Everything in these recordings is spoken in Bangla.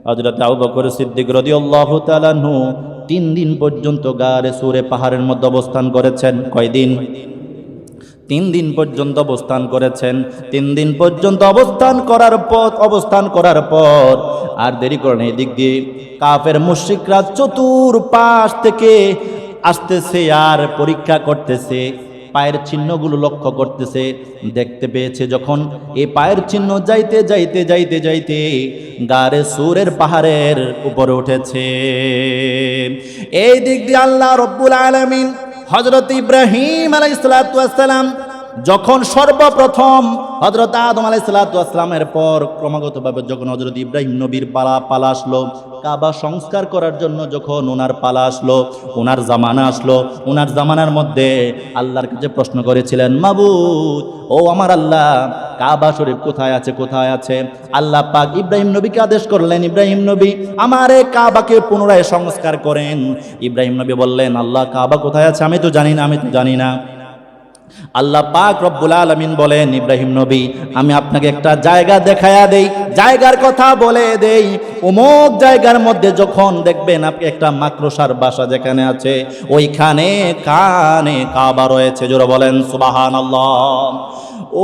হযরত আবু বকর সিদ্দিক রাদিয়াল্লাহু তাআলা আনহু 3 দিন পর্যন্ত গারে সুরে পাহাড়ের মধ্যে অবস্থান করেছেন। কয়দিন? 3 দিন পর্যন্ত অবস্থান করেছেন। 3 দিন পর্যন্ত অবস্থান করার পর আর দেরি করেন, এদিক দিয়ে কাফের মুশরিকরা চতুর্পাশ থেকে আসতেছে আর পরীক্ষা করতেছে, পায়ের চিহ্নগুলো লক্ষ্য করতেছে। দেখতে পেয়েছে যখন এই পায়ের চিহ্ন যাইতে যাইতে যাইতে যাইতে গারে সুরের পাহাড়ের উপরে উঠেছে। এই দিক দিয়ে আল্লাহ রব্বুল আলামিন হযরত ইব্রাহিম আলাইহিস সালাতু ওয়াস সালাম যখন সর্বপ্রথম হযরত আদম আলাইহিস সালাতু ওয়াস সালামের পর ক্রমাগতভাবে যখন হযরত ইব্রাহিম নবীর পালা আসলো, কাবা সংস্কার করার জন্য যখন ওনার পালা আসলো, ওনার জামানা আসলো, ওনার জামানার মধ্যে আল্লাহর কাছে প্রশ্ন করেছিলেন, মাবুদ ও আমার আল্লাহ, কাবা শরীফ কোথায় আছে, কোথায় আছে? আল্লাহ পাক ইব্রাহিম নবীকে আদেশ করলেন, ইব্রাহিম নবী আমার এই কাবাকে পুনরায় সংস্কার করেন। ইব্রাহিম নবী বললেন, আল্লাহ কাবা কোথায় আছে? আমি তো জানি না। আল্লাহ পাক রব্বুল আলামিন বলেন, ইব্রাহিম নবী আমি আপনাকে একটা জায়গা দেখায়া দেই, জায়গার কথা বলে দেই। অমুক জায়গার মধ্যে যখন দেখবেন আপনি একটা মাকড়সার বাসা যেখানে আছে, ওইখানে কানে কাবা রয়েছে। জোরে বলেন সুবহানাল্লাহ।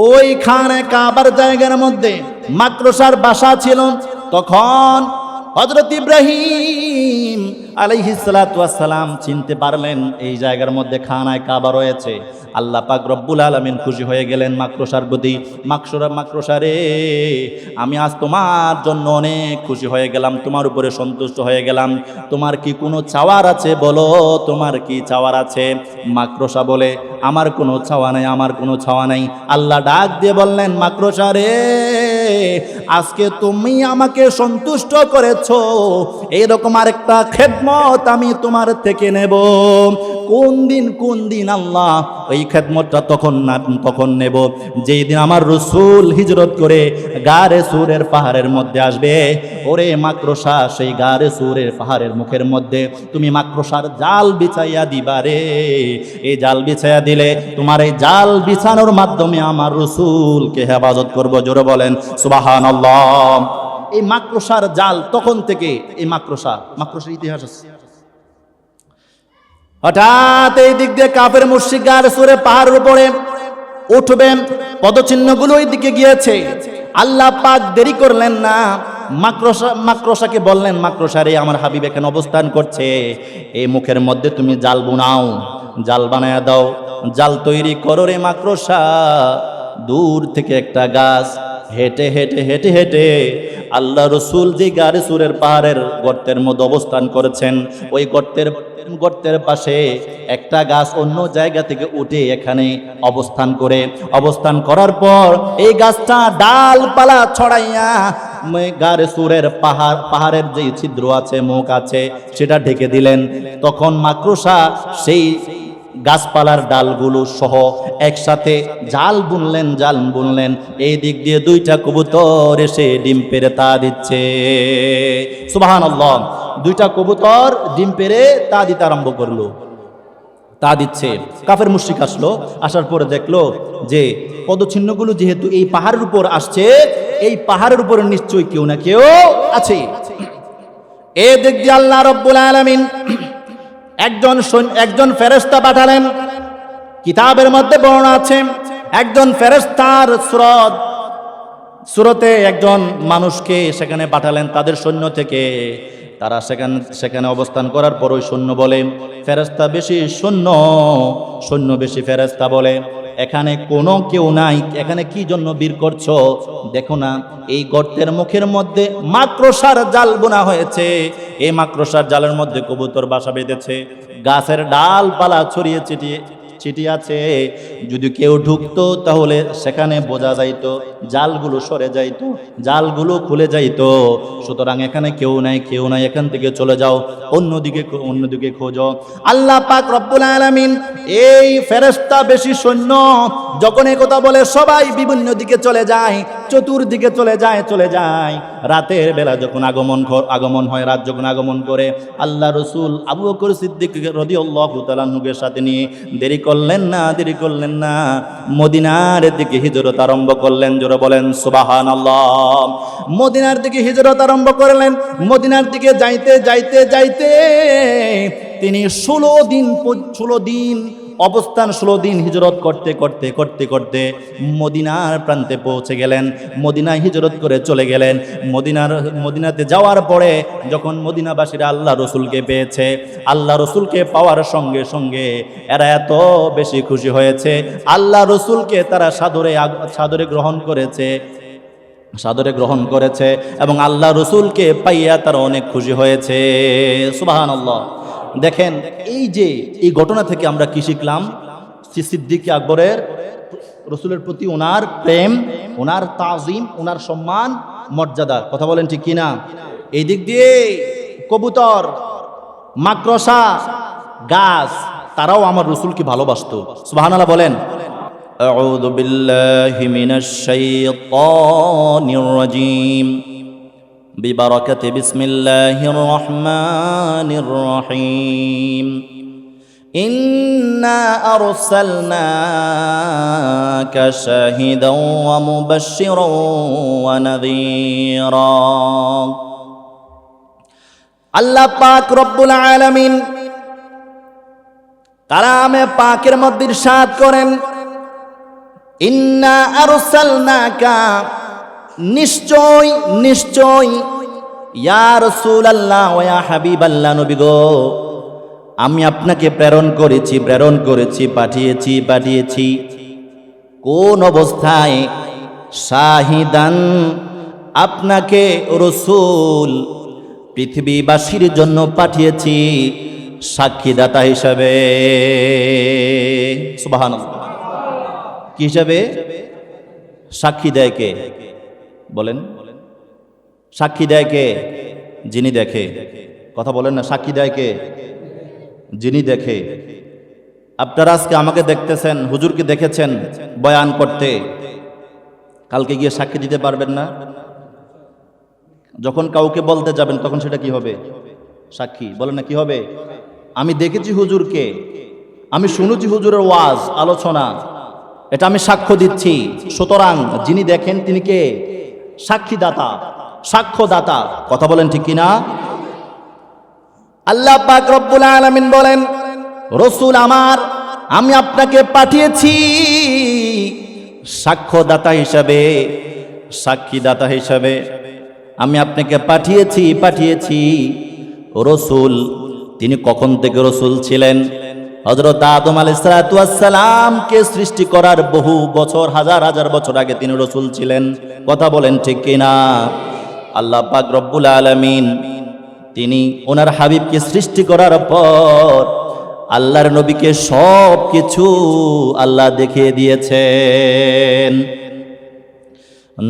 ওইখানে কাবার জায়গার মধ্যে মাকড়সার বাসা ছিল। তখন হযরত ইব্রাহিম আলাইহিস সালাতু ওয়াস সালাম চিনতে পারলেন এই জায়গার মধ্যে খানায় কাবা রয়েছে। আল্লাহ পাক রব্বুল আলামিন খুশি হয়ে গেলেন মাকড়সার প্রতি। মাকড়সা রে, আমি আজ তোমার জন্য অনেক খুশি হয়ে গেলাম, তোমার উপরে সন্তুষ্ট হয়ে গেলাম। তোমার কি কোনো চাওয়ার আছে? বলো তোমার কি চাওয়ার আছে? মাকড়সা বলে, আমার কোনো চাওয়া নাই, আমার কোনো চাওয়া নাই। আল্লাহ ডাক দিয়ে বললেন, মাকড়সা রে, আজকে তুমি আমাকে সন্তুষ্ট করেছো, এইরকম আরেকটা খেদমত আমি তোমার থেকে নেব। কোন দিন আল্লাহ? এই খেদমতটা তখন নেব যেই দিন আমার রাসূল হিজরত করে গারে সুরের পাহাড়ের মধ্যে আসবে। ওরে মাকড়সা, সেই গারে সুরের পাহাড়ের মুখের মধ্যে তুমি মাকড়সার জাল বিছাইয়া দিবা রে। এই জাল বিছাইয়া দিলে তোমার এই জাল বিছানোর মাধ্যমে আমার রাসূলকে হেফাজত করব। জোরে বলেন সুবহানাল্লাহ। এই মাকড়সার জাল তখন থেকে, এই মাকড়সার ইতিহাস আছে। হঠাৎ এই দিক দিয়ে কাফের মুশরিক গারে সুরে পাহাড়ের উপরে উঠবেন, পদচিহ্নগুলো ওই দিকে গিয়েছে। আল্লাহ পাক দেরি করলেন না, মাকড়সাকে বললেন, মাকড়সা রে, আমার হাবিব এখানে অবস্থান করছে, এই মুখের মধ্যে তুমি জাল বুনাও, জাল বানায়া দাও, জাল তৈরি করো রে মাকড়সা। দূর থেকে একটা গাছ হেঁটে হেঁটে হেঁটে হেঁটে আল্লাহ রসুল যে গারে সুরের পাহাড়ের গর্তের মধ্যে অবস্থান করেছেন, ওই গর্তের পাশে একটা গাছ অন্য জায়গা থেকে উঠে এখানে অবস্থান করার পর এই গাছটা ডালপালা ছড়াইয়া গারে সুরের পাহাড়ের যে ছিদ্র আছে, মুখ আছে, সেটা ঢেকে দিলেন। তখন মাকড়সা সেই গাছপালার ডালগুলো সহ একসাথে জাল বুনলেন। এই দিক দিয়ে দুইটা কবুতর এসে ডিম পেড়ে তা দিচ্ছে। সুবহানাল্লাহ। দুইটা কবুতর ডিম পেড়ে তা দিতে আরম্ভ করলো, তা দিচ্ছে। কাফের মুশরিক আসলো, আসার পরে দেখলো যে পদচিহ্নগুলো যেহেতু এই পাহাড়ের উপর আসছে, এই পাহাড়ের উপর নিশ্চয়ই কেউ না কেউ আছে। এই দিক দিয়ে আল্লাহ রাব্বুল আলামিন একজন ফেরেশতা পাঠালেন। কিতাবের মধ্যে বর্ণনা আছে, একজন ফেরেশতার সুরতে একজন মানুষকে সেখানে পাঠালেন তাদের সৈন্য থেকে। তারা সেখানে অবস্থান করার পর ওই সৈন্য বলে, ফেরেশতা বেশি সৈন্য বেশি, ফেরেশতা বলে, এখানে কোনো কেউ নাই, এখানে কি জন্য বীর করছো? দেখো না, এই গর্তের মুখের মধ্যে মাকড়সার জাল বোনা হয়েছে, এই মাকড়সার জালের মধ্যে কবুতর বাসা বেঁধেছে, গাছের ডালপালা ছড়িয়ে ছিটিয়ে আছে। যদি কেউ ঢুকতো তাহলে সেখানে বোঝা যাইতো, জালগুলো সরে যাইতো, জালগুলো খুলে যাইতো। সুতরাং এখানে কেউ নাই, এখান থেকে চলে যাও, অন্যদিকে খোঁজো। আল্লাহ পাক রব্বুল আলামিন এই ফেরেশতা বেশি সৈন্য যখন এই কথা বলে, সবাই বিভিন্ন দিকে চলে যায়, চতুর্দিকে চলে যায়। রাতের বেলা যখন আগমন হয়, রাত যখন আগমন করে, আল্লাহ রসুল আবু বকর সিদ্দিক রাদিয়াল্লাহু তাআলা আনহুকে সাথে নিয়ে দেরি করলেন না, মদিনার দিকে হিজরত আরম্ভ করলেন। জোরে বলেন সুবহানাল্লাহ। মদিনার দিকে হিজরত আরম্ভ করলেন। মদিনার দিকে যাইতে তিনি 16 দিন অবস্থান, 16 দিন হিজরত করতে মদিনার প্রান্তে পৌঁছে গেলেন। মদিনায় হিজরত করে চলে গেলেন। মদিনাতে যাওয়ার পরে যখন মদিনাবাসীরা আল্লাহ রসুলকে পেয়েছে, আল্লাহ রসুলকে পাওয়ার সঙ্গে সঙ্গে এরা এত বেশি খুশি হয়েছে, আল্লাহ রসুলকে তারা সাদরে গ্রহণ করেছে এবং আল্লাহ রসুলকে পাইয়া তারা অনেক খুশি হয়েছে। সুবহানাল্লাহ। দেখেন, এই ঘটনা থেকে আমরা কি শিখলাম? সিদ্দিক আকবরের রসুলের প্রতি ওনার প্রেম, ওনার তাজিম, ওনার সম্মান, মর্যাদা। কথা বলেন ঠিক কিনা? এই দিক দিয়ে কবুতর, মাকড়সা, গাছ, তারাও আমার রসুলকে ভালোবাসতো। সুবহানাল্লাহ বলেন। আউযু বিল্লাহি মিনাশ শাইতানির রাজীম। বিবারাকাতি বিসমিল্লাহির রহমানির রহিম। ইন্না আরসালনাকা শাহিদাও ওয়া মুবাশশিরাও ওয়া নাযীরা। আল্লাহ পাক রব্বুল আলামিন কালামে পাকের মধ্যে ইরশাদ করেন, ইন্না আরসালনাকা, নিশ্চয় ইয়া রাসূলুল্লাহ ওয়া ইয়া হাবিবাল্লাহ, নবী গো, আমি আপনাকে প্রেরণ করেছি, পাঠিয়েছি। কোন অবস্থায়? শাহিদান, আপনাকে রাসূল পৃথিবীবাসীর জন্য পাঠিয়েছি সাক্ষীদাতা হিসাবে। সুবহানাল্লাহ। কি হিসাবে? সাক্ষী দেয় কে? বলেন। সাক্ষী দেয় কে? যিনি দেখে। কথা বলেন না। সাক্ষী দেয় কে? যিনি দেখে। আপনারা আজকে আমাকে দেখতেছেন, হুজুরকে দেখেছেন বয়ান করতে, কালকে গিয়ে সাক্ষী দিতে পারবেন না। যখন কাউকে বলতে যাবেন তখন সেটা কি হবে? সাক্ষী। বলেন না, কি হবে? আমি দেখেছি হুজুরকে, আমি শুনেছি হুজুরের ওয়াজ, আলোচনা, এটা আমি সাক্ষ্য দিচ্ছি। সুতরাং যিনি দেখেন তিনি কে? সাক্ষীদাতা, সাক্ষ্যদাতা। কথা বলেন ঠিক কিনা? আল্লাহ পাক রব্বুল আলামিন বলেন, রাসূল আমার, আমি আপনাকে পাঠিয়েছি সাক্ষ্যদাতা হিসাবে, সাক্ষীদাতা হিসাবে আমি আপনাকে পাঠিয়েছি। রাসূল, তিনি কখন থেকে রাসূল ছিলেন? হযরত আদম আলাইহিস সালাতু ওয়াস সালামকে সৃষ্টি করার বহু বছর, হাজার বছর আগে তিনি রাসূল ছিলেন। কথা বলেন ঠিক কিনা? আল্লাহ পাক রব্বুল আলামিন তিনি ওনার হাবিবকে সৃষ্টি করার পর আল্লাহর নবীকে সব কিছু আল্লাহ দেখিয়ে দিয়েছেন।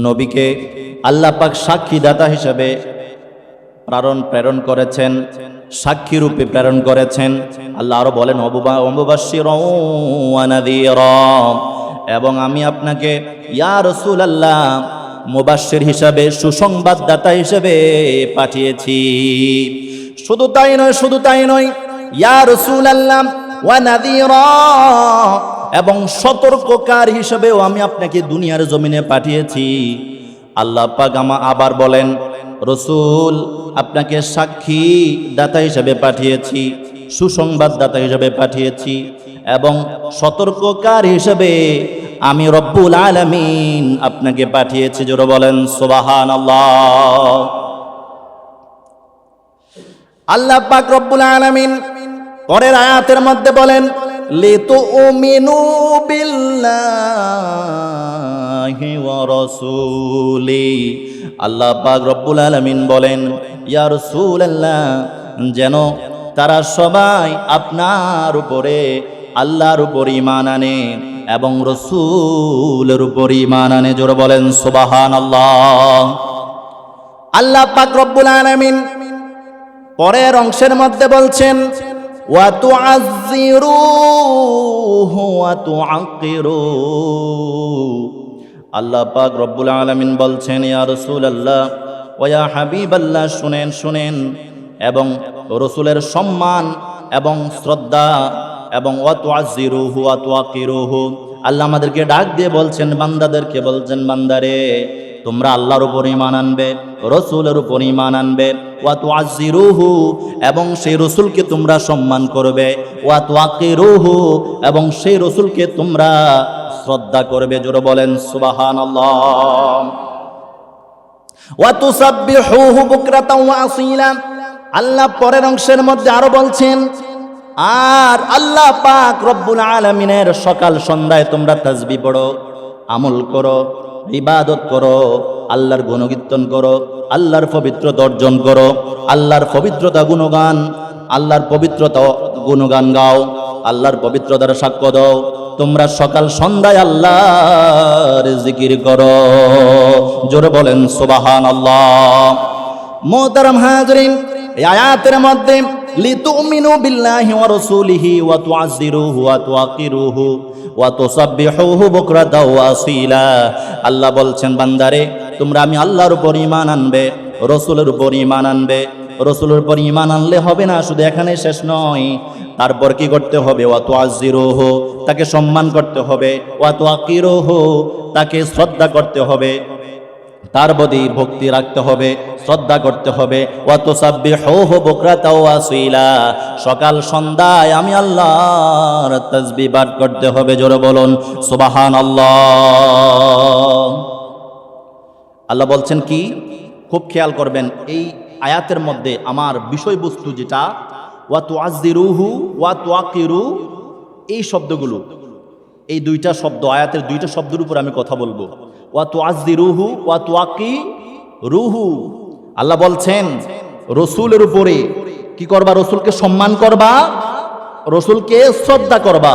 নবীকে আল্লাহ পাক সাক্ষীদাতা হিসাবে প্রেরণ করেছেন, সাক্ষী রূপে প্রেরণ করেছেন। আল্লাহ আরো বলেন, মুবাশশিরাও ওয়া নাযীরা, এবং আমি আপনাকে ইয়া রাসূলুল্লাহ মুবাশশির হিসাবে, সুসংবাদদাতা হিসাবে পাঠিয়েছি। শুধু তাই নয়, ইয়া রাসূলুল্লাহ ওয়া নাযীরা, এবং সতর্ককার হিসাবেও আমি আপনাকে দুনিয়ার জমিনে পাঠিয়েছি। আল্লাহ পাক আবার বলেন, রাসূল, আপনাকে সাক্ষী দাতা হিসাবে পাঠিয়েছি, সুসংবাদদাতা হিসাবে পাঠিয়েছি, এবং সতর্ককার হিসাবে আমি রব্বুল আলামিন আপনাকে পাঠিয়েছি। জোরে বলেন সুবহানাল্লাহ। আল্লাহ পাক রব্বুল আলামিন পরের আয়াতের মধ্যে বলেন, লিতুমিনু বিল্লাহি ওয়া রাসূলি। আল্লাহ পাক রব্বুল আলামিন বলেন, ইয়া রাসূলুল্লাহ, যেন তারা সবাই আপনার উপরে, আল্লাহর উপর ঈমান আনে এবং রাসূলের উপর ঈমান আনে। জোরে বলেন সুবহানাল্লাহ। আল্লাহ পাক রব্বুল আলামিন পরের অংশের মধ্যে বলছেন, ওয়া তুআযযিরুহু ওয়া তুআক্কিরু। আল্লাহ পাক রব্বুল আলামিন বলছেন, ইয়া রাসূলুল্লাহ, ওয়া হাবিবাল্লাহ, শুনেন শুনেন, এবং রসুলের সম্মান এবং শ্রদ্ধা এবং ওয়া তুআজ্জিরুহু ওয়া তুআকিরুহু। আল্লাহ আমাদেরকে ডাক দিয়ে বলছেন, বান্দাদেরকে বলছেন, বান্দারে তোমরা আল্লাহর উপর ঈমান আনবে, রসুলের উপর ঈমান আনবে, ওয়া তুআজ্জিরুহু, এবং সেই রসুলকে তোমরা সম্মান করবে, ওয়া তুআকিরুহু, এবং সেই রসুলকে তোমরা শ্রদ্ধা করবে। জোরে বলেন সুবহানাল্লাহ। ওয়া তুসাব্বিহুহু বুকরাতাও ওয়া আসীলা। আল্লাহ পরের অংশের মধ্যে আরো বলছেন, আর আল্লাহ পাক রব্বুল আলামিনের সকাল সন্ধ্যায় তোমরা তাসবিহ পড়ো, আমল করো, ইবাদত করো, আল্লাহর গুণকীর্তন করো, আল্লাহর পবিত্রতা অর্জন করো, আল্লাহর পবিত্রতা গুণগান, আল্লাহর পবিত্রতা গুণগান গাও, আল্লাহর পবিত্রতার সাক্ষ্য দাও। তোমরা সকাল সন্ধ্যায় আল্লাহর জিকির করো। জোরে বলেন সুবহানাল্লাহ। মুহতারাম হাজরিন, এই আয়াতের মধ্যে লিতুমিনু বিল্লাহি ওয়া রাসূলিহি ওয়া তুআজ্জিরুহু ওয়া তুআকিরুহু ওয়া তুসাব্বিহুহু বুকরাতাও ওয়া আসীলা। আল্লাহ বলছেন, বান্দারে তোমরা আমি আল্লাহর উপর ঈমান আনবে, রসুলের উপর ঈমান আনবে। রসুলের উপর ঈমান আনলে হবে না, শুধু এখানে শেষ নয়, তারপর কি করতে হবে? ওয়া তুআজ্জিরুহু, তাকে সম্মান করতে হবে, ওয়া তুআকিরুহু, তাকে শ্রদ্ধা করতে হবে, তার প্রতি ভক্তি রাখতে হবে, শ্রদ্ধা করতে হবে। ওয়া তুসাব্বিহুহু বুকরাতাও ওয়া আসীলা, সকাল সন্ধ্যায় আমি আল্লাহর তাসবিহ পাঠ করতে হবে। জোরে বলুন সুবহানাল্লাহ। আল্লাহ বলছেন কি, খুব খেয়াল করবেন এই আয়াতের মধ্যে আমার বিষয়বস্তু যেটা, ওয়া তুআজ্জিরুহু ওয়া তুআকিরু, এই শব্দগুলো, এই দুইটা শব্দ, আয়াতের দুইটা শব্দের উপর আমি কথা বলবো। ওয়া তুআজ্জিরুহু ওয়া তুআকিরুহু, আল্লাহ বলছেন রসুলের উপরে কি করবা? রসুলকে সম্মান করবা, রসুলকে শ্রদ্ধা করবা,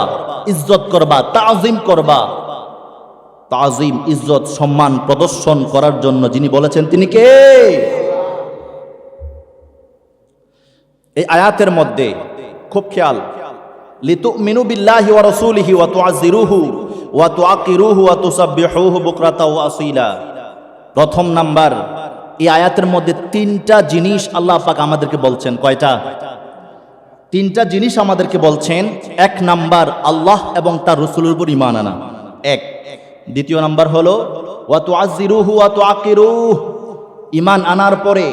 ইজ্জত করবা, তাজিম করবা। তাজিম, ইজ্জত, সম্মান প্রদর্শন করার জন্য যিনি বলেছেন তিনি কে? এই আয়াতের মধ্যে খুব খেয়াল, লিতুমিনু বিল্লাহি ওয়া রাসূলিহি ওয়া তুআজ্জিরুহু ওয়া তুআকিরুহু ওয়া তুসাব্বিহুহু বুকরাতাও ওয়া আসীলা। প্রথম নাম্বার, এই আয়াতের মধ্যে তিনটা জিনিস আল্লাহ পাক আমাদেরকে বলছেন। কয়টা? তিনটা জিনিস আমাদেরকে বলছেন। এক নাম্বার, আল্লাহ এবং তার রাসূলের উপর ঈমান আনা, এক। দ্বিতীয় নাম্বার হলো ওয়া তুআজ্জিরুহু ওয়া তুআকিরুহু, ঈমান আনার পরে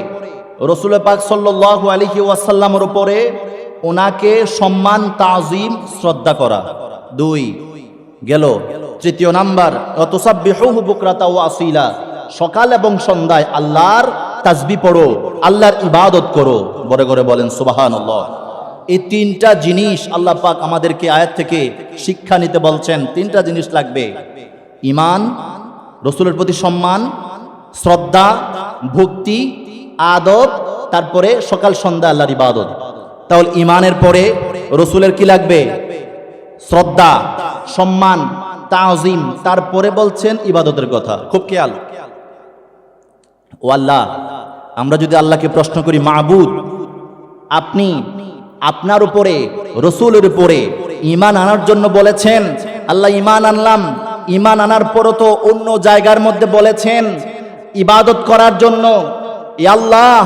রাসূল পাক সাল্লাল্লাহু আলাইহি ওয়াসাল্লামের উপরে ওনাকে সম্মান, তাজিম, শ্রদ্ধা করা, দুই গেল। তৃতীয় নাম্বার, ওয়া তুসাব্বিহুহু বুকরাতাও ওয়া আসীলা, সকাল এবং সন্ধ্যায় আল্লাহর তাসবিহ পড়ো, আল্লাহর ইবাদত করো। বড় করে বলেন সুবহানাল্লাহ। এই তিনটা জিনিস আল্লাহ পাক আমাদেরকে আয়াত থেকে শিক্ষা নিতে বলছেন। তিনটা জিনিস লাগবে: ঈমান, রসুলের প্রতি সম্মান, শ্রদ্ধা, ভক্তি, আদব, তারপরে সকাল সন্ধ্যা আল্লাহর ইবাদত। তাহলে ঈমানের পরে রসুলের কি লাগবে? শ্রদ্ধা, সম্মান, তাজিম, তারপরে বলছেন ইবাদতের কথা। খুব খেয়াল। ও আল্লাহ, আমরা যদি আল্লাহকে প্রশ্ন করি, মাবুদ আপনি আপনার উপরে, রসুলের উপরে ঈমান আনার জন্য বলেছেন, আল্লাহ ঈমান আনলাম, ঈমান আনার পরও তো অন্য জায়গার মধ্যে বলেছেন ইবাদত করার জন্য। এ আল্লাহ,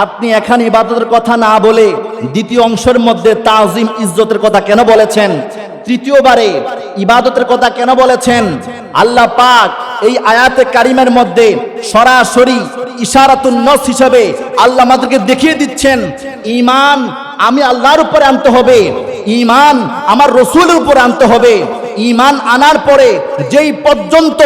আপনি এখানে ইবাদতের কথা না বলে দ্বিতীয় অংশের মধ্যে তাজিম, ইজ্জতের কথা কেন বলেছেন? তৃতীয়বারে ইবাদতের কথা কেন বলেছেন? আল্লাহ পাক এই আয়াতে কারিমের মধ্যে সরাসরি ইশারাতুন নস হিসাবে আল্লাহ আমাদেরকে দেখিয়ে দিচ্ছেন, ঈমান আমি আল্লাহর উপরে আনতে হবে, ঈমান আমার রসুলের উপরে আনতে হবে। ঈমান আনার পরে যেই পর্যন্ত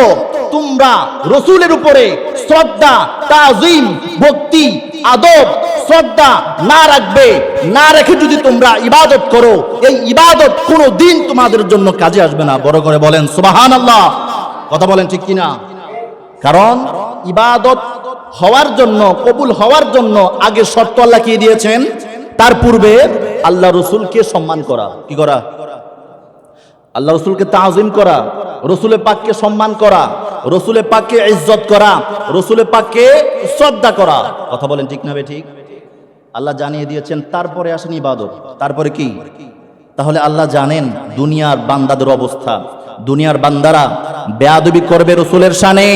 তোমরা রসুলের উপরে শ্রদ্ধা, তাজিম, ভক্তি, আদব, শ্রদ্ধা না রাখবে, না রেখে যদি তোমরা ইবাদত করো, এই ইবাদত কোনো দিন তোমাদের জন্য কাজে আসবে না। বড় করে বলেন সুবহানাল্লাহ। কথা বলেন ঠিক কিনা? কারণ ইবাদত হওয়ার জন্য, কবুল হওয়ার জন্য আগে শর্ত আল্লাহ কি দিয়েছেন? তার পূর্বে আল্লাহ রসুলকে সম্মান করা। কি করা? আল্লাহ রসুলকে তাজিম করা, রসুলের পাককে সম্মান করা, রসুলের পাককে ইজ্জত করা, রসুলের পাককে শ্রদ্ধা করা। কথা বলেন ঠিক না বে ঠিক? আল্লাহ জানিয়ে দিয়েছেন। তারপরে আসেন ইবাদত। তারপরে কি? তাহলে আল্লাহ জানেন দুনিয়ার বান্দাদের অবস্থা। দুনিয়ার বান্দারা বেয়াদবি করবে রসুলের শানে,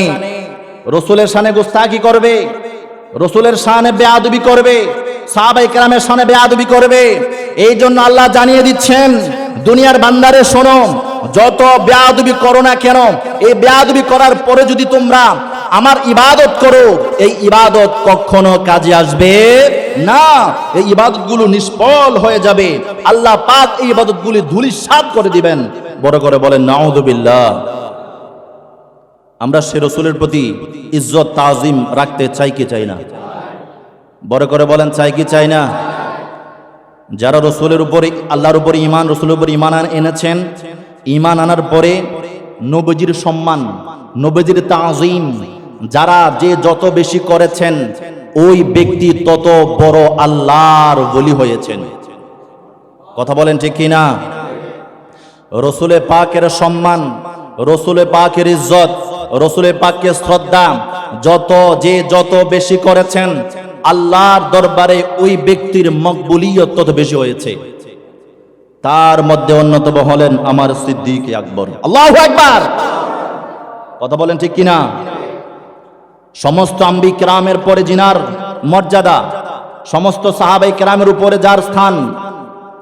রসুলের শানে গোস্তাকি করবে, রসুলের শানে বেয়াদবি করবে, সাহাবায়ে কেরামের শানে বেয়াদবি করবে। এই জন্য আল্লাহ জানিয়ে দিচ্ছেন, দুনিয়ার বান্দারে শোনো, যত বেয়াদবি করো না কেন, এই বেয়াদবি করার পরে যদি তোমরা আমার ইবাদত করো, এই ইবাদত কখনো কাজে আসবে না। এই ইবাদতগুলো নিষ্ফল হয়ে যাবে। আল্লাহ পাক এই ইবাদতগুলি ধূলিসাৎ করে দিবেন। বড় করে বলেন নাউযুবিল্লাহ। আমরা সে রসুলের প্রতি ইজ্জত তাজিম রাখতে চাই কি চাই না? বড় করে বলেন চাই কি চাই না? যারা রসুলের উপরে, আল্লাহর উপরে ঈমান, রসুলের উপরে ঈমান এনেছেন, ঈমান আনার পরে নবীজির সম্মান, নবীজির তাজিম যারা যে যত বেশি করেছেন, ওই ব্যক্তি তত বড় আল্লাহর ওলি হয়েছেন। কথা বলেন ঠিক কি না? রসুলে পাকের সম্মান, রসুলে পাকের ইজ্জত, রসুলে পাকের শ্রদ্ধা যত বেশি করেছেন, আল্লাহর দরবারে ওই ব্যক্তির মকবুলিয়ত তত বেশি হয়েছে। তার মধ্যে অন্যতম হলেন আমার সিদ্দিক আকবর। আল্লাহু আকবার। কথা বলেন ঠিক কিনা? সমস্ত আম্বিয়া কেরামের পরে জিনার মর্যাদা, সমস্ত সাহাবায়ে কেরামের উপরে যার স্থান,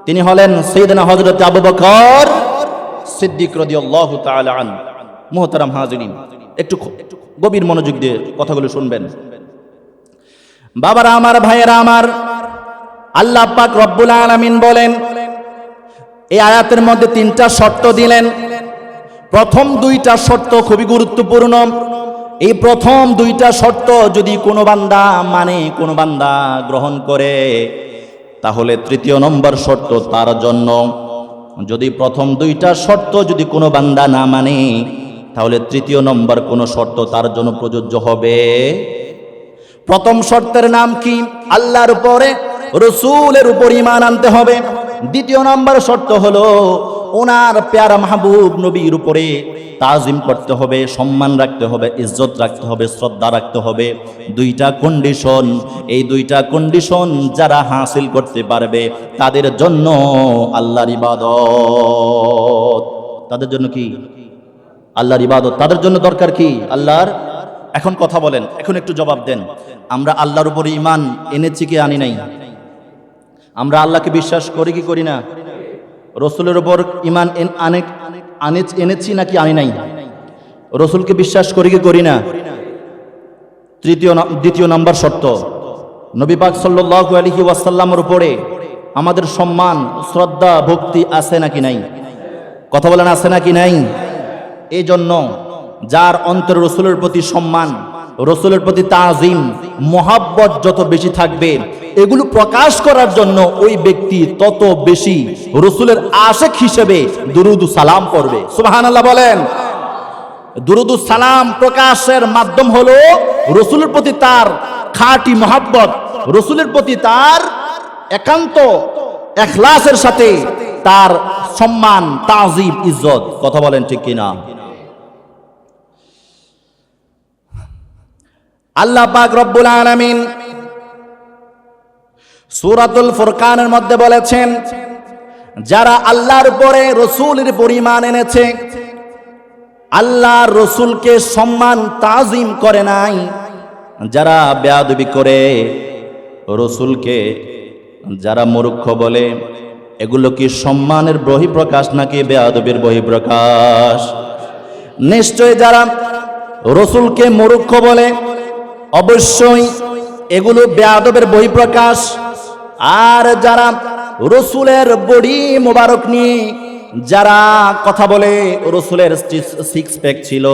তিনি হলেন সাইয়েদনা হযরত আবু বকর সিদ্দিক রাদিয়াল্লাহু তাআলা আন। মুহতারাম হাজিরিন, একটু গভীর মনোযোগ দিয়ে কথাগুলো শুনবেন। বাবারা আমার, ভাইয়েরা আমার, আল্লাহ পাক রব্বুল আলামিন বলেন, এই আয়াতের মধ্যে তিনটা শর্ত দিলেন। প্রথম দুইটা শর্ত খুবই গুরুত্বপূর্ণ। এই প্রথম দুইটা শর্ত যদি কোনো বান্দা মানে, কোনো বান্দা গ্রহণ করে, তাহলে তৃতীয় নম্বর শর্ত তার জন্য। যদি প্রথম দুইটা শর্ত যদি কোনো বান্দা না মানে, তাহলে তৃতীয় নম্বর কোনো শর্ত তার জন্য প্রযোজ্য হবে। প্রথম শর্তের নাম কি? আল্লাহর উপরে, রসুলের উপর ঈমান আনতে হবে। দ্বিতীয় নম্বর শর্ত হলো ওনার প্যারা মাহবুব নবীর উপরে তাজিম করতে হবে, সম্মান রাখতে হবে, ইজ্জত রাখতে হবে, শ্রদ্ধা রাখতে হবে। দুইটা কন্ডিশন, এই দুইটা কন্ডিশন যারা হাসিল করতে পারবে, তাদের জন্য আল্লাহর ইবাদত। তাদের জন্য কি? আল্লাহর ইবাদত। তাদের জন্য দরকার কি? আল্লাহর। এখন কথা বলেন, এখন একটু জবাব দেন। আমরা আল্লাহর উপরে ঈমান এনেছি কি আনি নাই? আমরা আল্লাহকে বিশ্বাস করি কি করি না? রসুলের উপর ঈমান এনেছি নাকি আনি নাই? রসুলকে বিশ্বাস করি কি করি না? দ্বিতীয় নম্বর শর্ত, নবী পাক সাল্লাল্লাহু আলাইহি ওয়াসাল্লামের উপরে আমাদের সম্মান, শ্রদ্ধা, ভক্তি আছে নাকি নাই? কথা বলেন আছে নাকি নাই? এই জন্য যার অন্তরে রসুলের প্রতি সম্মান, রসুলের প্রতি তাজিম, মহাব্বত যত বেশি থাকবে, এগুলো প্রকাশ করার জন্য ওই ব্যক্তি তত বেশি রসুলের আশিক হিসেবে দুরুদ সালাম পড়বে। সুবহানাল্লাহ বলেন। দুরুদ সালাম প্রকাশের মাধ্যম হলো রসুলের প্রতি তার খাঁটি মহাব্বত, রসুলের প্রতি তার একান্ত ইখলাসের সাথে তার সম্মান, তাজিম, ইজ্জত। কথা বলেন ঠিক কিনা? আল্লাহ পাক রব্বুল আলামিন সূরাতুল ফুরকানের মধ্যে বলেছেন, যারা আল্লাহর উপরে, রসুলের উপর ঈমান এনেছে, আল্লাহর রসুলকে সম্মান তাজিম করে নাই, যারা বেয়াদবি করে, রসুলকে যারা মূর্খ বলে, এগুলো কি সম্মানের বহিঃপ্রকাশ নাকি বেয়াদবির বহিঃপ্রকাশ? নিশ্চয় যারা রসুলকে মূর্খ বলে, অবশ্যই এগুলো বেয়াদবের বহিঃপ্রকাশ। আর যারা রসুলের বডি মোবারক নিয়ে যারা কথা বলে, রসুলের সিক্স প্যাক ছিল,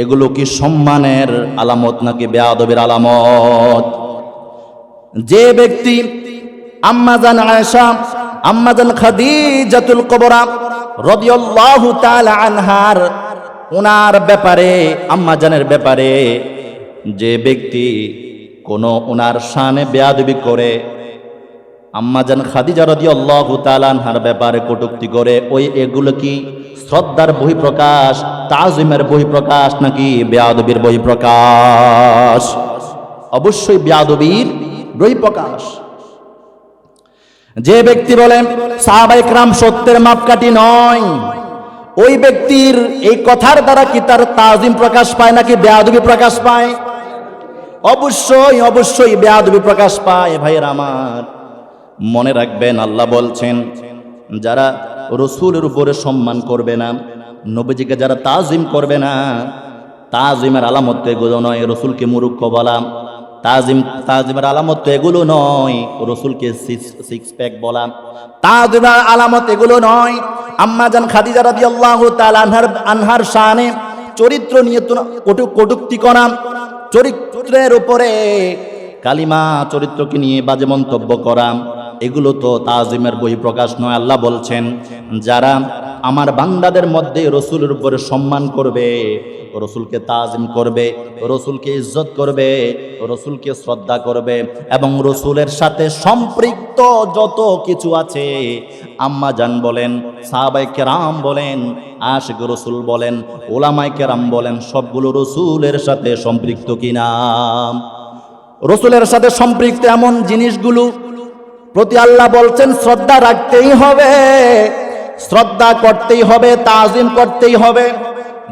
এগুলো কি সম্মানের আলামত নাকি বেয়াদবের আলামত? যে ব্যক্তি আম্মাজান আয়েশা, আম্মাজান খাদিজাতুল কুবরা রাদিয়াল্লাহু তাআলা আনহার, ওনার ব্যাপারে, আম্মাজানের ব্যাপারে যে ব্যক্তি কোনো ওনার শানে বেয়াদবি করে, আম্মাজান খাদিজা রাদিয়াল্লাহু তাআলা আনহার ব্যাপারে কটূক্তি করে, এগুলো কি শ্রদ্ধার বহিঃপ্রকাশ, তাজিমের বহিঃপ্রকাশ নাকি বেয়াদবির বহিঃপ্রকাশ? অবশ্যই বেয়াদবির বহিঃপ্রকাশ। যে ব্যক্তি বলে সাহাবায়ে কেরাম সত্যের মাপকাঠি নয়, ওই ব্যক্তির এই কথার দ্বারা কি তার তাজিম প্রকাশ পায় নাকি বেয়াদবি প্রকাশ পায়? অবশ্যই অবশ্যই বেয়াদবি প্রকাশ পায়। ভাইয়েরা আমার, মনে রাখবেন আল্লাহ বলছেন যারা রসুলের উপরে সম্মান করবে না, নবীজিকে যারা তাজিম করবে না, তাজিমের আলামত তো এগুলো নয় রসুলকে মূর্খ বলা, তাজিমের আলামত তো এগুলো নয় রসুলকে সিক্স প্যাক বলা, তাজিমের আলামত এগুলো নয় আম্মা জান খাদিজা রাদিয়াল্লাহু তাআলা আনহার শানে চরিত্র নিয়ে কটূক্তি করা, চরিত্রের উপরে কালিমা, চরিত্রকে নিয়ে বাজে মন্তব্য করা, এগুলো তো তাজিমের বহিঃপ্রকাশ নয়। আল্লাহ বলছেন যারা আমার বান্দাদের মধ্যে রসুলের উপরে সম্মান করবে, রসুলকে তাজিম করবে, রসুলকে ইজ্জত করবে, রসুলকে শ্রদ্ধা করবে এবং রসুলের সাথে সম্পৃক্ত যত কিছু আছে, আম্মা জান বলেন, সাহাবায়ে কেরাম বলেন, আশিক রসুল বলেন, ওলামায়ে কেরাম বলেন, সবগুলো রসুলের সাথে সম্পৃক্ত কিনা? রসুলের সাথে সম্পৃক্ত এমন জিনিসগুলো প্রতি আল্লাহ বলছেন শ্রদ্ধা রাখতেই হবে, শ্রদ্ধা করতেই হবে, তাজিম করতেই হবে।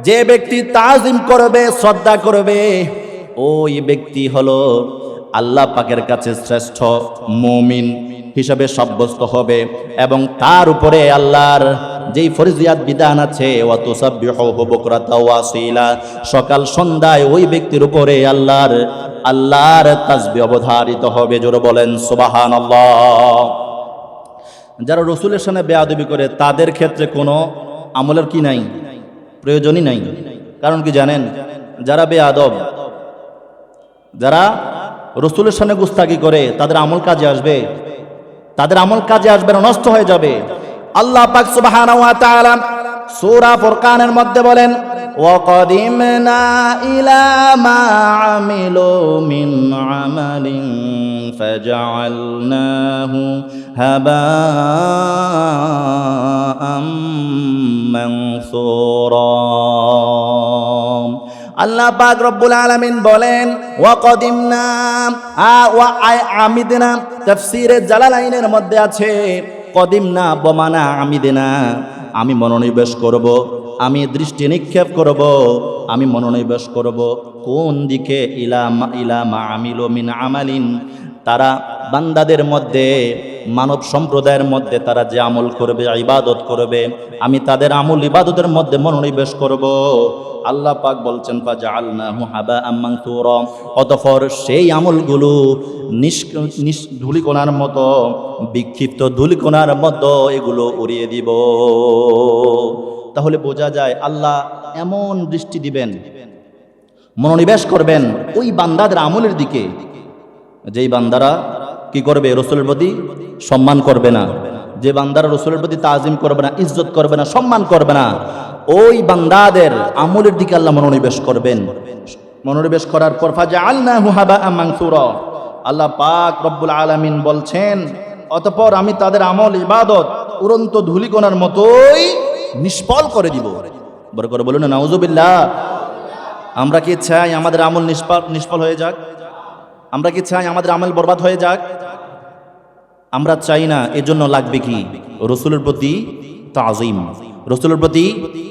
যে ব্যক্তি তাজিম করবে, শ্রদ্ধা করবে, ওই ব্যক্তি হলো আল্লাহ পাকের কাছে শ্রেষ্ঠ মুমিন হিসাবে সাব্যস্ত হবে এবং তার উপরে আল্লাহর যেই ফরজিয়াত বিধান আছে, ওয়া তুসাব্বিহুহু বুকরাতাও ওয়া আসীলা, সকাল সন্ধ্যায় ওই ব্যক্তির উপরে আল্লাহর তাসবিহ অবধারিত হবে। জোরে বলেন সুবহানাল্লাহ। যারা রসুলের সামনে বেয়াদবি করে তাদের ক্ষেত্রে কোনো আমলের কি নাই, প্রয়োজনই নাই। কারণ কি জানেন, যারা বেয়াদব, যারা রসুলের সামনে গুস্তাখি করে তাদের আমল কাজে আসবে, তাদের আমল কাজে আসবে না, নষ্ট হয়ে যাবে। আল্লাহ পাক সুবহানাহু ওয়া তাআলা সূরা ফুরকানের মধ্যে বলেন ওয়াকাদিমনা ইলা মা আমিলু মিন আমালিন ফাজআলনাহু হাবাআম মানসুরা। আল্লাহ পাক রব্বুল আলামিন বলেন ওয়াকাদিমনা ওয়া আমিদনা, তাফসীরে জালালাইনের মধ্যে আছে কদিমনা বমানা আমিদেনা, আমি মনোনিবেশ করব, আমি দৃষ্টি নিক্ষেপ করব, আমি মনোনিবেশ করব কোন দিকে, ইলা মা আমিলু মিন আমালিন, তারা বান্দাদের মধ্যে, মানব সম্প্রদায়ের মধ্যে তারা যে আমল করবে, ইবাদত করবে, আমি তাদের আমল ইবাদতের মধ্যে মনোনিবেশ করব। আল্লাহ পাক বলছেন ফাজআলনাহু হাবাআম মানসুরা, অতঃপর সেই আমলগুলো ধুলিকণার মতো, বিক্ষিপ্ত ধুলিকণার মতো এগুলো উড়িয়ে দিব। তাহলে বোঝা যায় আল্লাহ এমন দৃষ্টি দিবেন, মনোনিবেশ করবেন ওই বান্দাদের আমলের দিকে, যেই বান্দারা কি করবে, রসুলের প্রতি সম্মান করবে না, যে বান্দারা রসুলের প্রতি তাজিম করবে না, ইজ্জত করবে না, সম্মান করবে না, ওই বান্দাদের আমলের দিকে আল্লাহ মনোনিবেশ করবেন। মনোনিবেশ করার পর ফাজআলনাহু হাবাআম মানসুরা, আল্লাহ পাক রব্বুল আলামিন বলছেন অতঃপর আমি তাদের আমল ইবাদত উড়ন্ত ধূলিকণার মতোই নিষ্ফল করে দিব। বড় করে বলুন না নাউজুবিল্লাহ। আমরা কি চাই আমাদের আমল নিষ্ফল হয়ে যাক? আমরা কি চাই আমাদের আমল বরবাদ হয়ে যাক? আমরা চাই না। এজন্য লাগবে কি? রসুলের প্রতি তাজিম, রসুলের প্রতি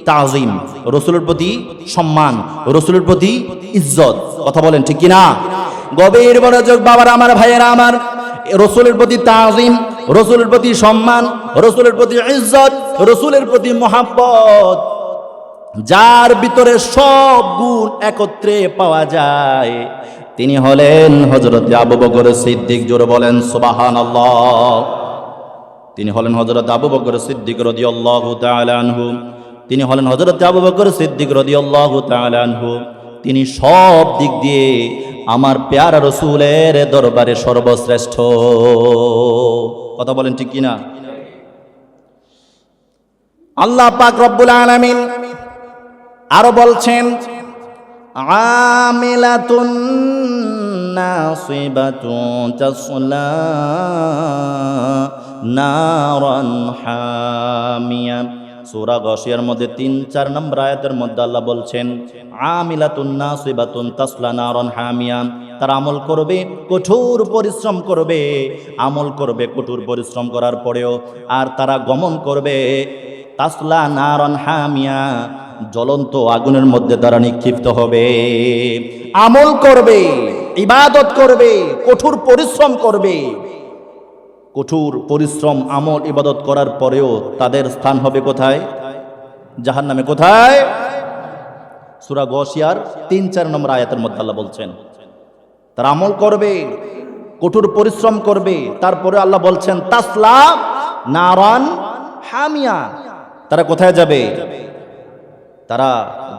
তাজিম, রসুলের প্রতি সম্মান, রসুলের প্রতি ইজ্জত। কথা বলেন ঠিক কিনা? গভীর মনোযোগ বাবার, আমার ভাইয়েরা আমার, রসুলের প্রতি তাজিম, রসুলের প্রতি সম্মান, রসুলের প্রতি ইজ্জত, রসুলের প্রতি মুহাব্বত, যার ভিতরে সব গুণ একত্রে পাওয়া যায়, তিনি হলেন হযরত আবু বকর সিদ্দিক। জোরে বলেন সুবহানাল্লাহ। তিনি হলেন হযরত আবু বকর সিদ্দিক রাদিয়াল্লাহু তাআলা আনহু। তিনি হলেন হযরত আবু বকর সিদ্দিক রাদিয়াল্লাহু তাআলা আনহু। তিনি সব দিক দিয়ে আমার প্যারা রসুলের দরবারে সর্বশ্রেষ্ঠ। কথা বলেন ঠিক কিনা? আল্লাহ পাক রব্বুল আলামিন আরো বলছেন আমিলাতুন নাসিবাতুন তাসলা নারান হামিয়া। সূরা গাশিয়ার মধ্যে ৩-৪ নম্বর আয়াতের মধ্যে আল্লাহ বলছেন আমিলাতুন নাসিবাতুন তাসলা নারান হামিয়া। তারা আমল করবে, কঠোর পরিশ্রম করবে, আমল করবে কঠোর পরিশ্রম করার পরেও, আর তারা গমন করবে তাসলা নারান হামিয়া, জ্বলন্ত আগুনের মধ্যে তারা নিক্ষিপ্ত হবে। আমল করবে, ইবাদত করবে, কঠোর পরিশ্রম করবে। কঠোর পরিশ্রম আমল ইবাদত করার পরেও তাদের স্থান হবে কোথায়? জাহান্নামে। কোথায়? সূরা গাশিয়ার ৩-৪ নম্বর আয়াতের মধ্যে আল্লাহ বলছেন তারা আমল করবে, কঠোর পরিশ্রম করবে, তারপরে আল্লাহ বলছেন তাসলা নারান হামিয়া। তারা কোথায় যাবে? তারা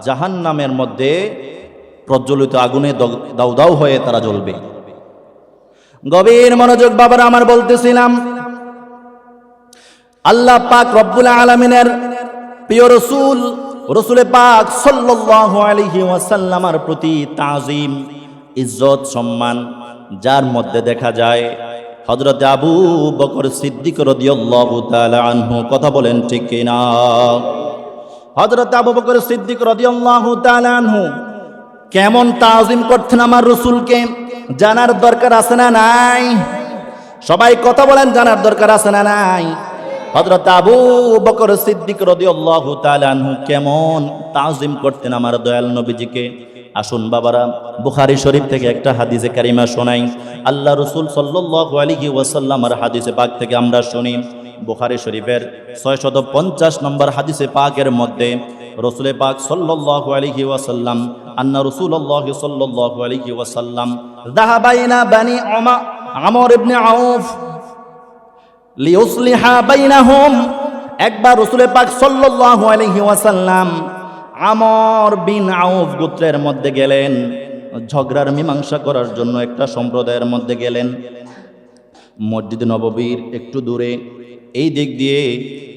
জাহান্নামের মধ্যে প্রজ্বলিত আগুনে দাউ দাউ হয়ে তারা জ্বলবে। গভীর মনোযোগ বাবারা আমার, বলতেছিলাম আল্লাহ পাক রব্বুল আলামিনের প্রিয় রাসূল রাসূলে পাক সাল্লাল্লাহু আলাইহি ওয়াসাল্লামের প্রতি তাজিম, ইজ্জত, সম্মান যার মধ্যে দেখা যায়। হযরত আবু বকর সিদ্দিক রাদিয়াল্লাহু তাআলা আনহু, কথা বলেন ঠিক কিনা? হযরত আবু বকর সিদ্দিক রাদিয়াল্লাহু তাআলা আনহু কেমন তাজিম করতেন আমার রাসূলকে, জানার দরকার আছে না নাই? সবাই কথা বলেন, জানার দরকার আছে না নাই? হযরত আবু বকর সিদ্দিক রাদিয়াল্লাহু তাআলা আনহু কেমন তাজিম করতেন আমার দয়াল নবীজিকে। আসুন বাবারা, বুখারী শরীফ থেকে একটা হাদিসে কারিমা শোনাই। আল্লাহ রাসূল সাল্লাল্লাহু আলাইহি ওয়াসাল্লামের হাদিসে পাক থেকে আমরা শুনি। বুখারী শরীফের 650 নম্বর হাদিসে পাকের মধ্যে রাসূল পাক সাল্লাল্লাহু আলাইহি ওয়াসাল্লাম আন্না রাসূলুল্লাহ সাল্লাল্লাহু আলাইহি ওয়াসাল্লাম যাহাবা ইলা বানি আমর ইবনে আউফ লিউসলিহা বাইনাহুম। একবার রাসূল পাক সাল্লাল্লাহু আলাইহি ওয়াসাল্লাম আমর বিন আউফ গোত্রের মধ্যে গেলেন, ঝগড়ার মীমাংসা করার জন্য একটা সম্প্রদায়ের মধ্যে গেলেন। মসজিদ নববীর একটু দূরে এই দিক দিয়ে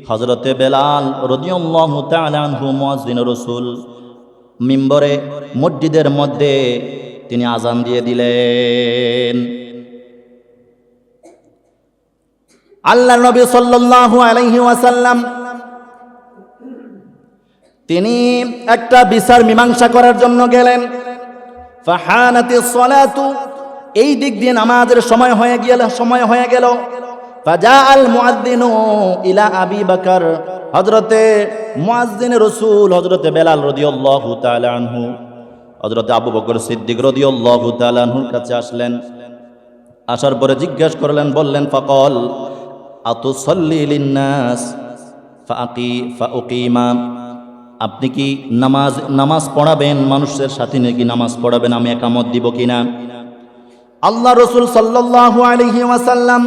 হযরতে বেলাল রাদিয়াল্লাহু তাআলা আনহু মুয়াজ্জিন রাসূল মিম্বরে মসজিদের মধ্যে তিনি আযান দিয়ে দিলেন। আল্লাহর নবী সাল্লাল্লাহু আলাইহি ওয়াসাল্লাম তিনি একটা বিচার মীমাংসা করার জন্য গেলেন। ফাহানাতিস সালাতু, এই দিক দিয়ে নামাজের সময় হয়ে গেল। ফাজাআল মুআদ্দিনু ইলা আবি বকর, হযরতে মুয়াজ্জিন রাসূল হযরতে বেলাল রাদিয়াল্লাহু তাআলা আনহু হযরতে আবু বকর সিদ্দিক রাদিয়াল্লাহু তাআলা আনহুর কাছে আসলেন। আসার পরে জিজ্ঞেস করলেন, বললেন ফাকাল আতুসাল্লি লিন-নাস ফাউকিমা, আপনি কি নামাজ পড়াবেন, মানুষের সাথে নাকি নামাজ পড়াবেন, আমি একামত দিব কিনা? আল্লাহ রাসূল সাল্লাল্লাহু আলাইহি ওয়াসাল্লাম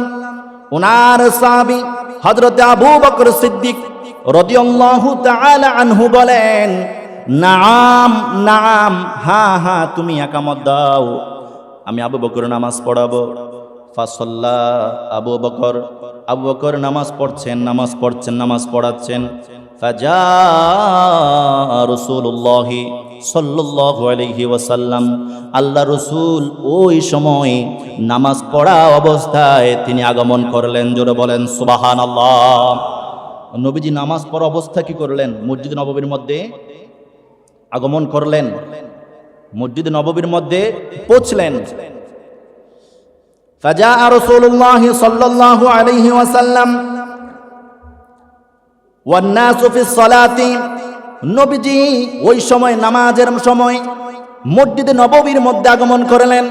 ওনার সাহাবী হযরতে আবু বকর সিদ্দিক রাদিয়াল্লাহু তাআলা আনহু বলেন, নাম নাম, হ্যাঁ হ্যাঁ, তুমি একামত দাও, আমি আবু বকর নামাজ পড়াবো। ফাসাল্লা আবু বকর নামাজ পড়াচ্ছেন। ফাজা রাসূলুল্লাহি সাল্লাল্লাহু আলাইহি ওয়াসাল্লাম, আল্লাহ রাসূল ওই সময় নামাজ পড়া অবস্থায় তিনি আগমন করলেন। জোরে বলেন সুবহানাল্লাহ। নবীজি নামাজ পড়া অবস্থা কি করলেন? মসজিদ নববীর মধ্যে আগমন করলেন, মসজিদ নববীর মধ্যে পৌঁছলেন। ফাজা রাসূলুল্লাহি সাল্লাল্লাহু আলাইহি ওয়াসাল্লাম ওয়ান নাসু ফিস সালাতি, নবীজি ওই সময় নামাজের সময় মসজিদে নববীর মধ্যে আগমন করলেন।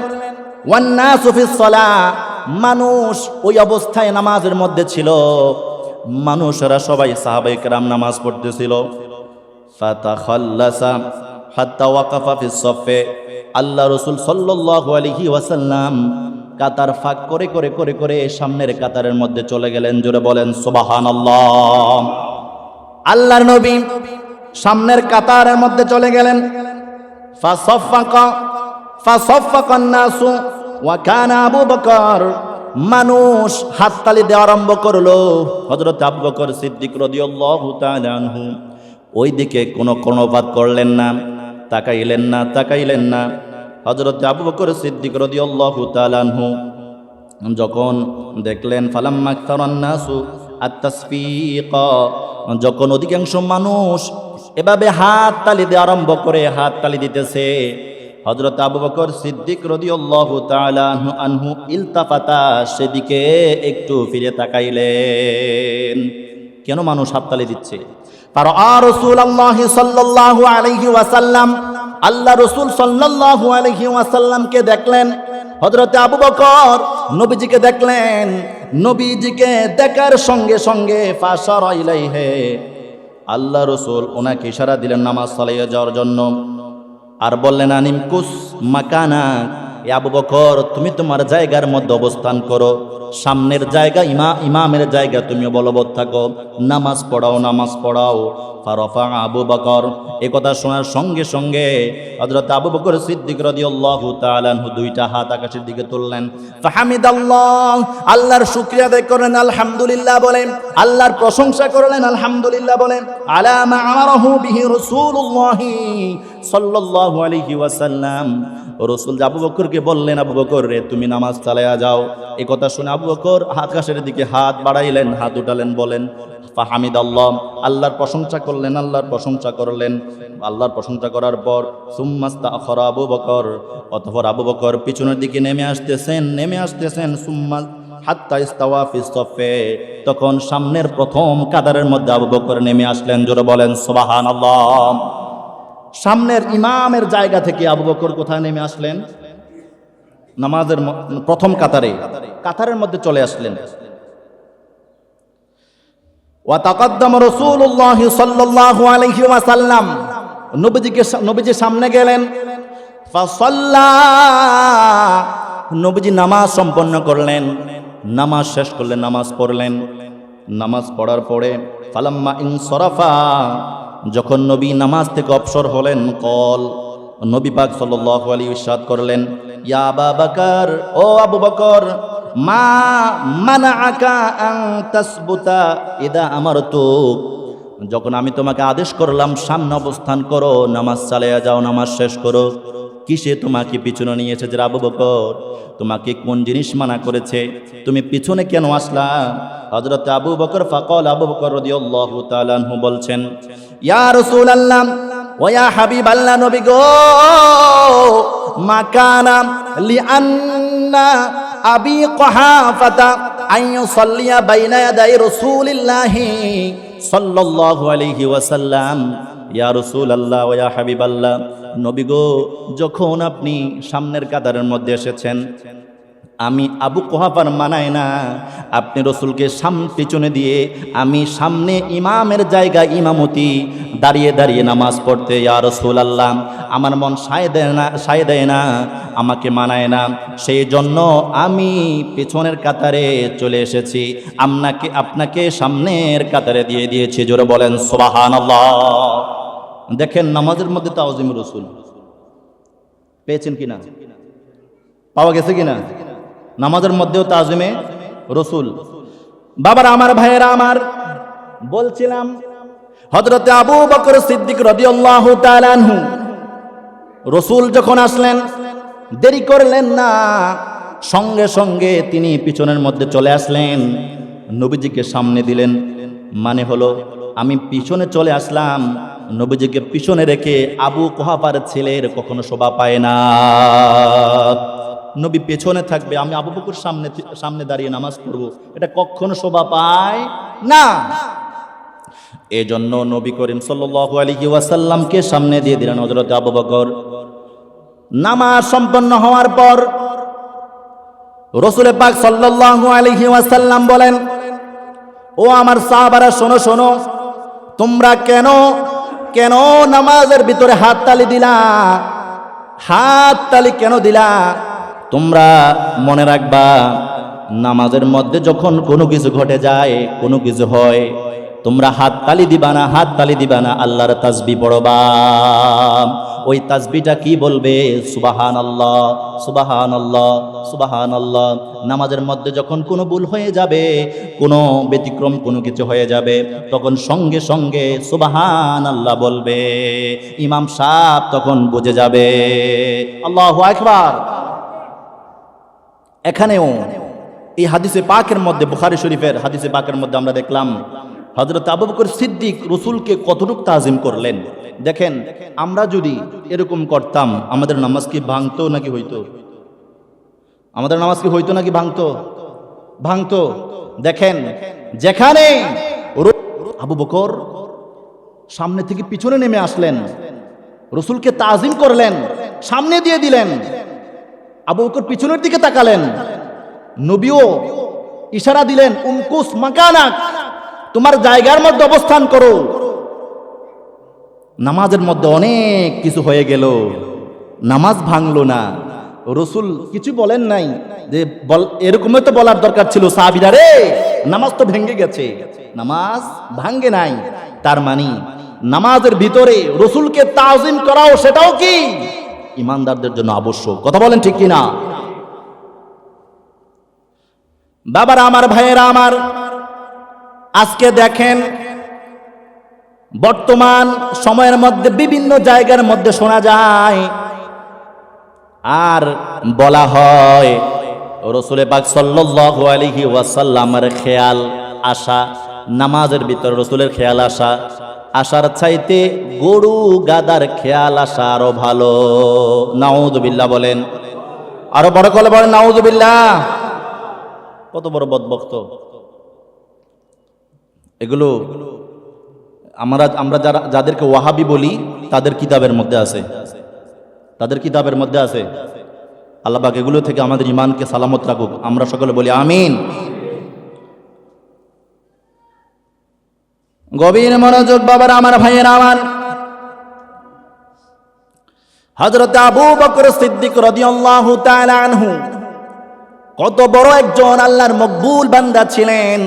ওয়ান নাসু ফিস সালাহ, মানুষ ওই অবস্থায় নামাজের মধ্যে ছিল, মানুষেরা সবাই সাহাবায়ে কেরাম নামাজ পড়তেছিল। ফাতাখাল্লাসা হাত্তা ওয়াকাফা ফিস সাফে, আল্লাহ রাসূল সাল্লাল্লাহু আলাইহি ওয়াসাল্লাম কাতার ফাঁক করে করে করে করে সামনের কাতারের মধ্যে চলে গেলেন। জোরে বলেন সুবহানাল্লাহ। আল্লাহর নবী সামনের কাতারের মধ্যে চলে গেলেন। ফাসাফফাকান নাসু ওয়া কানা আবু বকর, মানুষ হাততালি দেওয়া আরম্ভ করলো। হযরত আবু বকর সিদ্দিক রাদিয়াল্লাহু তাআলা আনহু ওই দিকে কোনো কর্ণপাত করলেন না, তাকাইলেন না। হযরত আবু বকর সিদ্দিক রাদিয়াল্লাহু তাআলা আনহু যখন দেখলেন ফালাম্মা আকতারান নাসু আত-তাসফীক, যখন অধিকাংশ মানুষ এভাবে হাত তালি দিয়ে আরম্ভ করে হাত তালি দিতেছে, হযরত আবু বকর সিদ্দিক রাদিয়াল্লাহু তাআলা আনহু ইলতাফাতা, সেদিকে একটু ফিরে তাকাইলেন। কেন মানুষ হাত তালি দিচ্ছে? ফারাআ রাসূলুল্লাহি সাল্লাল্লাহু আলাইহি ওয়াসাল্লাম, আল্লাহ রাসূল সাল্লাল্লাহু আলাইহি ওয়াসাল্লামকে দেখলেন। হযরতে আবু বকর নবীজিকে দেখলেন, নবীজিকে দেখার সঙ্গে সঙ্গে ফাশারা ইলাইহি, আল্লাহ রাসূল ওনাকে ইশারা দিলেন নামাজ চালিয়ে যাওয়ার জন্য, আর বললেন আনিম কুস মাকানা, আবু বকর তুমি তোমার জায়গার মধ্যে অবস্থান করো, সামনের জায়গা ইমামের জায়গা তুমি বলবৎ থাকো, নামাজ পড়াও নামাজ পড়াও। ফারাফা আবু বকর, এই কথা শোনার সঙ্গে সঙ্গে হযরত আবু বকর সিদ্দিক রাদিয়াল্লাহু তাআলা আনহু দুইটা হাত আকাশের দিকে তুললেন। ফাহামিদাল্লাহ, আল্লাহর শুকরিয়া আদায় করলেন, আলহামদুলিল্লাহ বলেন, আল্লাহর প্রশংসা করলেন, আলহামদুলিল্লাহ বলেন। আলা মা আমারাহু বিহি রাসূলুল্লাহ সাল্লাল্লাহু আলাইহি ওয়াসাল্লাম, রাসূল আবু বকরকে বললেন, আবু বকর রে তুমি নামাজ চালায়া যাও। এই কথা শুনে আবু বকর আকাশের দিকে হাত বাড়াইলেন, হাত উঠালেন, বলেন ফাহামিদাল্লাহ, আল্লাহর প্রশংসা করলেন, আল্লাহর প্রশংসা করলেন। আল্লাহর প্রশংসা করার পর সুম্মাস্তাখরা আবু বকর, অতঃপর আবু বকর পিছনের দিকে নেমে আসতেছেন সুম্মা হাত্তা ইস্তাওয়া ফিস সফে, তখন সামনের প্রথম কাতারের মধ্যে আবু বকর নেমে আসলেন। জোরে বলেন সুবহানাল্লাহ। সামনের ইমামের জায়গা থেকে আবু বকর কোথায় নেমে আসলেন? নামাজের প্রথম কাতারের মধ্যে চলে আসলেন। ওয়া তাকাদ্দাম রাসূলুল্লাহ সাল্লাল্লাহু আলাইহি ওয়াসাল্লাম, নবীজি সামনে গেলেন। ফাসাল্লা, নবীজি নামাজ সম্পন্ন করলেন, নামাজ শেষ করলেন, নামাজ পড়লেন। নামাজ পড়ার পরে ফালাম্মা ইনসরাফা, যখন নবী নামাজ থেকে অবসর হলেন, কল নবী পাক সাল্লাল্লাহু আলাইহি ইরশাদ করলেন, ইয়া আবু বকর, ও আবু বকর, মা মানাআকা আন তাসবুতা ইদা আমারতুক, যখন আমি তোমাকে আদেশ করলাম সামনে অবস্থান করো, নামাজ চালিয়ে যাও, নামাজ শেষ করো, কিসে তোমাকে পিছনে নিয়ে এসেছে আবু বকর? তোমাকে কোন জিনিস মানা করেছে? তুমি পিছনে কেন আসলা? হযরত আবু বকর ফাকাল, আবু বকর রাদিয়াল্লাহু তাআলা আনহু বলছেন, ইয়া রাসূলুল্লাহ ওয়া ইয়া হাবিবাল্লাহ, নবী গো, মাকানা লিআন্না আবি কুহাফাতা আন ইউসাল্লিয়া বাইনা ইয়াদাই রাসূলিল্লাহি সাল্লাল্লাহু আলাইহি ওয়াসাল্লাম, ইয়া রাসূলুল্লাহ ওয়া ইয়া হাবিবাল্লাহ, নবী গো, যখন আপনি সামনের কাতারের মধ্যে এসেছেন, আমি আবু কুহাফার মানায় না আপনি রসুলকে পিছনে দিয়ে আমি সামনে ইমামের জায়গা ইমামতি দাঁড়িয়ে দাঁড়িয়ে নামাজ পড়তে, ইয়া রাসূলুল্লাহ, আমার মন সায় দেয় না, আমাকে মানায় না, সেই জন্য আমি পেছনের কাতারে চলে এসেছি, আপনাকে সামনের কাতারে দিয়ে দিয়েছি। জোরে বলেন সুবহানাল্লাহ। দেখেন নামাজের মধ্যে তাওজিম রাসূল পেয়েছেন কিনা, পাওয়া গেছে কিনা? নামাজের মধ্যেও তাজিমে রসুল। বাবার আমার, ভাইয়েরা আমার, বলছিলাম হযরতে আবু বকর সিদ্দিক রাদিয়াল্লাহু তাআলা আনহু, রসুল যখন আসলেন দেরি করলেন না, সঙ্গে সঙ্গে তিনি পিছনের মধ্যে চলে আসলেন, নবীজিকে সামনে দিলেন। মানে হলো আমি পিছনে চলে আসলাম, নবীজিকে পিছনে রেখে আবু কুহাফার ছেলের কখনো শোভা পায় না। নবী পেছনে থাকবে, আমি আবু বকর সামনে দাঁড়িয়ে নামাজ পড়ব, এটা কখনো শোভা পায় না। এজন্য নবী করিম সাল্লাল্লাহু আলাইহি ওয়াসাল্লামকে সামনে দিয়ে দিলেন হযরত আবু বকর। নামাজ সম্পন্ন হওয়ার পর রাসূল পাক সাল্লাল্লাহু আলাইহি ওয়াসাল্লাম বলেন, ও আমার সাহাবারা, শোনো শোনো, তোমরা কেন কেন নামাজের ভিতরে হাততালি দিলা? হাততালি কেন দিলা? তোমরা মনে রাখবা, নামাজের মধ্যে যখন কোনো কিছু ঘটে যায়, কোনো কিছু হয়, তোমরা হাততালি দিবা না, হাততালি দিবা না, আল্লাহর তাসবিহ পড়বা। ওই তাসবিহটা কি বলবে? সুবহানাল্লাহ, সুবহানাল্লাহ, সুবহানাল্লাহ। নামাজের মধ্যে যখন কোনো ভুল হয়ে যাবে, কোনো ব্যতিক্রম কোনো কিছু হয়ে যাবে, তখন সঙ্গে সঙ্গে সুবহানাল্লাহ বলবে। ইমাম সাহেব তখন বুঝে যাবে। আল্লাহু আকবার। এখানেও এই হাদিসে পাকের মধ্যে, বুখারী শরীফের হাদিসে পাকের মধ্যে আমরা দেখলাম হযরত আবু বকর সিদ্দিক রসুলকে কতটুকু তাজিম করলেন। দেখেন, আমরা যদি এরকম করতাম, আমাদের নামাজ কি ভাঙতো নাকি হইতো? আমাদের নামাজ কি হইতো নাকি ভাঙতো? ভাঙতো। দেখেন, যেখানে আবু বকর সামনে থেকে পিছনে নেমে আসলেন, রসুলকে তাজিম করলেন, সামনে দিয়ে দিলেন, আবু বকর পিছনের দিকে তাকালেন, নবীও ইশারা দিলেন, উমকুস মাকানাক, তোমার জায়গার মধ্যে অবস্থান করো। নামাজের মধ্যে অনেক কিছু হয়ে গেল, নামাজ ভাঙলো না। রসুল কিছু বলেন নাই যে এরকমই তো বলার দরকার ছিল, সাহাবীরা রে নামাজ তো ভেঙে গেছে, নামাজ ভাঙ্গে নাই। তার মানে নামাজের ভিতরে রসুলকে তাজিম করাও সেটাও কি ইমানদারদের জন্য আবশ্যক। কথা বলেন ঠিক কিনা? বাবারা আমার, ভাইয়েরা আমার, আজকে দেখেন বর্তমান সময়ের মধ্যে বিভিন্ন জায়গার মধ্যে শোনা যায় আর বলা হয় রাসূল পাক সাল্লাল্লাহু আলাইহি ওয়াসাল্লামের খেয়াল আসা, নামাজের ভিতরে রাসূলের খেয়াল আসা, আসার চাইতে গরু গাদার খেয়াল আসা আরো ভালো। নাউযুবিল্লাহ বলেন, আরো বড় করে বলেন নাউযুবিল্লাহ। কত বড় বদবক্ত এগুলো! আমরা যাদেরকে ওয়াহাবি বলি তাদের কিতাবের মধ্যে আছে, তাদের কিতাবের মধ্যে আছে। আল্লাহ পাক এগুলো থেকে আমাদের ঈমানকে সালামত রাখুক, আমরা সকলে বলি আমিন। গভীর মনোযোগ বাবার আমার, ভাইয়েরা আমার, হযরত আবু বকর সিদ্দিক রাদিয়াল্লাহু তাআলা আনহু কত বড় একজন আল্লাহর মকবুল বান্দা ছিলেন।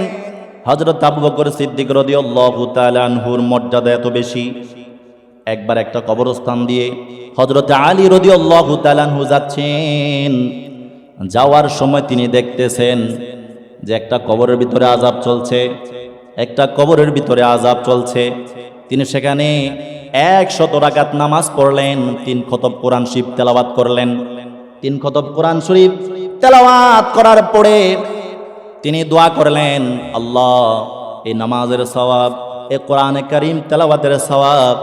হযরত আবু বকর সিদ্দিক রাদিয়াল্লাহু তাআলা আনহুর মর্যাদা এত বেশি, একবার একটা কবরস্থান দিয়ে হযরত আলী রাদিয়াল্লাহু তাআলা আনহু যাচ্ছেন। যাওয়ার সময় তিনি দেখতেছেন যে একটা কবরের ভিতরে আযাব চলছে, একটা কবরের ভিতরে আযাব চলছে। তিনি সেখানে 100 রাকাত নামাজ পড়লেন, 3 খতম কোরআন শরীফ তেলাওয়াত করলেন। 3 খতম কোরআন শরীফ তেলাওয়াত করার পরে তিনি দোয়া করলেন, আল্লাহ এই নামাজের সওয়াব, এই কোরআনে কারীম তেলাওয়াতের সওয়াব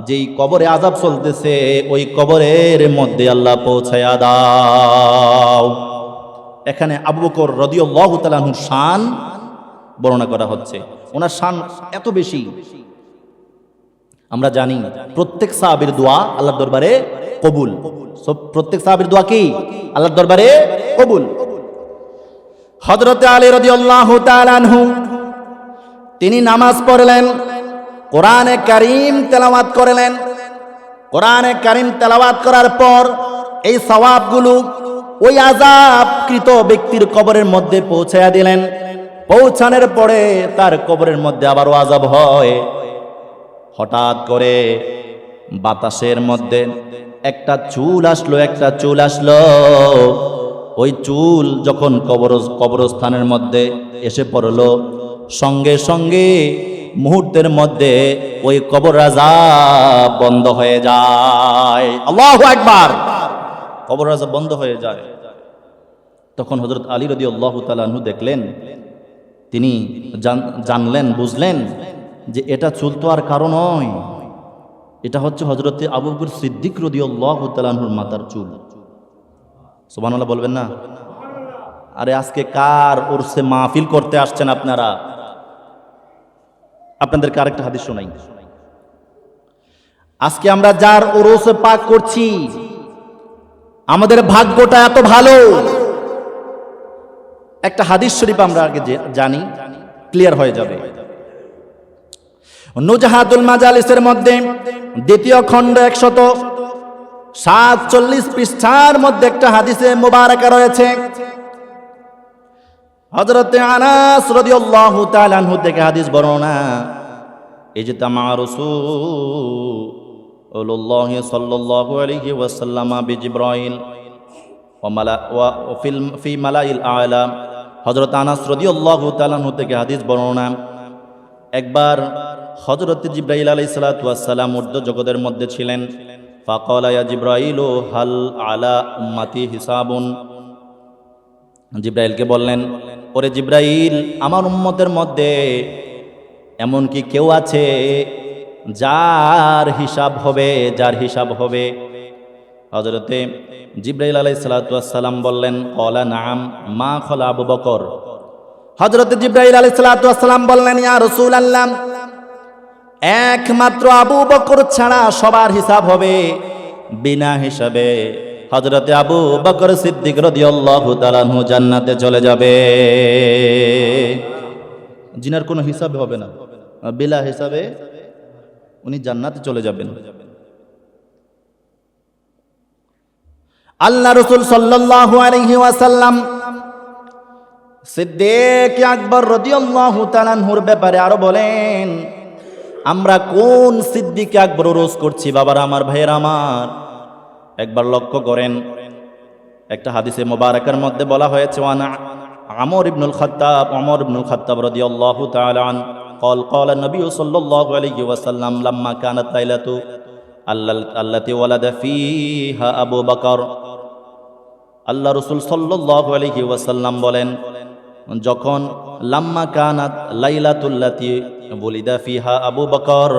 যেই কবরে আযাব চলতেছে ওই কবরের মধ্যে আল্লাহ পৌঁছায়া দাও। এখানে আবু বকর রাদিয়াল্লাহু তাআলা আনহুর শান বর্ণনা করা হচ্ছে। ওনার শান এত বেশি, আমরা জানি প্রত্যেক সাহাবীর দোয়া আল্লাহর দরবারে কবুল। প্রত্যেক সাহাবীর দোয়া কি আল্লাহর দরবারে কবুল। হযরত আলী রাদিয়াল্লাহু তাআলা আনহু তিনি নামাজ পড়লেন, কোরআনে কারীম তেলাওয়াত করলেন। কোরআনে কারীম তেলাওয়াত করার পর এই সওয়াবগুলো ওই আযাবকৃত ব্যক্তির কবরের মধ্যে পৌঁছায়া দিলেন। পৌঁছানোর পরে তার কবরের মধ্যে আবারও আযাব হয়। হঠাৎ করে বাতাসের মধ্যে একটা চুল আসলো, একটা চুল আসলো। ওই চুল যখন কবরস্থানের মধ্যে এসে পড়লো, সঙ্গে সঙ্গে মুহূর্তের মধ্যে ওই কবর আযাব বন্ধ হয়ে যায়। আল্লাহু আকবার! কবর আযাব বন্ধ হয়ে যায়। তখন হযরত আলী রাদিয়াল্লাহু তাআলা আনহু দেখলেন, তিনি জানলেন, বুঝলেন যে এটা চুল তো আর কারো নয়, এটা হচ্ছে হযরতে আবু বকর সিদ্দিক রাদিয়াল্লাহু তাআলা আনহুর মাথার চুল। সুবহানাল্লাহ বলবেন না? আরে আজকে কার উরসে মাহফিল করতে আসছেন আপনারা? আপনাদেরকে আরেকটা হাদিস শোনাই। আজকে আমরা যার উরসে পাক করছি, আমাদের ভাগ্যটা এত ভালো। একটা হাদিস শরীফ আমরা আগে জানি, ক্লিয়ার হয়ে যাবে। নুজহাতুল মাজালিসের মধ্যে দ্বিতীয় খণ্ড 147 পৃষ্ঠার মধ্যে একটা হাদিসে মুবারাকা রয়েছে। হযরত আনাস রাদিয়াল্লাহু তাআলা আনহু থেকে হাদিস বর্ণনা, ইজতামা রাসূলুল্লাহ সাল্লাল্লাহু আলাইহি ওয়াসাল্লাম বিজিবরাইল ওয়া ফি মালাইল আ'লা। হযরত আনাস রাদিয়াল্লাহু তাআলা আনহু থেকে হাদিস বর্ণনা, একবার হযরত জিবরাইল আলাইহিস সালাতু ওয়াস সালাম ঊর্ধ্ব জগতের মধ্যে ছিলেন। ফাকালা ইয়া জিবরাইল হাল আলা উম্মতি হিসাবুন। জিবরাইলকে বললেন, ওরে জিবরাইল, আমার উম্মতের মধ্যে এমন কি কেউ আছে যার হিসাব হবে? হযরতে জিবরাইল আলাইহিস সালাতু ওয়াস সালাম বললেন, ক্বালা নাআম মা খালা আবু বকর। হযরতে জিবরাইল আলাইহিস সালাতু ওয়াস সালাম বললেন, ইয়া রাসূলুল্লাহ, একমাত্র আবু বকর ছাড়া সবার হিসাব হবে, বিনা হিসাবে হযরতে আবু বকর সিদ্দিক রাদিয়াল্লাহু তাআলা আনহু জান্নাতে চলে যাবে। জিনার কোনো হিসাব হবে না, বিলা হিসাবে উনি জান্নাতে চলে যাবেন। আল্লাহ রাসূল সাল্লাল্লাহু আলাইহি ওয়াসাল্লাম সিদ্দিক আকবর রাদিয়াল্লাহু তাআলা আনহুর ব্যাপারে আরো বলেন, আমরা কোন সিদ্দিক আকবর রোজ করছি বাবারা, আমার ভাইয়েরা আমার। একবার লক্ষ্য করেন, একটা হাদিসে মুবারাকার মধ্যে বলা হয়েছে, ওয়ানা আমর ইবনুল খাত্তাব রাদিয়াল্লাহু তাআলা আন قال قال النبي صلى الله عليه وسلم لما كانت ليلة التي ولد فيها أبو بكر। আল্লাহ রাসূল সাল্লাল্লাহু আলাইহি ওয়াসাল্লাম বলেন, যখন লাম্মা কানাত লাইলাতুল্লাতি ওয়ালিদা ফিহা আবু বকর,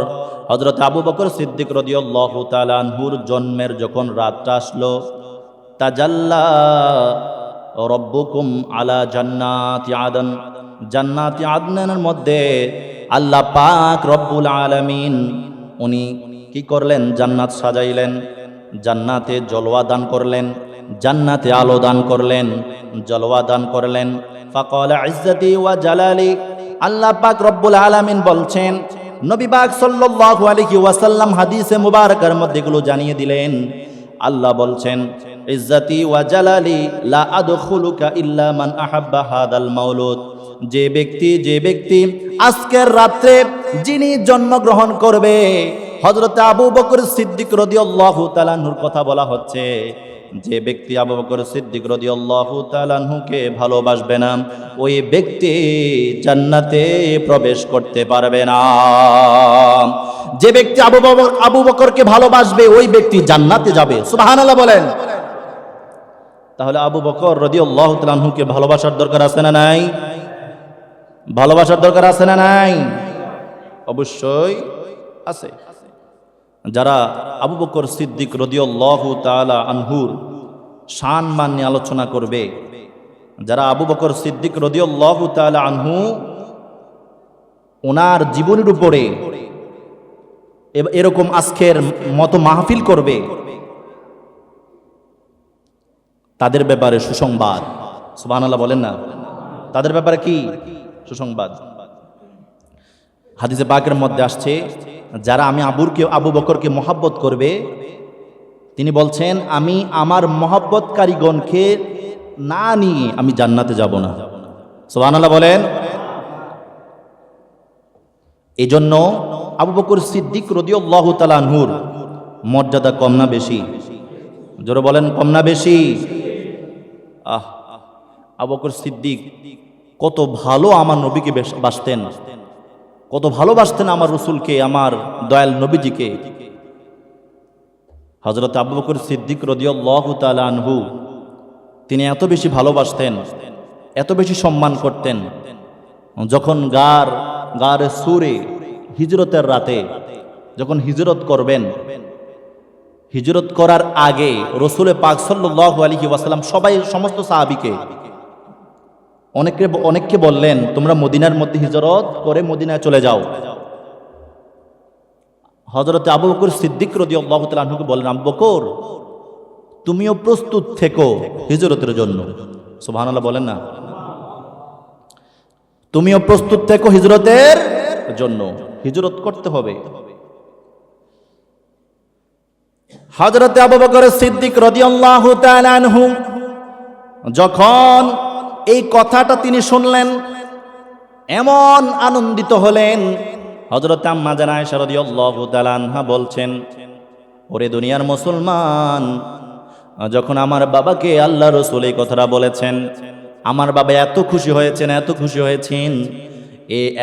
হযরত আবু বকর সিদ্দিক রাদিয়াল্লাহু তাআলা আনহুর জন্মের যখন রাতটা আসলো, তাজাল্লা রব্বুকুম আলা জান্নাতি আদন, জান্নাতি আদনের মধ্যে আল্লাহ পাক রব্বুল আলামিন উনি কি করলেন, জান্নাত সাজাইলেন, জান্নাতে জলওয়া দান করলেন, জান্নাতে আলো দান করলেন, জলওয়া দান করলেন। ফাকালা ইজ্জতি ওয়া জালালি, আল্লাহ পাক রব্বুল আলামিন বলছেন, নবী পাক সাল্লাল্লাহু আলাইহি ওয়াসাল্লাম হাদিসে মুবারাকার মধ্যে এগুলো জানিয়ে দিলেন। আল্লাহ বলছেন, ইজ্জতি ওয়া জালালি লা আদখুলুকা ইল্লা মান আহাব্বা হাদাল মাউলুদ, যে ব্যক্তি আজকের রাত্রে যিনি জন্মগ্রহণ করবে, হযরত আবু বকর সিদ্দিক রাদিয়াল্লাহু তাআলা আনহুর কথা বলা হচ্ছে, যে ব্যক্তি আবু বকর সিদ্দিক রাদিয়াল্লাহু তাআলা আনহুকে ভালোবাসবে না, ওই ব্যক্তি জান্নাতে প্রবেশ করতে পারবে না। যে ব্যক্তি আবু বকরকে ভালোবাসবে ওই ব্যক্তি জান্নাতে যাবে। সুবহানাল্লাহ বলেন। তাহলে আবু বকর রাদিয়াল্লাহু তাআলা আনহুকে ভালোবাসার দরকার আছে না নাই? ভালোবাসার দরকার আছে না নাই? অবশ্যই আছে। যারা আবু বকর সিদ্দিক রাদিয়াল্লাহু তাআলা আনহুর শান মান নিয়ে আলোচনা করবে, যারা আবু বকর সিদ্দিক রাদিয়াল্লাহু তাআলা আনহু ওনার জীবনের উপরে এরকম আজকের মতো মাহফিল করবে, তাদের ব্যাপারে সুসংবাদ। সুবহানাল্লাহ বলেন না? তাদের ব্যাপারে কি সুসংবাদ? হাদিসে পাকের মধ্যে আসছে, যারা আমি আবু বকরকে মহব্বত করবে, তিনি বলছেন, আমি আমার মহব্বতকারীগণকে না নিয়ে আমি জান্নাতে যাব না। সুবহানাল্লাহ বলেন। এজন্য আবু বকর সিদ্দিক রাদিয়াল্লাহু তাআলা আনহুর মর্যাদা কম না বেশি? জোরে বলেন, কম না বেশি? আবু বকর সিদ্দিক কত ভালো আমার নবীকে বাসতেন, কত ভালোবাসতেন আমার রাসূলকে, আমার দয়াল নবীজিকে। হযরত আবু বকর সিদ্দিক রাদিয়াল্লাহু তাআলা আনহু তিনি এত বেশি ভালোবাসতেন, এত বেশি সম্মান করতেন, যখন গারে সুরে হিজরতের রাতে যখন হিজরত করবেন, হিজরত করার আগে রাসূল পাক সাল্লাল্লাহু আলাইহি ওয়াসাল্লাম সমস্ত সাহাবীকে অনেককে বললেন, তোমরা মদিনার মধ্যে হিজরত করে মদিনায় চলে যাও। হযরত আবু বকর সিদ্দিক রাদিয়াল্লাহু তাআলা আনহুকে বললেন, আবু বকর তুমিও প্রস্তুত থেকো হিজরতের জন্য। সুবহানাল্লাহ বলেন না? তুমিও প্রস্তুত থেকো হিজরতের জন্য, হিজরত করতে হবে। হযরত আবু বকর সিদ্দিক রাদিয়াল্লাহু তাআলা আনহু যখন এই কথাটা তিনি শুনলেন, এমন আনন্দিত হলেন। হযরত আম্মা জান আয়েশা রাদিয়াল্লাহু তাআলা আনহা বলছেন, ওরে দুনিয়ার মুসলমান, যখন আমার বাবাকে আল্লাহ রাসূল এই কথাটা বলেছেন, আমার বাবা এত খুশি হয়েছেন, এত খুশি হয়েছেন,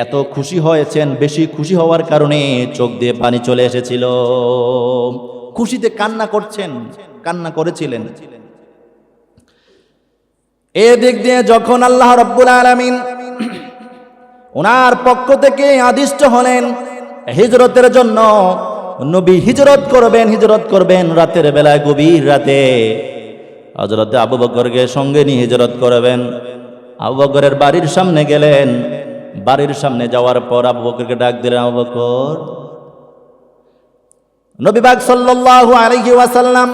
এত খুশি হয়েছেন, বেশি খুশি হওয়ার কারণে চোখ দিয়ে পানি চলে এসেছিল, খুশিতে কান্না করেছিলেন। এদিক দিয়ে যখন আল্লাহ রাব্বুল আলামিন ওনার পক্ষ থেকে আদিষ্ট হলেন হিজরতের জন্য, নবী হিজরত করবেন রাতের বেলায়, গভীর রাতে হযরত আবু বকরকে সঙ্গে নিয়ে হিজরত করবেন। আবু বকরের বাড়ির সামনে গেলেন, বাড়ির সামনে যাওয়ার পর আবু বকরকে ডাক দিলেন, আবু বকর। নবী পাক সাল্লাল্লাহু আলাইহি ওয়াসাল্লাম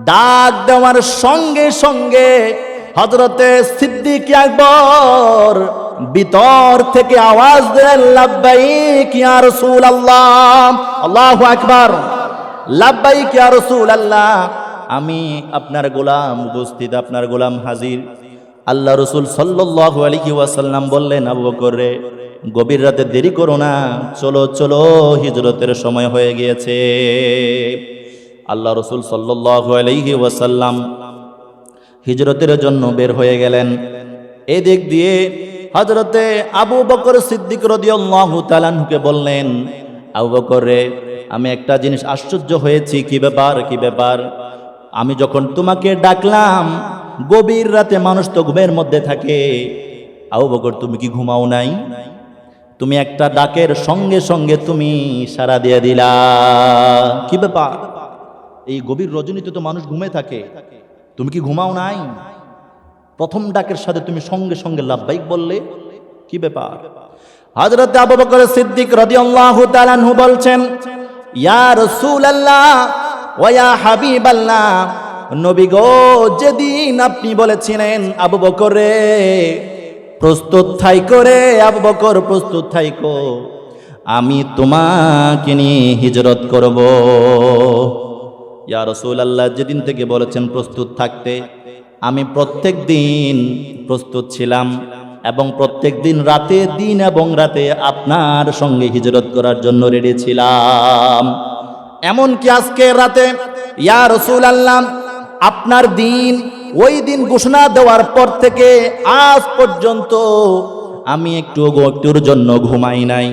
ডাক দেওয়ার সঙ্গে সঙ্গে হযরতে সিদ্দিক আকবর ভিতর থেকে আওয়াজ দেন, লাব্বাইক ইয়া রাসূলুল্লাহ, আল্লাহু আকবার, লাব্বাইক ইয়া রাসূলুল্লাহ, আমি আপনার গোলাম উপস্থিত, আপনার গোলাম হাজির। আল্লাহ রাসূল সাল্লাল্লাহু আলাইহি ওয়াসাল্লাম বললেন, আবু বকর রে, গভীর রাতে দেরি করো না, চলো চলো, হিজরতের সময় হয়ে গিয়েছে। আল্লাহ রাসূল সাল্লাল্লাহু আলাইহি ওয়াসাল্লাম হিজরতের জন্য বের হয়ে গেলেন। এদিক দিয়ে হযরতে আবু বকর সিদ্দিক রাদিয়াল্লাহু তাআলা আনহুকে বললেন, আবু বকর রে, আমি একটা জিনিস আশ্চর্য হয়েছি। কি ব্যাপার, কি ব্যাপার? আমি যখন তোমাকে ডাকলাম, গভীর রাতে মানুষ তো ঘুমের মধ্যে থাকে, আবু বকর তুমি কি ঘুমাও নাই? তুমি একটা ডাকের সঙ্গে সঙ্গে তুমি সাড়া দিয়ে দিলা, কি ব্যাপার? এই গভীর রজনীতে তো মানুষ ঘুমে থাকে, তুমি কি ঘুমাও নাই? প্রথম ডাকের সাথে তুমি সঙ্গে সঙ্গে লাব্বাইক বললে, কি ব্যাপার? হযরত আবু বকর সিদ্দিক রাদিয়াল্লাহু তাআলা আনহু বলছেন, ইয়া রাসূলুল্লাহ ওয়া ইয়া হাবিবাল্লাহ, নবী গো, যেদিন আপনি বলেছিলেন আবু বকর রে প্রস্তুত থাইকো রে, আবু বকর প্রস্তুত থাইকো, আমি তোমাকে নিয়ে হিজরত করব। ইয়া রাসূলুল্লাহ, যেদিন থেকে বলেছেন প্রস্তুত থাকতে, আমি প্রত্যেক দিন প্রস্তুত ছিলাম এবং প্রত্যেক দিন রাতে, দিন এবং রাতে আপনার সঙ্গে হিজরত করার জন্য রেডি ছিলাম। এমনকি আজকে রাতে ইয়া রাসূলুল্লাহ, আপনার দিন, ওই দিন ঘোষণা দেওয়ার পর থেকে আজ পর্যন্ত আমি একটুর জন্য ঘুমাই নাই,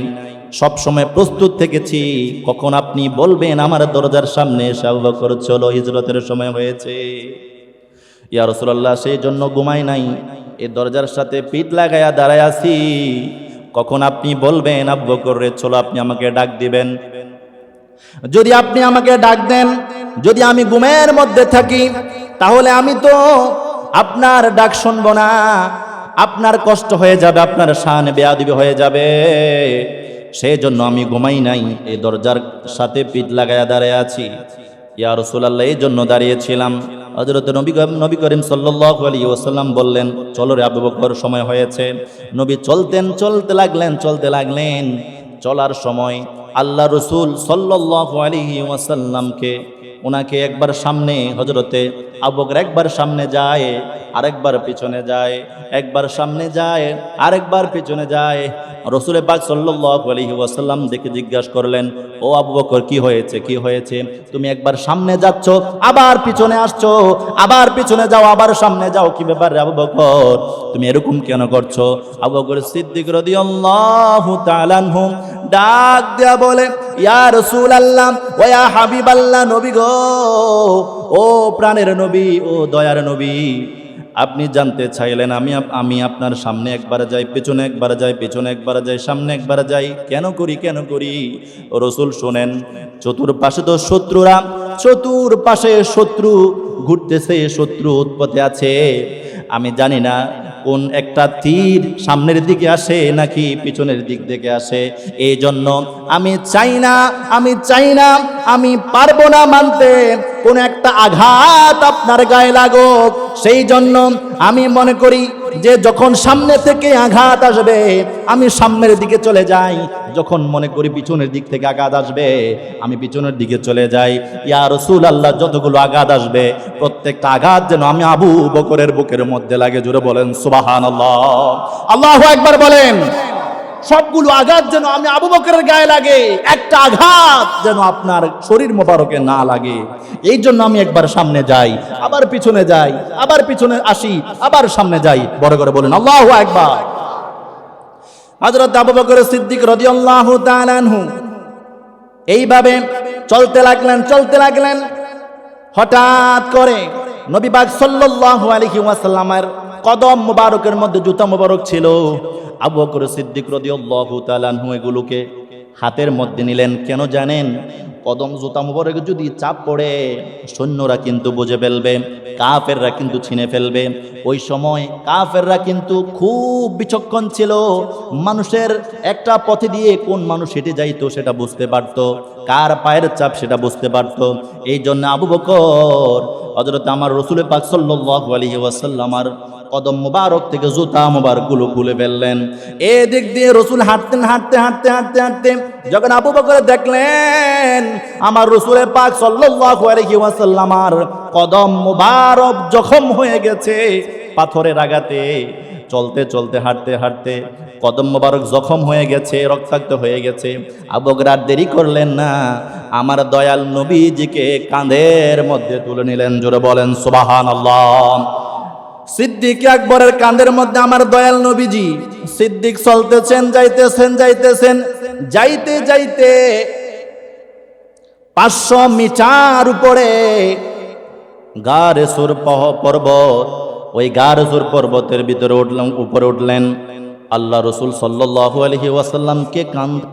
সব সময় প্রস্তুত থেকেছি, কখন আপনি বলবেন আমার দরজার সামনে এসে আবু বকর চলো, হিজরতের সময় হয়েছে। ইয়া রাসূলুল্লাহ, সেই জন্য ঘুমাই নাই, এই দরজার সাথে পিঠ লাগায়া দাঁড়ায় আছি, কখন আপনি বলবেন আবু বকর রে চলো, আপনি আমাকে ডাক দিবেন। যদি আপনি আমাকে ডাক দেন, যদি আমি ঘুমের মধ্যে থাকি, তাহলে আমি তো আপনার ডাক শুনবো না, আপনার কষ্ট হয়ে যাবে, আপনার শান বেয়াদবি হয়ে যাবে, সেই জন্য আমি ঘুমাই নাই, এই দরজার সাথে পিঠ লাগায়া দাঁড়ায় আছি। ইয়া রাসূলুল্লাহ, এই জন্য দাঁড়িয়েছিলাম। হযরত নবী করিম সাল্লাল্লাহু আলাইহি ওয়াসাল্লাম বললেন, চলো রে আবু বকর, সময় হয়েছে। নবী চলতে লাগলেন। চলার সময় আল্লাহ রাসূল সাল্লাল্লাহু আলাইহি ওয়াসাল্লামকে, ওনাকে একবার সামনে, হযরতে আবু বকর একবার সামনে যায়, আরেকবার পিছনে যায়, একবার সামনে যায়, আরেকবার পিছনে যায়। রাসূল পাক সাল্লাল্লাহু আলাইহি ওয়াসাল্লাম দেখে জিজ্ঞাসা করলেন, ও আবু বকর, কি হয়েছে, কি হয়েছে? তুমি একবার সামনে যাচ্ছ, আবার পিছনে আসছো, আবার পিছনে যাও, আবার সামনে যাও, কি ব্যাপার রে আবু বকর, তুমি এরকম কেন করছো? আবু বকর সিদ্দিক রাদিয়াল্লাহু তাআলা আনহু ডাক দেয়া বলে, ইয়া রাসূলুল্লাহ ওয়া ইয়া হাবিবাল্লাহ, নবী গো, ও প্রাণের নবী, ও দয়ার নবী, আপনি জানতে চাইলেন আমি আপনার সামনে একবার যাই, পেছনে একবার যাই, পেছনে একবার যাই, সামনে একবার যাই, কেন করি? রাসূল শোনেন, চতুর্পাশে তো শত্রুরা, চতুর্পাশে শত্রু ঘুরতেছে, শত্রু উৎপথে আছে, আমি জানি না কোন একটা তীর সামনের দিকে আসে নাকি পিছনের দিক থেকে আসে, এই জন্য আমি চাই না, আমি পারবো না মানতে কোন একটা আঘাত আপনার গায়ে লাগুক, সেই জন্য আমি মনে করি যে যখন সামনে থেকে আঘাত আসবে আমি সামনের দিকে চলে যাই, যখন মনে করি পিছনের দিক থেকে আঘাত আসবে আমি পিছনের দিকে চলে যাই। ইয়া রাসূলুল্লাহ, যতগুলো আঘাত আসবে প্রত্যেকটা আঘাত যেন আমি আবু বকরের বুকের মধ্যে লাগে। জোরে বলেন সুবহানাল্লাহ, আল্লাহু আকবার বলেন। সবগুলো আঘাত যেন আমি আবু বকরের গায়ে লাগে, একটা আঘাত যেন আপনার শরীর মোবারকে না লাগে, এই জন্য আমি একবার সামনে যাই, আবার পিছনে যাই, আবার পিছনে আসি, আবার সামনে যাই। বড় করে বলেন আল্লাহু আকবার। হযরত আবু বকর সিদ্দিক রাদিয়াল্লাহু তাআলা আনহু এইভাবে চলতে লাগলেন। হঠাৎ করে নবী পাক সাল্লাল্লাহু আলাইহি ওয়াসাল্লামের কদম মোবারকের মধ্যে জুতা মোবারক ছিল। আবু বকর সিদ্দিক রাদিয়াল্লাহু তাআলা আনহু এগুলোকে হাতের মধ্যে নিলেন। কেন জানেন? কদম জুতা মুবারকে যদি চাপ পড়ে সৈন্যরা কিন্তু বুঝে ফেলবে, কাফেররা কিন্তু ছিনে ফেলবে। ওই সময় কাফেররা কিন্তু খুব বিচক্ষণ ছিল, মানুষের একটা পথে দিয়ে কোন মানুষ হেঁটে যাইতো সেটা বুঝতে পারত, কার পায়ের চাপ সেটা বুঝতে পারত। এই জন্য আবু বকর হযরত আমার রাসূল পাক সাল্লাল্লাহু আলাইহি ওয়াসাল্লামার কদম মুবারক থেকে জুতা মুবারকগুলো খুলে ফেললেন। এদিক দিয়ে রাসূল হাঁটতেন, হাঁটতে হাঁটতে হাঁটতে হাঁটতে যখন আবু বকর দেখলেন আমার রাসূল পাক সাল্লাল্লাহু আলাইহি ওয়াসাল্লামার কদম মুবারক জখম হয়ে গেছে পাথরের আঘাতে, চলতে চলতে হাঁটতে হাঁটতে কদম মোবারক জখম হয়ে গেছে, রক্তাক্ত হয়ে গেছে। আবু বকর আর দেরি করলেন না, আমার দয়াল নবীজিকে কাঁধের মধ্যে তুলে নিলেন। জোরে বলেন সুবহানাল্লাহ। সিদ্দিক আকবরের কাঁধের মধ্যে আমার দয়াল নবীজি। সিদ্দিক চলতেছেন, যাইতেছেন যাইতেছেন, যাইতে যাইতে 500 মিটার উপরে গারে সুর পর্বত, ওই গারে সুর পর্বতের ভিতরে উপরে উঠলেন। আল্লাহ রসুল সাল্লাল্লাহু আলাইহি ওয়াসাল্লামকে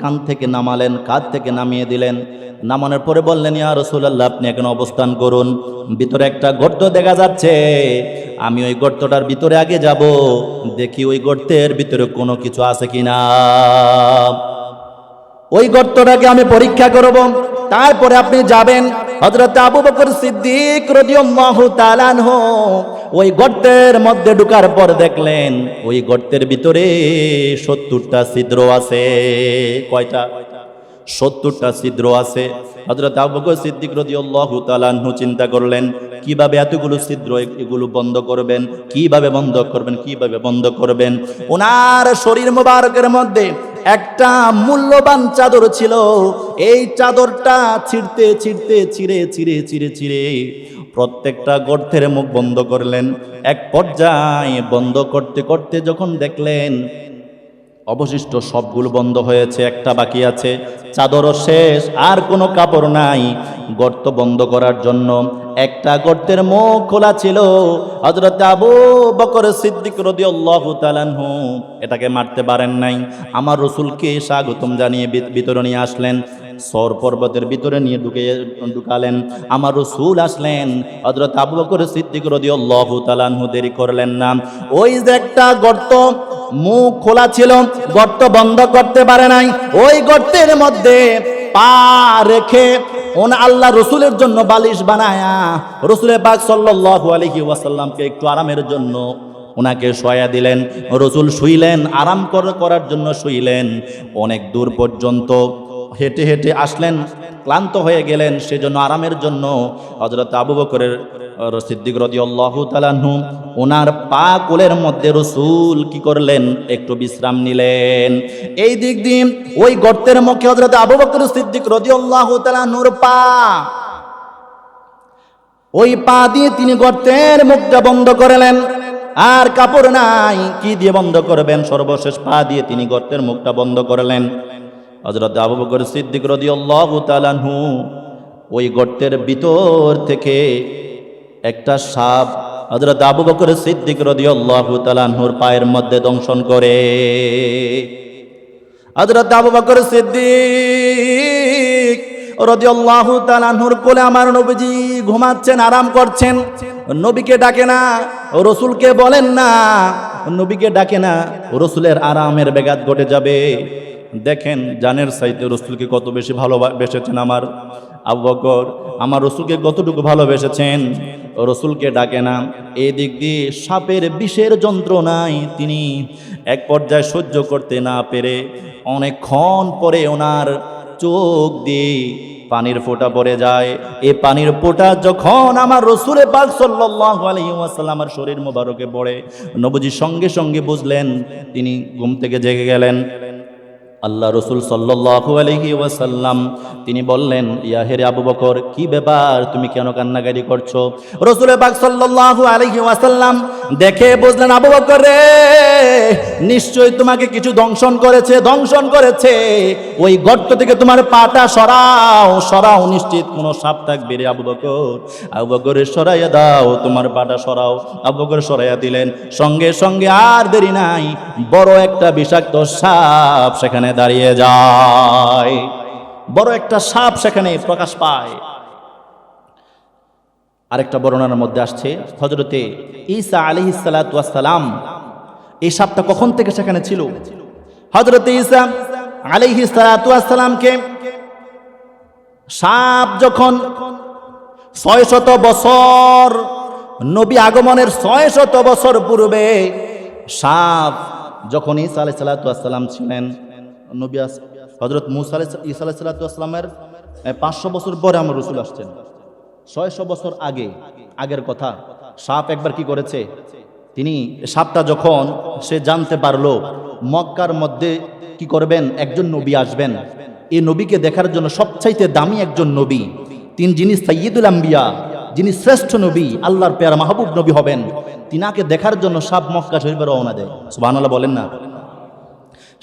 কান থেকে নামালেন, কাঁধ থেকে নামিয়ে দিলেন। নামানোর পরে বললেন, ইয়া রাসূলুল্লাহ আপনি এখন অবস্থান করুন, ভিতরে একটা গর্ত দেখা যাচ্ছে, আমি ওই গর্তটার ভিতরে আগে যাব, দেখি ওই গর্তের ভিতরে কোনো কিছু আছে কিনা, ওই গর্তটাকে আমি পরীক্ষা করব, তারপরে আপনি যাবেন। হযরত আবু বকর সিদ্দিক রাদিয়াল্লাহু তাআলা আনহু ওই গর্তের মধ্যে ঢোকার পর দেখলেন ওই গর্তের ভিতরে 70টা ছিদ্র আছে। কয়টা? 70টা ছিদ্র আছে। হযরত আবু বকর সিদ্দিক রাদিয়াল্লাহু তাআলা আনহু চিন্তা করলেন কিভাবে এতগুলো ছিদ্র এগুলো বন্ধ করবেন, কিভাবে বন্ধ করবেন, কিভাবে বন্ধ করবেন। ওনার শরীর মোবারকের মধ্যে একটা মূল্যবান চাদর ছিল, এই চাদরটা ছিঁড়তে ছিঁড়তে ছিঁড়ে ছিঁড়ে ছিঁড়ে ছিঁড়ে প্রত্যেকটা গর্তের মুখ বন্ধ করলেন। এক পর্যায়ে বন্ধ করতে করতে যখন দেখলেন অবশিষ্ট সবগুলো বন্ধ হয়েছে, একটা বাকি আছে, চাদরও শেষ, আর কোনো কাপড় নাই। গর্ত বন্ধ করার জন্য একটা গর্তের মুখ খোলা ছিল। হযরত আবু বকর সিদ্দিক রাদিয়াল্লাহু তাআলা আনহু এটাকে মারতে পারেন নাই, আমার রাসূলকে স্বাগতম জানিয়ে ভিতরে নিয়ে আসলেন, সর পর্বতের ভিতরে নিয়ে ঢুকালেন। আমার রাসূল আসলেন, হযরত আবু বকর সিদ্দিক রাদিয়াল্লাহু তাআলা আনহু দেরি করলেন না, ওই যে একটা গর্ত মুখ খোলা ছিল, গর্ত বন্ধ করতে পারে নাই, ওই গর্তের মধ্যে পা রেখে আল্লাহ রসুলের জন্য বালিশ বানায়া রাসূল পাক সাল্লাল্লাহু আলাইহি ওয়াসাল্লামকে একটু আরামের জন্য ওনাকে শোয়া দিলেন। রসুল শুইলেন, আরাম করার জন্য শুইলেন। অনেক দূর পর্যন্ত হেঁটে হেঁটে আসলেন, ক্লান্ত হয়ে গেলেন, সেজন্য আরামের জন্য হযরত আবু বকরের সিদ্দিক রাদিয়াল্লাহু তাআলা আনহু ওনার পা কোলের মধ্যে রসুল কি করলেন, একটু বিশ্রাম নিলেন। এই দিক দিয়ে ওই গর্তের মুখে হযরত আবু বকর সিদ্দিক রাদিয়াল্লাহু তাআলা আনহুর পা, ওই পা দিয়ে তিনি গর্তের মুখটা বন্ধ করলেন। আর কাপড় নাই, কি দিয়ে বন্ধ করবেন, সর্বশেষ পা দিয়ে তিনি গর্তের মুখটা বন্ধ করলেন। হযরত আবু বকর সিদ্দিক রাদিয়াল্লাহু তাআলা আনহু ওই গর্তের ভিতর থেকে একটা সাপ হযরত আবু বকর সিদ্দিক রাদিয়াল্লাহু তাআলা আনহুর পায়ের মধ্যে দংশন করে। হযরত আবু বকর সিদ্দিক রাদিয়াল্লাহু তাআলা আনহুর কোলে আমার নবীজি ঘুমাচ্ছেন, আরাম করছেন। নবীকে ডাকে না, রাসূলকে বলেন না, নবীকে ডাকে না, রাসূলের আরামের ব্যাঘাত ঘটে যাবে। দেখেন জানের চাইতে রাসূলকে কত বেশি ভালোবেসেছেন আমার আবু বকর, আমার রাসূলকে কতটুকু ভালোবেসেছেন। রাসূলকে ডাকে না, এই দিক দিয়ে সাপের বিষের যন্ত্রণায় তিনি এক পর্যায়ে সহ্য করতে না পেরে অনেকক্ষণ পরে ওনার চোখ দিয়ে পানির ফোঁটা পড়ে যায়। এই পানির ফোঁটা যখন আমার রাসূল পাক সাল্লাল্লাহু আলাইহি ওয়াসাল্লামের শরীর মোবারকে পড়ে, নবীজি সঙ্গে সঙ্গে বুঝলেন, তিনি ঘুম থেকে জেগে গেলেন। আল্লাহ রসুল সাল্লাল্লাহু আলাইহি ওয়াসাল্লাম তিনি বললেন, ইয়া হে আবু বকর, কি ব্যাপার, তুমি কেন কান্নাকাটি করছো? রাসূল পাক সাল্লাল্লাহু আলাইহি ওয়াসাল্লাম দেখে বুঝলেন, আবু বকর রে, নিশ্চয়ই তোমাকে কিছু দংশন করেছে। ওই গর্ত থেকে তোমার পাটা সরাও, নিশ্চিত কোন সাপ থাকবে রে আবু বকর। আবু বকরের সরাইয়া দাও, তোমার পাটা সরাও। আবু বকর সরাইয়া দিলেন, সঙ্গে সঙ্গে আর দেরি নাই, বড় একটা বিষাক্ত সাপ সেখানে দাঁড়িয়ে যায়। বড় একটা সাপ সেখানে প্রকাশ পায়। আরেকটা বর্ণনার মধ্যে আসছে হযরতে ঈসা আলাইহিস সালাতু ওয়াস সালাম, এই সাপটা কখন থেকে সেখানে ছিল? হযরতে ঈসা আলাইহিস সালাতু ওয়াস সালামকে সাপ যখন 600 বছর, নবী আগমনের 600 বছর পূর্বে সাপ যখন ঈসা আলাইহিস সালাতু ওয়াস সালাম ছিলেন, নবী হযরত ঈসা আলাইহিস সালাতু ওয়াস সালামের 500 বছর পরে আমার রাসূল আসছেন। 600 বছর আগের কথা। সাপ একবার কি করেছে, তিনি সাপটা যখন সে জানতে পারলো মক্কার মধ্যে কি করবেন, একজন নবী আসবেন, এই নবীকে দেখার জন্য সবচাইতে দামি একজন নবী, যিনি সাইয়্যিদুল আম্বিয়া, যিনি শ্রেষ্ঠ নবী, আল্লাহর পেয়ারা মাহবুব নবী হবেন, তিনাকে দেখার জন্য সাপ মক্কা শরীফে রওনা দেয়। সুবহানাল্লাহ বলেন না।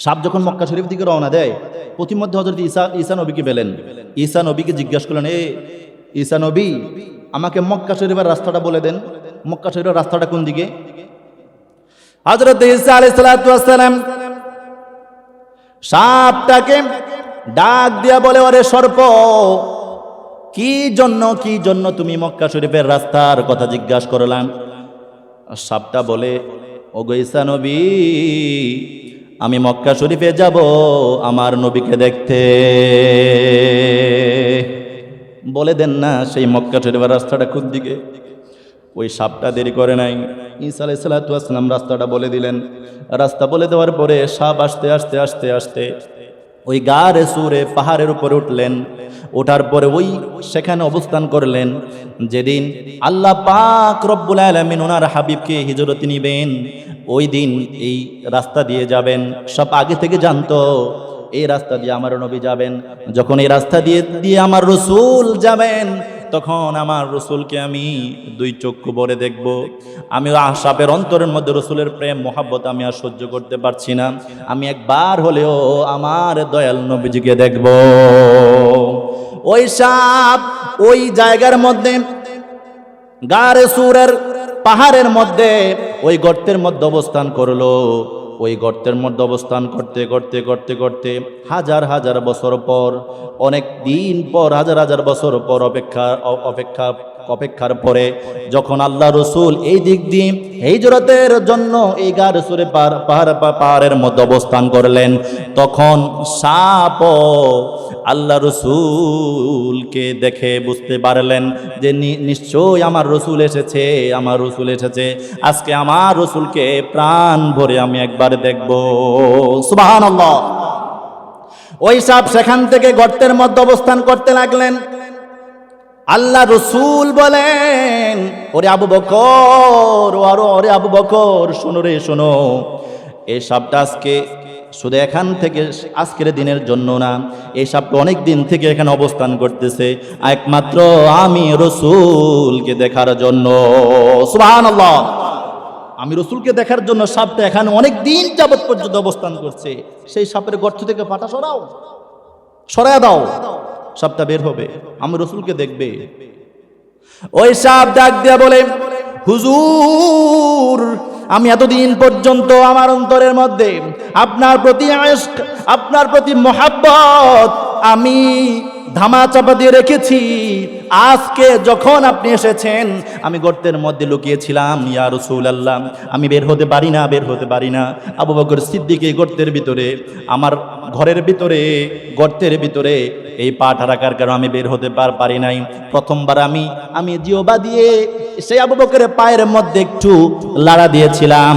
সাপ যখন মক্কা শরীফ দিকে রওনা দেয়, প্রতিমধ্যে হযরত ঈসা নবীকে পেলেন। ঈসা নবীকে জিজ্ঞাসা করলেন, ঈসা নবী, আমাকে মক্কা শরীফের রাস্তাটা বলে দেন, মক্কা শরীফের রাস্তাটা কোন দিকে? হযরত ঈসা আলাইহিস সালাতু ওয়াস সালাম সাপটাকে ডাক দিয়া বলে, ওরে সর্প, কি জন্য তুমি মক্কা শরীফের রাস্তার কথা জিজ্ঞাসা করলাম? সাপটা বলে, ওগো ঈসা নবী, আমি মক্কা শরীফে যাব আমার নবীকে দেখতে, বলে দেন না সেই মক্কা শরীফের রাস্তাটা কোন দিকে? ওই সাপটা দেরি করে নাই, ঈসা আলাইহিস সালাতু ওয়াস সালাম রাস্তাটা বলে দিলেন। রাস্তা বলে দেওয়ার পরে সাপ আস্তে আস্তে আস্তে আস্তে ওই গারে সুরে পাহাড়ের উপরে উঠলেন। ওঠার পরে ওই সেখানে অবস্থান করলেন যেদিন আল্লাহ পাক রব্বুল আলামিন ওনার হাবিবকে হিজরতে নিবেন, ওই দিন এই রাস্তা দিয়ে যাবেন। সব আগে থেকে জানতো এই রাস্তা দিয়ে আমার নবী যাবেন। যখন এই রাস্তা দিয়ে আমার রাসূল যাবেন, তখন আমার রাসূলকে আমি দুই চক্ষু ভরে দেখব। আমি সাপের অন্তরের মধ্যে রাসূলের প্রেম মোহাব্বত আমি আর সহ্য করতে পারছি না, আমি একবার হলেও আমার দয়াল নবীজিকে দেখব। ওই সাপ ওই জায়গার মধ্যে গারে সুরের পাহাড়ের মধ্যে ওই গর্তের মধ্যে অবস্থান করলো। ওই গর্তের মধ্যে অবস্থান করতে করতে করতে করতে হাজার হাজার বছর পর, অনেক দিন পর, হাজার হাজার বছর পর অপেক্ষার পরে যখন আল্লাহ রসুল এই দিক দিয়ে হিজরতের জন্য এই গারে সুরে পাহাড়ের মধ্যে অবস্থান করলেন, তখন সাপ আল্লাহ রসুলকে দেখে বুঝতে পারলেন যে নিশ্চয়ই আমার রসুল এসেছে, আমার রসুল এসেছে। আজকে আমার রসুলকে প্রাণ ভরে আমি একবার দেখব। সুবহানাল্লাহ। ওই সাপ সেখান থেকে গর্তের মধ্যে অবস্থান করতে লাগলেন। আল্লাহ রসুল বলেন, ওরে আবু বকর, ওরে আবু বকর, শোনো রে শোনো, এই সাপটা আজকে শুধু এখান থেকে আজকের দিনের জন্য না, এই সাপটা অনেক দিন থেকে এখানে অবস্থান করতেছে একমাত্র আমি রসুলকে দেখার জন্য। সুবহানাল্লাহ। আমি রসুলকে দেখার জন্য সাপটা এখানে অনেক দিন যাবত পর্যন্ত অবস্থান করছে। সেই সাপের গর্ত থেকে পাটা সরায় দাও, সাপটা বের হবে, আমি রসুলকে দেখবে। ওই সাপ ডাক দিয়া বলে, হুজুর, আমি এতদিন পর্যন্ত আমার অন্তরের মধ্যে আপনার প্রতি ইশক, আপনার প্রতি মোহাব্বত আমি ধামা চাপা দিয়ে রেখেছি। আজকে যখন আপনি এসেছেন, আমি গর্তের মধ্যে লুকিয়েছিলাম, ইয়া রাসূলুল্লাহ, আমি বের হতে পারি না। আবু বকর সিদ্দিক এই গর্তের ভিতরে, আমার ঘরের ভিতরে, গর্তের ভিতরে এই পাটা রাখার কারণে আমি বের হতে পারি নাই। প্রথমবার আমি জিহ্বা দিয়ে সেই আবু বকরের পায়ের মধ্যে একটু লাড়া দিয়েছিলাম,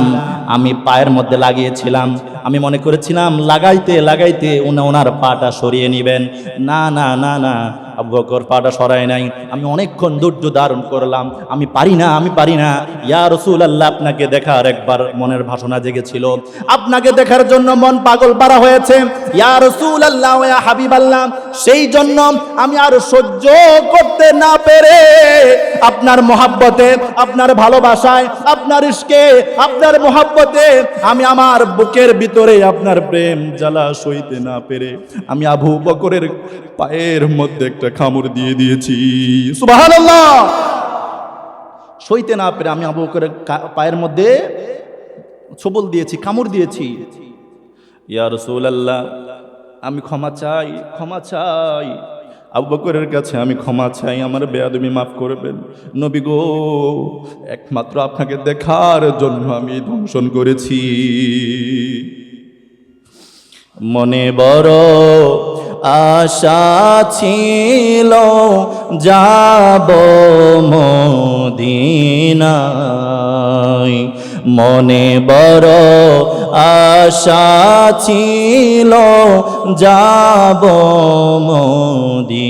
আমি পায়ের মধ্যে লাগিয়েছিলাম। আমি মনে করেছিলাম লাগাইতে লাগাইতে ওনার পাটা সরিয়ে নেবেন। না না না না, আবু বকর পাটা সরায় নাই। আমি অনেকক্ষণ ধৈর্য ধারণ করলাম, আমি পারি না। ইয়া রাসূলুল্লাহ, আপনাকে দেখার একবার মনের বাসনা জেগেছিল, আপনাকে দেখার জন্য মন পাগল পারা হয়েছে। ইয়া রাসূলুল্লাহ, ইয়া হাবিবাল্লাহ, সেই জন্য আমি আর সহ্য করতে না পেরে আপনার মহব্বতে, আপনার ভালোবাসায়, আপনার ইশকে, আপনার মহব্বতে আমি আমার বুকের ভিতরে আপনার প্রেম জ্বালা সইতে না পেরে আমি আবু বকরের পায়ের মধ্যে একটা কামড় দিয়ে দিয়েছি। সুবহানাল্লাহ। সইতে না পেরে আমি আবু বকরের পায়ের মধ্যে ছোবল দিয়েছি, কামড় দিয়েছি। ইয়া রাসূলুল্লাহ, আমি ক্ষমা চাই, ক্ষমা চাই, আবু বকরের কাছে আমি ক্ষমা চাই, আমার বেয়াদবি মাফ করবেন। নবী গো, একমাত্র আপনাকে দেখার জন্য আমি দংশন করেছি। মনে বড় আশা ছিল যাব মদিনায়, মনে বড় আশা ছিল যাব মদিনায়।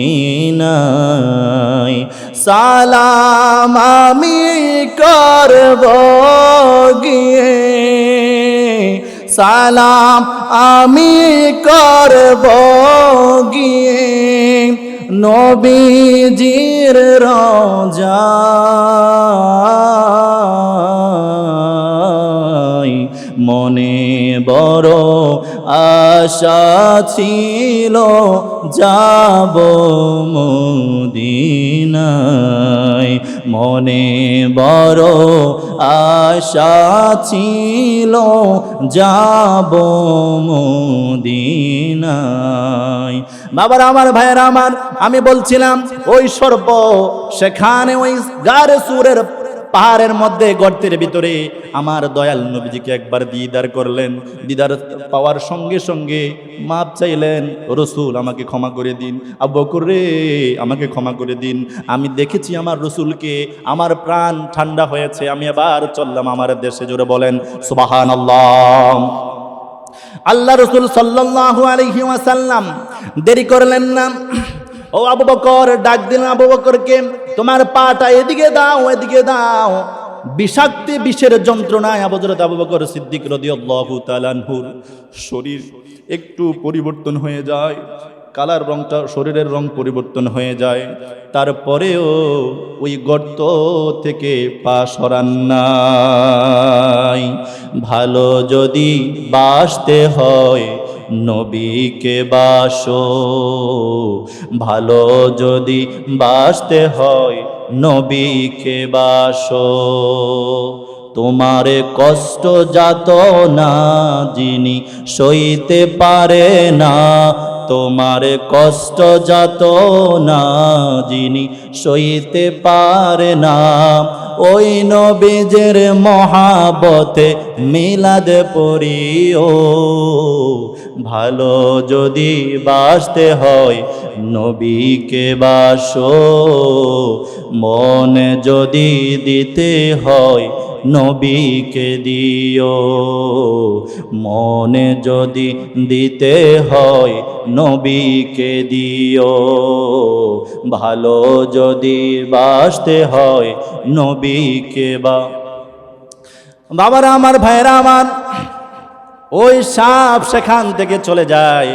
সালাম আমি করব গিয়ে, সালাম আমি করব গিয়ে নবীজির রওজায়। মনে বড় আশা ছিল যাব মদিনায়, মনে বড় আশা ছিল যাব মদিনায়। বাবার আমার, ভাইয়ের আমার, আমি বলছিলাম ওই সর্প সেখানে ওই গারে সুরের পাহাড়ের মধ্যে গর্তের ভিতরে আমার দয়াল নবীজিকে একবার দিদার করলেন। দিদার পাওয়ার সঙ্গে সঙ্গে মাপ চাইলেন, রসুল আমাকে ক্ষমা করে দিন, আবু বকর রে আমাকে ক্ষমা করে দিন, আমি দেখেছি আমার রসুলকে, আমার প্রাণ ঠান্ডা হয়েছে, আমি আবার চললাম আমার দেশে। জোরে বলেন সুবহানাল্লাহ। আল্লাহ রসুল সাল্লাল্লাহু আলাইহি ওয়াসাল্লাম দেরি করলেন না। ও আবু বকর, ডাক দিলেন আবু বকরকে, তোমার পাটা এদিকে দাও, এদিকে দাও। বিষাক্ত বিষের যন্ত্রণায় হযরত আবু বকর সিদ্দিক রাদিয়াল্লাহু তাআলা আনহুর শরীর একটু পরিবর্তন হয়ে যায়, কালার রংটা, শরীরের রং পরিবর্তন হয়ে যায়। তারপরেও ওই গর্ত থেকে পা সরান নাই। ভালো যদি বাসতে হয় নবীকে বাসো, ভালো যদি বাসতে হয় নবীকে বাসো। তোমার কষ্ট যাত না যিনি সইতে পারে না, তোমার কষ্ট যাত না যিনি সইতে পারে না, ওই নবীজের মহাবতে মিলাদ পড়িও। ভালো যদি বাসতে হয় নবীকে বাসো, মন যদি দিতে হয় নবীকে দিও, মনে যদি দিতে হয় নবীকে দিও। ভালো যদি বাসতে হয় নবীকে বাবারা আমার, ভাইরা আমার, ওই সাপ সেখান থেকে চলে যায়।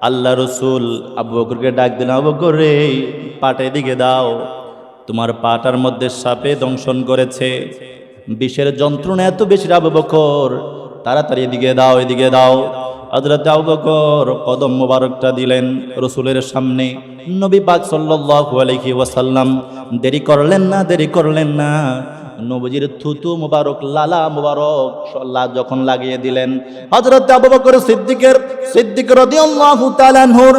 আল্লাহ রসুল আবু বকরকে ডাক দিলেন, আবু বকর রে, পাটা এদিকে দাও, তোমার পাটার মধ্যে সাপে দংশন করেছে, বিষের যন্ত্রণা এত বেশি, আবু বকর তাড়াতাড়ি এদিকে দাও, এদিকে দাও। হযরত আবু বকর কদম মোবারকটা দিলেন রসুলের সামনে। নবী পাক সাল্লাল্লাহু আলাইহি ওয়াসাল্লাম দেরি করলেন না, দেরি করলেন না। নবীজির থুতু মোবারক, লালা মোবারক যখন লাগিয়ে দিলেন, হযরত আবু বকর সিদ্দিক রাদিয়াল্লাহু তাআলা আনহুর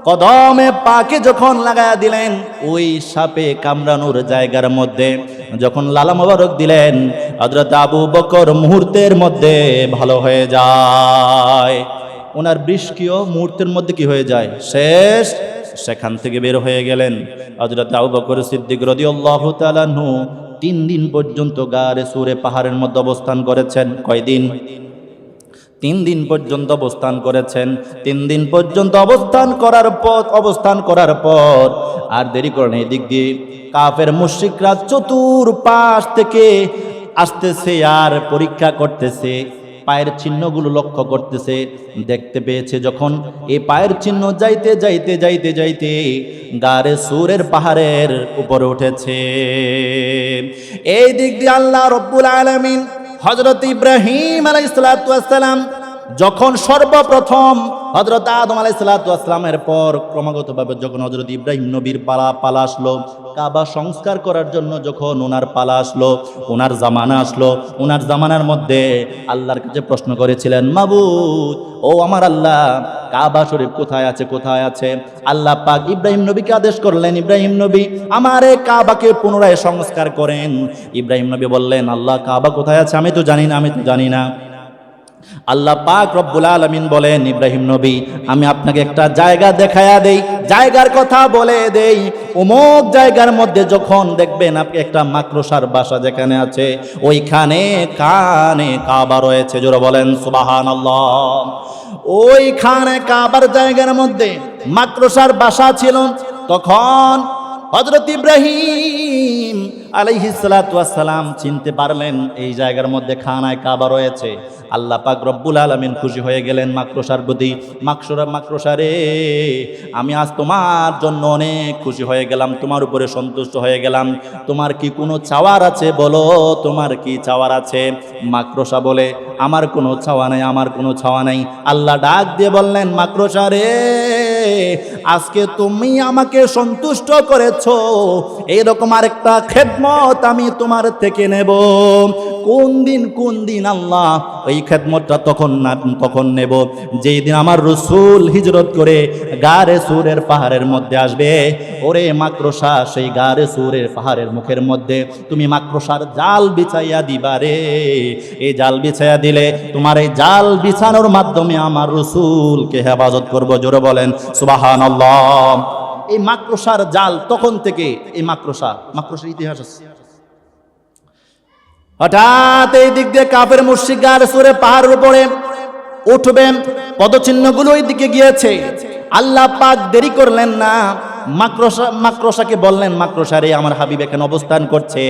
কদমে পাকে যখন লাগায়া দিলেন, ওই সাপে কামড়ানোর জায়গার মধ্যে যখন লালা মোবারক দিলেন, হযরত আবু বকর মুহূর্তের মধ্যে ভালো হয়ে যায়। ওনার বৃষ্কিও মুহূর্তের মধ্যে কি হয়ে যায়, শেষ। সেখান থেকে বের হয়ে গেলেন। হযরত আবু বকর সিদ্দিক রাদিয়াল্লাহু তাআলা আনহু 3 দিন পর্যন্ত গারে সুরে পাহাড়ের মধ্যে অবস্থান করেছেন। কয়দিন? 3 দিন পর্যন্ত অবস্থান করেছেন। 3 দিন পর্যন্ত অবস্থান করার পর আর দেরি করেন, এদিক দিয়ে কাফের মুশরিকরা চতুর্পাশ থেকে আসতেছে আর পরীক্ষা করতেছে, পায়ের চিহ্নগুলো লক্ষ্য করতেছে। দেখতে পেয়েছে যখন এই পায়ের চিহ্ন যাইতে যাইতে যাইতে যাইতে গারে সুরের পাহাড়ের উপরে উঠেছে। এই দিক দিয়ে আল্লাহ রব্বুল আলামিন হযরত ইব্রাহিম আলাইহিস সালাতু ওয়াস সালাম যখন সর্বপ্রথম হযরত আদম আলাইহিস সালাতু ওয়াস সালামের পর ক্রমাগতভাবে যখন হযরত ইব্রাহিম নবীর পালা আসলো, কাবা সংস্কার করার জন্য যখন ওনার পালা আসলো, ওনার জামানা আসলো, ওনার জামানার মধ্যে আল্লাহর কাছে প্রশ্ন করেছিলেন, মাবুদ ও আমার আল্লাহ, কাবা শরীফ কোথায় আছে, কোথায় আছে? আল্লাহ পাক ইব্রাহিম নবীকে আদেশ করলেন, ইব্রাহিম নবী আমার এই কাবাকে পুনরায় সংস্কার করেন। ইব্রাহিম নবী বললেন, আল্লাহ কাবা কোথায় আছে আমি তো জানি না, আমি তো জানি না। আল্লাহ পাক রব্বুল আলামিন বলেন, ইব্রাহিম নবী আমি আপনাকে একটা জায়গা দেখায়া দেই, জায়গার কথা বলে দেই। অমুক জায়গার মধ্যে যখন দেখবেন আপনি একটা মাকড়সার বাসা যেখানে আছে, ওইখানে কানে কাবা রয়েছে। জোরে বলেন সুবহানাল্লাহ। ওইখানে কাবার জায়গার মধ্যে মাকড়সার বাসা ছিল। তখন হযরত ইব্রাহিম আলাইহিস সালাতু ওয়াস সালাম চিনতে পারলেন এই জায়গার মধ্যে খানায় কাবা রয়েছে। আল্লাহ পাক রব্বুল আলামিন খুশি হয়ে গেলেন মাকড়সার প্রতি। মাকড়সা রে, আমি আজ তোমার জন্য অনেক খুশি হয়ে গেলাম, তোমার উপরে সন্তুষ্ট হয়ে গেলাম। তোমার কি কোনো চাওয়ার আছে বলো, তোমার কি চাওয়ার আছে? মাকড়সা বলে, আমার কোনো চাওয়া নাই, আমার কোনো চাওয়া নাই। আল্লাহ ডাক দিয়ে বললেন, মাকড়সা রে, আজকে তুমি আমাকে সন্তুষ্ট করেছো, এইরকম আরেকটা খেদমত আমি তোমার থেকে নেব। কোন দিন আল্লাহ? এই খেদমতটা তখন নেব যেই দিন আমার রাসূল হিজরত করে গারে সুরের পাহাড়ের মধ্যে আসবে। ওরে মাকড়সা, সেই গারে সুরের পাহাড়ের মুখের মধ্যে তুমি মাকড়সার জাল বিছাইয়া দিবা রে। এই জাল বিছাইয়া দিলে তোমার এই জাল বিছানোর মাধ্যমে আমার রাসূলকে হেফাজত করব। জোরে বলেন সুবহানাল্লাহ। এই মাকড়সার জাল তখন থেকে, এই মাকড়সার ইতিহাস আছে। হঠাৎ এই দিক দিয়ে কাফের মুশরিক গারে সুরে পাহাড়ের উপরে উঠবেন, পদচিহ্নগুলো ওই দিকে গিয়েছে। আল্লাহ পাক দেরি করলেন না, মাকড়সাকে বললেন, মাকড়সা রে, আমার হাবিব এখানে অবস্থান করছে,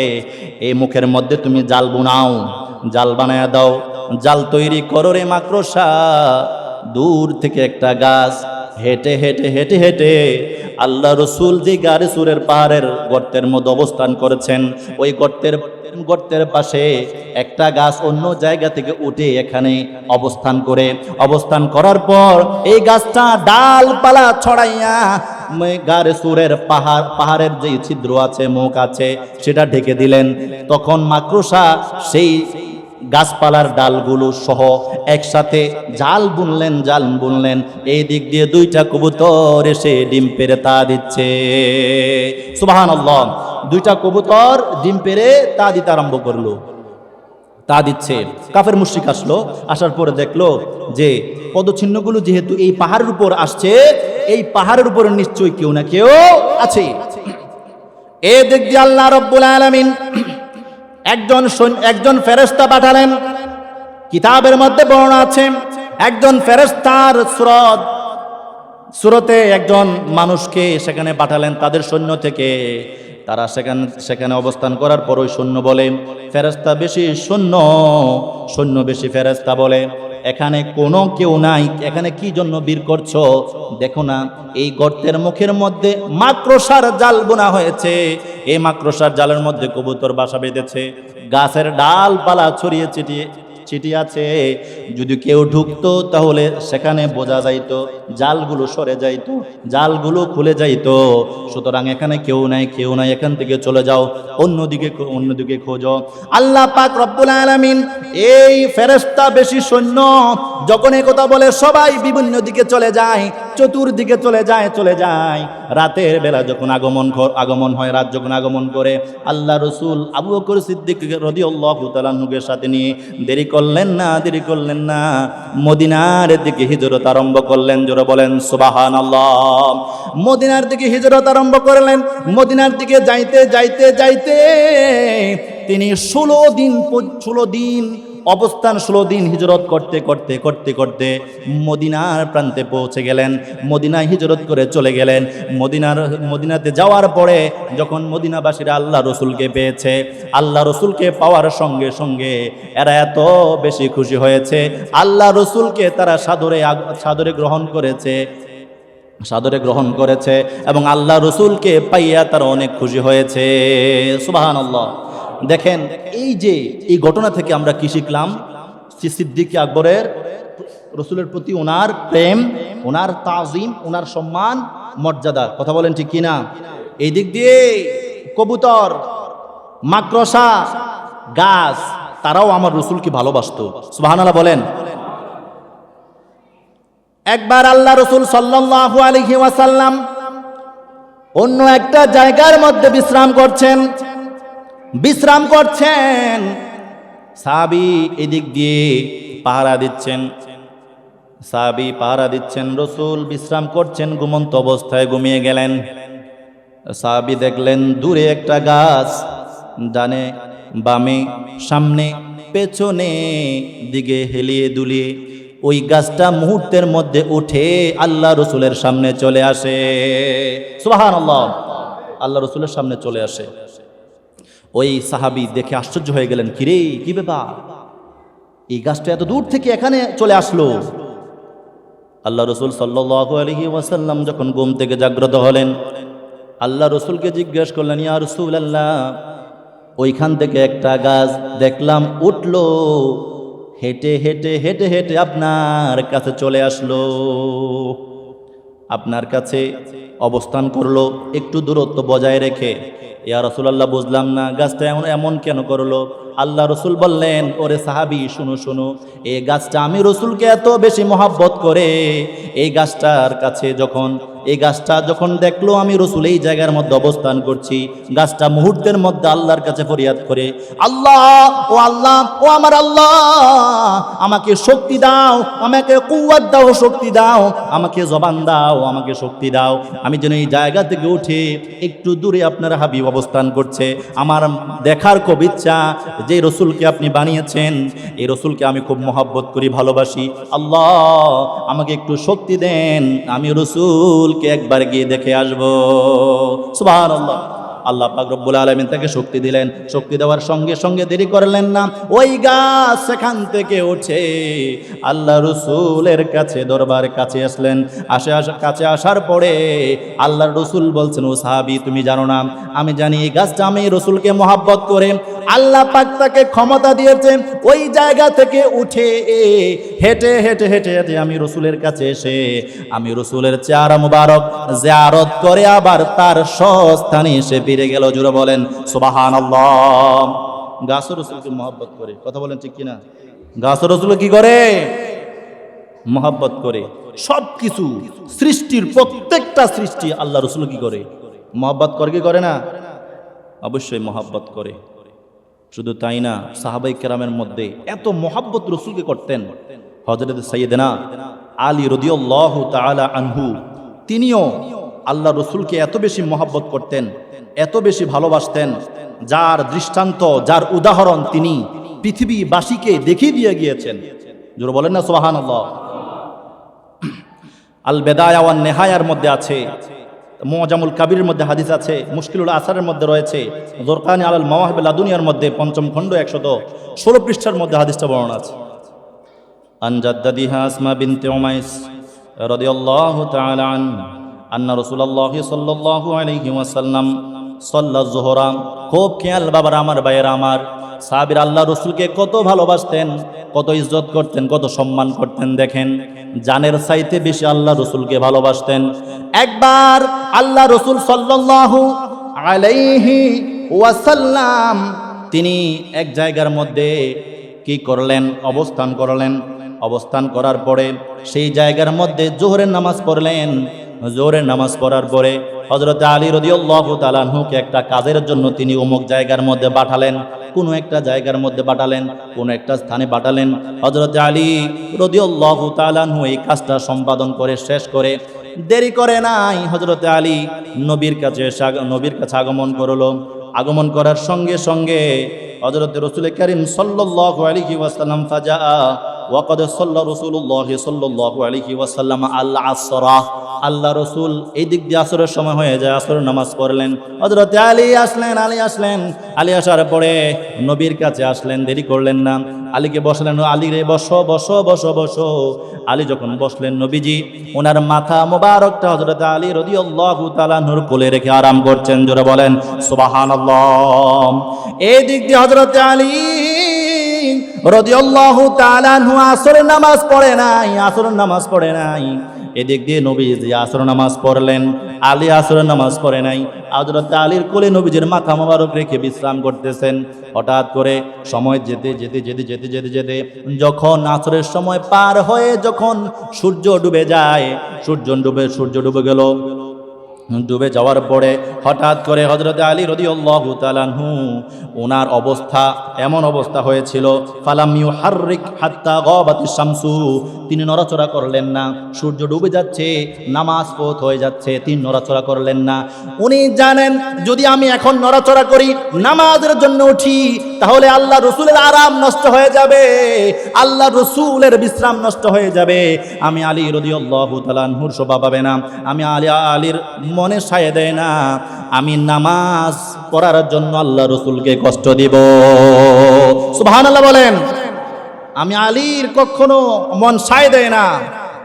এই মুখের মধ্যে তুমি জাল বুনাও, জাল বানায়া দাও, জাল তৈরি করো রে মাকড়সা। দূর থেকে একটা গাছ হেঁটে হেঁটে হেঁটে হেঁটে আল্লাহ রসুল যে গারে সুরের পাহাড়ের গর্তের মধ্যে অবস্থান করেছেন, ওই গর্তের পাশে একটা গাছ অন্য জায়গা থেকে উঠে এখানে অবস্থান করার পর এই গাছটা ডালপালা ছড়াইয়া গারে সুরের পাহাড়ের যে ছিদ্র আছে, মুখ আছে, সেটা ঢেকে দিলেন। তখন মাকড়সা সেই গাছপালার ডালগুলো সহ একসাথে জাল বুনলেন। এই দিক দিয়ে দুইটা কবুতর এসে ডিম পেড়ে তা দিচ্ছে। সুবহানাল্লাহ। দুইটা কবুতর ডিম পেড়ে তা দিতে আরম্ভ করলো, তা দিচ্ছে। কাফের মুশরিক আসলো, আসার পরে দেখলো যে পদচিহ্নগুলো যেহেতু এই পাহাড়ের উপর আসছে, এই পাহাড়ের উপর নিশ্চয়ই কেউ না কেউ আছে। এই দিক দিয়ে আল্লাহ রাব্বুল আলামিন একজন ফেরেশতা পাঠালেন। কিতাবের মধ্যে বর্ণনা আছে, একজন ফেরেশতার সুরতে একজন মানুষকে সেখানে পাঠালেন তাদের সৈন্য থেকে। তারা সেখানে অবস্থান করার পর ওই সৈন্য বলে, ফেরেশতা বেশি সৈন্য বেশি, ফেরেশতা বলে, এখানে কোনো কেউ নাই, এখানে কি জন্য বীর করছো? দেখো না, এই গর্তের মুখের মধ্যে মাকড়সার জাল বোনা হয়েছে, এই মাকড়সার জালের মধ্যে কবুতর বাসা বেঁধেছে, গাছের ডালপালা ছড়িয়ে ছিটিয়ে আছে। যদি কেউ ঢুকতো তাহলে সেখানে বোঝা যাইতো, জালগুলো সরে যাইতো, জালগুলো খুলে যাইতো। সুতরাং এখানে কেউ নাই, এখান থেকে চলে যাও, অন্যদিকে খোঁজো। আল্লাহ পাক রব্বুল আলামিন এই ফেরেশতা বেশি সৈন্য যখন এই কথা বলে, সবাই বিভিন্ন দিকে চলে যায়, চতুর্দিকে চলে যায়। রাতের বেলা যখন আগমন হয়, রাত যখন আগমন করে, আল্লাহ রাসূল আবু বকর সিদ্দিক রাদিয়াল্লাহু তাআলা আনহুকে সাথে নিয়ে দেরি করলেন না, মদিনার দিকে হিজরত আরম্ভ করলেন। জোরে বলেন সুবহানাল্লাহ। মদিনার দিকে হিজরত আরম্ভ করলেন। মদিনার দিকে যাইতে তিনি 16 দিন অবস্থান, 16 দিন হিজরত করতে মদিনার প্রান্তে পৌঁছে গেলেন। মদিনায় হিজরত করে চলে গেলেন। মদিনাতে যাওয়ার পরে যখন মদিনাবাসীরা আল্লাহ রসুলকে পেয়েছে, আল্লাহ রসুলকে পাওয়ার সঙ্গে সঙ্গে এরা এত বেশি খুশি হয়েছে, আল্লাহ রসুলকে তারা সাদরে গ্রহণ করেছে এবং আল্লাহ রসুলকে পাইয়া তারা অনেক খুশি হয়েছে। সুবহানাল্লাহ। দেখেন, এই ঘটনা থেকে আমরা কি শিখলাম? সিদ্দিক আকবরের রসুলের প্রতি ওনার প্রেম, ওনার তাজিম, ওনার সম্মান, মর্যাদা। কথা বলেন ঠিক কিনা? এই দিক দিয়ে কবুতর, মাকড়সা, গাছ, তারাও আমার রসুলকে ভালোবাসতো। সুবহানাল্লাহ বলেন। একবার আল্লাহ রসুল সাল্লাল্লাহু আলাইহি ওয়াসাল্লাম অন্য একটা জায়গার মধ্যে বিশ্রাম করছেন। সাহাবী এদিক দিয়ে পাহারা দিচ্ছেন, রসুল বিশ্রাম করছেন, ঘুমন্ত অবস্থায় ঘুমিয়ে গেলেন। সাহাবী দেখলেন দূরে একটা গাছ, ডানে বামে সামনে পেছনে দিকে হেলিয়ে দুলিয়ে ওই গাছটা মুহূর্তের মধ্যে উঠে আল্লাহ রসুলের সামনে চলে আসে। সুবহানাল্লাহ, আল্লাহ রসুলের সামনে চলে আসে। ওই সাহাবী দেখে আশ্চর্য হয়ে গেলেন, কিরে কি ব্যাপার, এই গাছটা এত দূর থেকে এখানে চলে আসলো? আল্লাহ রসুল সাল্লাল্লাহু আলাইহি ওয়াসাল্লাম যখন ঘুম থেকে জাগ্রত হলেন, আল্লাহ রসুলকে জিজ্ঞেস করলেন, ইয়া রাসূলুল্লাহ, ওইখান থেকে একটা গাছ দেখলাম উঠলো, হেঁটে হেঁটে হেঁটে হেঁটে আপনার কাছে চলে আসলো, আপনার কাছে অবস্থান করলো একটু দূরত্ব বজায় রেখে। ইয়া রাসূলুল্লাহ, বুঝলাম না গাছটা এমন কেন করলো? আল্লাহ রসুল বললেন, ওরে সাহাবী শুনো, এই গাছটা আমি রসুলকে এত বেশি মহাব্বত করে, এই গাছটা যখন দেখলো আমি রসুল এই জায়গার মধ্যে অবস্থান করছি, গাছটা মুহূর্তের মধ্যে আল্লাহর কাছে ফরিয়াদ করে, আল্লাহ ও আমার আল্লাহ, আমাকে শক্তি দাও, আমাকে কুওয়াত দাও, শক্তি দাও, আমাকে জবান দাও, আমাকে শক্তি দাও, আমি যেন এই জায়গা থেকে উঠে একটু দূরে আপনার হাবিব অবস্থান করছে, আমার দেখার খুব ইচ্ছা, যে রসুলকে আপনি বানিয়েছেন এই রসুলকে আমি খুব মহব্বত করি, ভালোবাসি, আল্লাহ আমাকে একটু শক্তি দেন, আমি রসুলকে একবার গিয়ে দেখে আসবো। সুবহানাল্লাহ। আল্লাহ পাক রব্বুল আলামিন তাকে শক্তি দিলেন। শক্তি দেওয়ার সঙ্গে সঙ্গে দেরি করলেন না, ওই গাছ সেখান থেকে উঠে আল্লাহ রসুলের কাছে দরবার কাছে আসলেন। কাছে আসার পরে আল্লাহ রসুল বলছেন, ও সাহাবী, তুমি জানো না? আমি জানি এই গাছটা আমি রসুলকে মহাব্বত করে আল্লাহ পাক তাকে ক্ষমতা দিয়েছেন ওই জায়গা থেকে উঠে হেঁটে হেঁটে হেঁটে হেঁটে আমি রসুলের কাছে এসে আমি রসুলের চেহারা মুবারক জিয়ারত করে আবার তার স্বস্থানে এসে ফিরে গেল। জোরে বলেন সুবহানাল্লাহ। গাছ রসুলকে মহব্বত করে, কথা বলেন ঠিক কিনা? গাছ রসুল কি করে? মহব্বত করে। সব কিছু সৃষ্টির প্রত্যেকটা সৃষ্টি আল্লাহ রসুল কি করে? মহব্বত করে কি করে না? অবশ্যই মহব্বত করে। শুধু তাই না, সাহাবাই কেরামের মধ্যে এত মহব্বত রসুলকে করতেন। হযরত সাইয়েদনা আলী রাদিয়াল্লাহু তাআলা আনহু, তিনিও আল্লাহ রসুলকে এত বেশি মহব্বত করতেন, এত বেশি ভালোবাসতেন, যার দৃষ্টান্ত, যার উদাহরণ তিনি পৃথিবীবাসীকে দেখিয়ে দিয়ে গিয়েছেন। জোরে বলেন না সুবহানাল্লাহ। আল বেদায়া ওয়ান নেহায়ার মধ্যে আছে, মুআজামুল কাবিরের মধ্যে হাদিস আছে, মুশকিলুল আসারের মধ্যে রয়েছে, জোরকানি আলাল মাওয়াহিব লাদুনিয়ার মধ্যে ৫ম খণ্ড ১১৬ পৃষ্ঠার মধ্যে হাদিসটা বর্ণনা আছে। আন জাদ্দাদিহা আসমা বিনতে উমাইস রাদিয়াল্লাহু তাআলা আন্না রাসূলুল্লাহ সাল্লাল্লাহু আলাইহি ওয়াসাল্লাম সাল্লা যুহরা। খুব খেয়াল বাবার, আমার ভাইয়েরা আমার, সাহাবীরা আল্লাহ রসুলকে কত ভালোবাসতেন, কত ইজ্জত করতেন, কত সম্মান করতেন। দেখেন, জানের চাইতে বেশি আল্লাহ রসুলকে ভালোবাসতেন। একবার আল্লাহ রসুল সাল্লাল্লাহু আলাইহি ওয়াসাল্লাম তিনি এক জায়গার মধ্যে কি করলেন? অবস্থান করলেন। অবস্থান করার পরে সেই জায়গার মধ্যে জোহরের নামাজ পড়লেন। জোহরের নামাজ পড়ার পরে হযরত আলী রাদিয়াল্লাহু তাআলা আনহুকে একটা কাজের জন্য তিনি অমুক জায়গার মধ্যে পাঠালেন, কোনো একটা জায়গার মধ্যে পাঠালেন, কোনো একটা স্থানে পাঠালেন। হযরত আলী রাদিয়াল্লাহু তাআলা আনহু এই কাজটা সম্পাদন করে শেষ করে দেরি করে নাই, হযরত আলী নবীর কাছে আগমন করলো। আগমন করার সঙ্গে সঙ্গে হযরত রাসূল কারীম সাল্লাল্লাহু আলাইহি ওয়াসাল্লাম ফাজা ওয়া ক্বাদ সাল্লা রাসূলুল্লাহ সাল্লাল্লাহু আলাইহি ওয়াসাল্লাম আল আসরা। আল্লাহ রসুল এই দিক দিয়ে আসরের সময় হয়ে যায়, আসরের নামাজ পড়লেন। হযরত আলী আসলেন। আলী আসার পরে নবীর কাছে আসলেন, দেরি করলেন না, আলীকে বসলেন। আলী রে বসো বসো বসো বসো। আলী যখন বসলেন, নবীজি ওনার মাথা মোবারকটা হযরত আলী রাদিয়াল্লাহু তাআলা নূর কোলে রেখে আরাম করছেন। জোরে বলেন সুবহানাল্লাহ। এই দিক দিয়ে হযরত আলী রাদিয়াল্লাহু তাআলা আনহু আসরের নামাজ পড়ে নাই। এদিক দিয়ে নবীজি আসর নামাজ পড়লেন, আলী আসরের নামাজ পড়ে নাই। হযরত আলীর কোলে নবীজির মাথা মোবারক রেখে বিশ্রাম করতেছেন। হঠাৎ করে সময় যেতে যখন আসরের সময় পার হয়ে যখন সূর্য ডুবে যায়, সূর্য ডুবে গেল। ডুবে যাওয়ার পরে হঠাৎ করে হযরত আলী রাদিয়াল্লাহু তাআলা আনহু ওনার অবস্থা এমন অবস্থা হয়েছিল, ফালাম ইউহাররিক হাত্তা গাবাতিশ শামসু, তিনি নড়াচড়া করলেন না। সূর্য ডুবে যাচ্ছে, নামাজ পথ হয়ে যাচ্ছে, তিনি নড়াচড়া করলেন না। উনি জানেন যদি আমি এখন নড়াচড়া করি, নামাজের জন্য উঠি, তাহলে আল্লাহ রসুলের আরাম নষ্ট হয়ে যাবে, আল্লাহ রসুলের বিশ্রাম নষ্ট হয়ে যাবে। আমি আলী রাদিয়াল্লাহু তাআলা আনহুর শোভা পাবে না। আমি আলীর মনে সায় দেয় না আমি নামাজ পড়ার জন্য আল্লাহ রসুলকে কষ্ট দিব। সুবহানাল্লাহ বলেন। আমি আলীর কখনো মন সায় দেয় না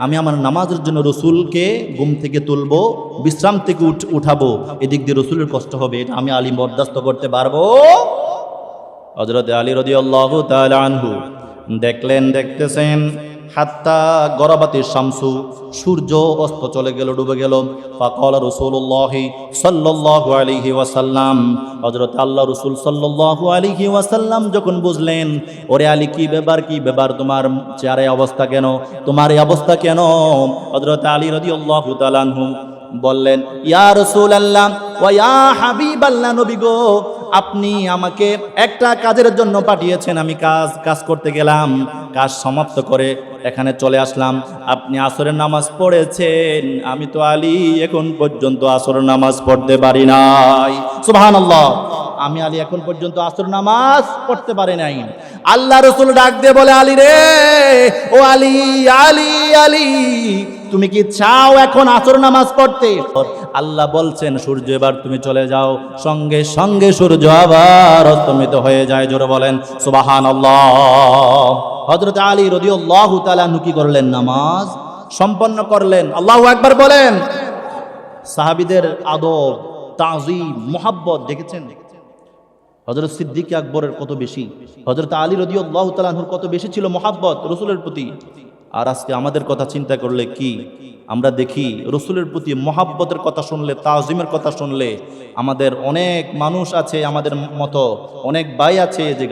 আমি আমার নামাজের জন্য রসুলকে ঘুম থেকে তুলবো, বিশ্রাম থেকে উঠাবো, এদিক দিয়ে রসুলের কষ্ট হবে, এটা আমি আলী বরদাস্ত করতে পারবো। হযরত আলী রাদিয়াল্লাহু তাআলা আনহু দেখতেছেন হাত্তা গরাবাতিশ শামসু, সূর্য অস্ত চলে গেল, ডুবে গেল। ফাকালা রাসূলুল্লাহ সাল্লাল্লাহু আলাইহি ওয়াসাল্লাম, হযরত আল্লাহ রাসূল সাল্লাল্লাহু আলাইহি ওয়াসাল্লাম যখন বুঝলেন, ওরে আলী কি ব্যাপার তোমার চেহারায় অবস্থা কেন, তোমার এই অবস্থা কেন? হযরত আলী রাদিয়াল্লাহু তাআলা আনহু বললেন, ইয়া রাসূলুল্লাহ ওয়া ইয়া হাবিবাল্লাহ, নবী গো, আপনি আমাকে একটা কাজের জন্য পাঠিয়েছেন, আমি কাজ করতে গেলাম, কাজ সমাপ্ত করে এখানে চলে আসলাম। আপনি আসরের নামাজ পড়েছেন, আমি তো আলী এখন পর্যন্ত আসরের নামাজ পড়তে পারি নাই। সুবহানাল্লাহ, আমি আলী এখন পর্যন্ত আসর নামাজ পড়তে পারি নাই। আল্লাহ রাসূল ডাক দিয়ে বলে, আলী রে, ও আলী, আলী আলী, তুমি কি চাও এখন আসর নামাজ পড়তে? আল্লাহ বলছেন, সূর্য এবার তুমি চলে যাও। সঙ্গে সঙ্গে সূর্য আবার অস্তমিত হয়ে যায়। জোরে বলেন সুবহানাল্লাহ। হযরত আলী রাদিয়াল্লাহু তাআলা আনহু কি করলেন? নামাজ সম্পন্ন করলেন। আল্লাহু আকবার বলেন। সাহাবীদের আদব, তাজিম, মুহাব্বত দেখেছেন হযরত সিদ্দিক আকবরের কত বেশি, হযরত আলী রাদিয়াল্লাহু তাআলা আনহুর কত বেশি ছিল মুহাব্বত রাসূলের প্রতি। আর আজকে আমাদের কথা চিন্তা করলে কি আমরা দেখি, রসুলের প্রতি মহাব্বতের কথা শুনলে, তাজিমের কথা শুনলে, আমাদের অনেক মানুষ আছে, আমাদের মতো অনেক ভাই আছে যে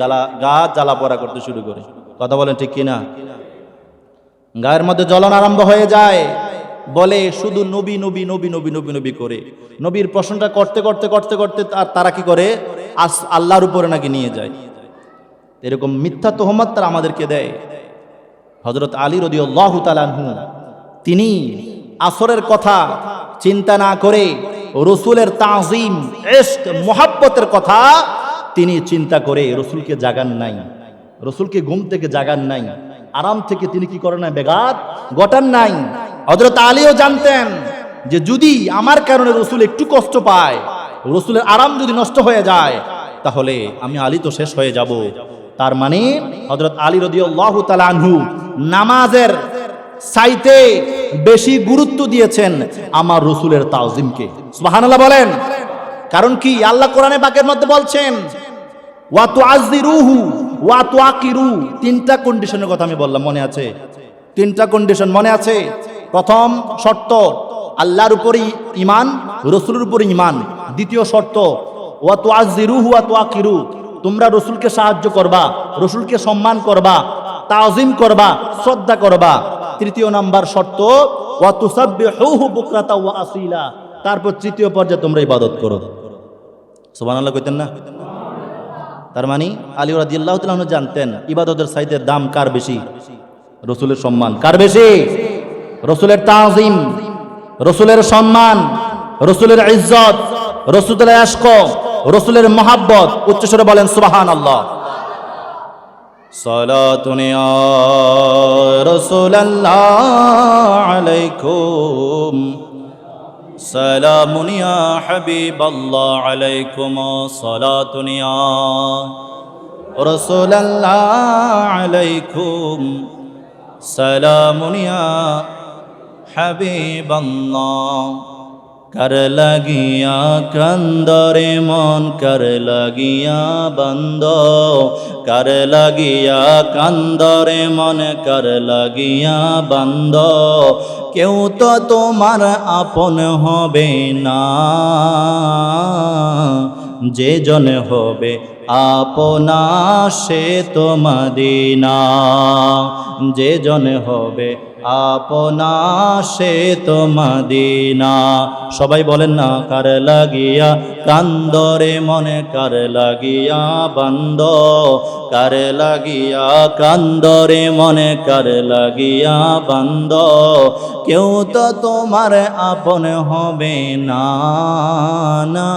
গা জ্বালা পড়া করতে শুরু করে। কথা বলেন ঠিক কিনা? গায়ের মধ্যে জ্বলন আরম্ভ হয়ে যায়, বলে শুধু নবী নবী নবী নবী নবী নবী করে, নবীর প্রশ্নটা করতে করতে করতে করতে তারা কি করে, আল্লাহর উপরে নাকি নিয়ে যায়। এরকম মিথ্যা তোহমত তারা আমাদেরকে দেয়। হযরত আলী রাদিয়াল্লাহু তাআলা আনহু তিনি আসরের কথা চিন্তা না করে রসুলের তাজিম, ইশক, মুহাব্বতের কথা তিনি চিন্তা করে রসুলকে জাগান নাই, রসুলকে ঘুম থেকে জাগান নাই, আরাম থেকে তিনি কি করেন নাই, বেঘাত ঘটান নাই। হযরত আলীও জানতেন যে যদি আমার কারণে রসুল একটু কষ্ট পায়, রসুলের আরাম যদি নষ্ট হয়ে যায়, তাহলে আমি আলী তো শেষ হয়ে যাব। তার মানে হযরত আলী রাদিয়াল্লাহু তাআলা আনহু নামাজের চাইতে বেশি গুরুত্ব দিয়েছেন আমার রসুলের তাজিমকে। সুবহানাল্লাহ বলেন। কারণ কি, আল্লাহ কোরআনে পাকের মধ্যে বলছেন, ওয়া তুআযিরুহু ওয়া তুআকিরু, তিনটা কন্ডিশনের কথা আমি বললাম, মনে আছে? তিনটা কন্ডিশন মনে আছে? প্রথম শর্ত আল্লাহর উপরই ঈমান, রসুলের উপরই ঈমান। দ্বিতীয় শর্ত ওয়া তুআযিরুহু ওয়া তুআকিরু, তোমরা রসুলকে সাহায্য করবা, রসুলকে সম্মান করবা, তাজিম করবা, শ্রদ্ধা করবা। তৃতীয় নাম্বার শর্ত ওয়া তুসাব্বিহুহু বুকরাতা ওয়া আসিলা, তারপর তৃতীয় পর্যায়ে তোমরা ইবাদত করো। সুবহানাল্লাহ কইতেন না? তার মানে আলী রাদিয়াল্লাহু তাআলা আনহু জানতেন ইবাদতের চাইতে দাম কার বেশি? রসুলের সম্মান কার বেশি? রসুলের তাজিম, রসুলের সম্মান, রসুলের ইজ্জত, রসুলের ইশক, রসুলের মুহাব্বত। উচ্চস্বরে বলেন সুবহানাল্লাহ। সালাতুন ইয়া রাসূলুল্লাহ আলাইকুম, সালামুন ইয়া হাবিবাল্লাহ আলাইকুম, সালাতুন ইয়া রাসূলুল্লাহ আলাইকুম, সালামুন ইয়া হাবিবাল্লাহ। কার লাগিয়া কান্দরে মন কার লাগিয়া বন্ধ কার লাগিয়া কান্দরে মন কার লাগিয়া বন্ধ কেউ তো তোমার আপন হবে না যে জন হবে আপনা সে তো মদিনা যে জন হবে আপনা সে তো মদিনা সবাই বলেন না কার লাগিয়া কান্দরে মনে কার লাগিয়া বন্ধ কার লাগিয়া কান্দরে মনে কার লাগিয়া বন্ধ কেউ তো তোমার আপন হবে না না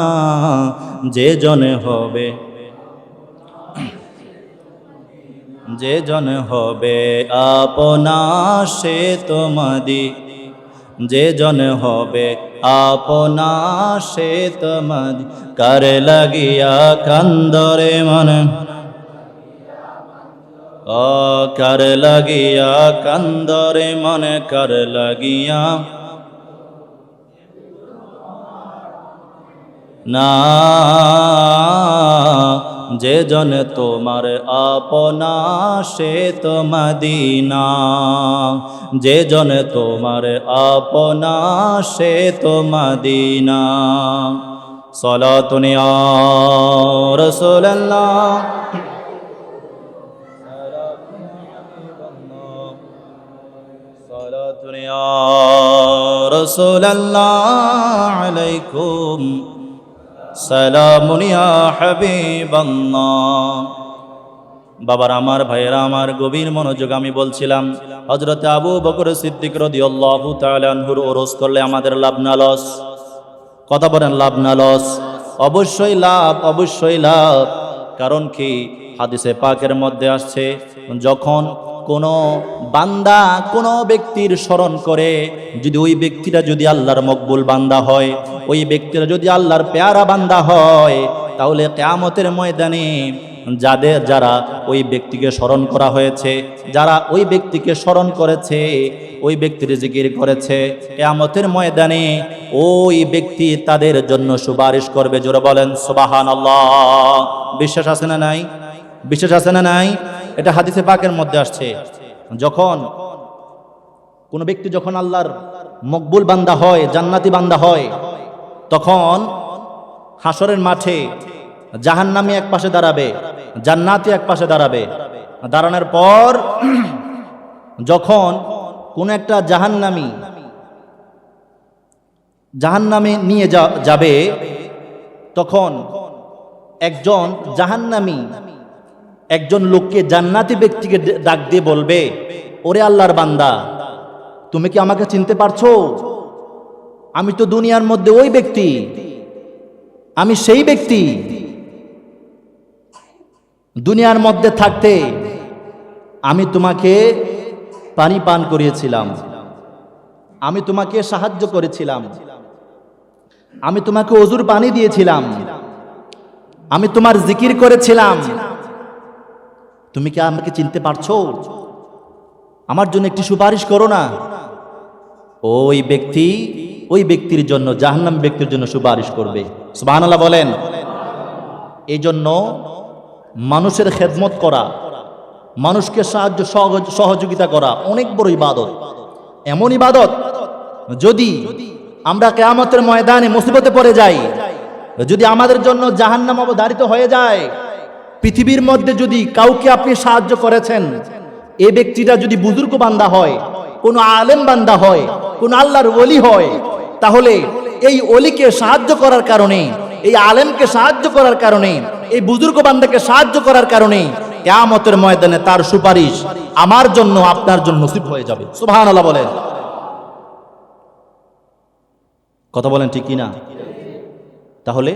যে জন হবে যে জন হবে আপনা সে তো মদিনা যে জন হবে আপনা সে তো মদিনা কার লাগিয়া কান্দরে মনে কার লাগিয়া কান্দরে মনে কার লাগিয়া না যে জন তোমার আপনা সে তো মদিনা যে জন তোমার আপনা সে তো মদিনা সালাতুন ইয়া রাসূলুল্লাহ সালাতুন ইয়া রাসূলুল্লাহ আলাইকুম সালামুন ইয়া হাবিবাল্লাহ বাবার আমার ভাইয়েরা আমার গভীর মনোযোগ আমি বলছিলাম হযরত আবু বকর সিদ্দিক রাদিয়াল্লাহু তাআলা আনহুর ওরস করলে আমাদের লাভ না লস কথা বলেন লাভ না লস অবশ্যই লাভ কারণ কি হাদিসে পাকের মধ্যে আসছে যখন কোনো বান্দা কোনো ব্যক্তির স্মরণ করে যদি ওই ব্যক্তিটা যদি আল্লাহর মকবুল বান্দা হয় ওই ব্যক্তিটা যদি আল্লাহর পেয়ারা বান্দা হয় তাহলে কিয়ামতের ময়দানে যারা ওই ব্যক্তিকে স্মরণ করা হয়েছে যারা ওই ব্যক্তিকে স্মরণ করেছে ওই ব্যক্তির জিকির করেছে কিয়ামতের ময়দানে ওই ব্যক্তি তাদের জন্য সুপারিশ করবে জোরে বলেন সুবহানাল্লাহ বিশ্বাস আছে না নাই বিশ্বাস আছে না নাই এটা হাদিসে পাকের মধ্যে আসছে যখন কোন ব্যক্তি যখন আল্লাহর মকবুল বান্দা হয় জান্নাতি বান্দা হয় তখন হাসরের মাঠে জাহান্নামী এক পাশে দাঁড়াবে জান্নাতি এক পাশে দাঁড়াবে দাঁড়ানোর পর যখন কোন একটা জাহান্নামে নিয়ে যাবে তখন একজন জাহান্নামী একজন লোককে জান্নাতি ব্যক্তিকে ডাক দিয়ে বলবে ওরে আল্লাহর বান্দা তুমি কি আমাকে চিনতে পারছো আমি তো দুনিয়ার মধ্যে ওই ব্যক্তি আমি সেই ব্যক্তি দুনিয়ার মধ্যে থাকতে আমি তোমাকে পানি পান করিয়েছিলাম আমি তোমাকে সাহায্য করেছিলাম আমি তোমাকে ওযুর পানি দিয়েছিলাম আমি তোমার জিকির করেছিলাম তুমি কি আমাকে চিনতে পারছো আমার জন্য একটি সুপারিশ করো না ওই ব্যক্তির জন্য জাহান্নামী ব্যক্তির জন্য সুপারিশ করবে সুবহানাল্লাহ বলেন এই জন্য মানুষের খেদমত করা মানুষকে সাহায্য সহযোগিতা করা অনেক বড় ইবাদত এমন ইবাদত যদি আমরা কিয়ামতের ময়দানে মুসিবতে পড়ে যাই যদি আমাদের জন্য জাহান্নাম অবধারিত হয়ে যায় পৃথিবীর মধ্যে যদি কাউকে আপনি সাহায্য করেছেন এই ব্যক্তিটা যদি বুজুর্গ বান্দা হয় কোন আলেম বান্দা হয় কোন আল্লাহর ওলি হয় তাহলে এই ওলিকে সাহায্য করার কারণে এই আলেমকে সাহায্য করার কারণে এই বুজুর্গ বান্দাকে সাহায্য করার কারণে কিয়ামতের ময়দানে তার সুপারিশ আমার জন্য আপনার জন্য নসিব হয়ে যাবে সুবহানাল্লাহ বলেন কথা বলেন ঠিক কিনা তাহলে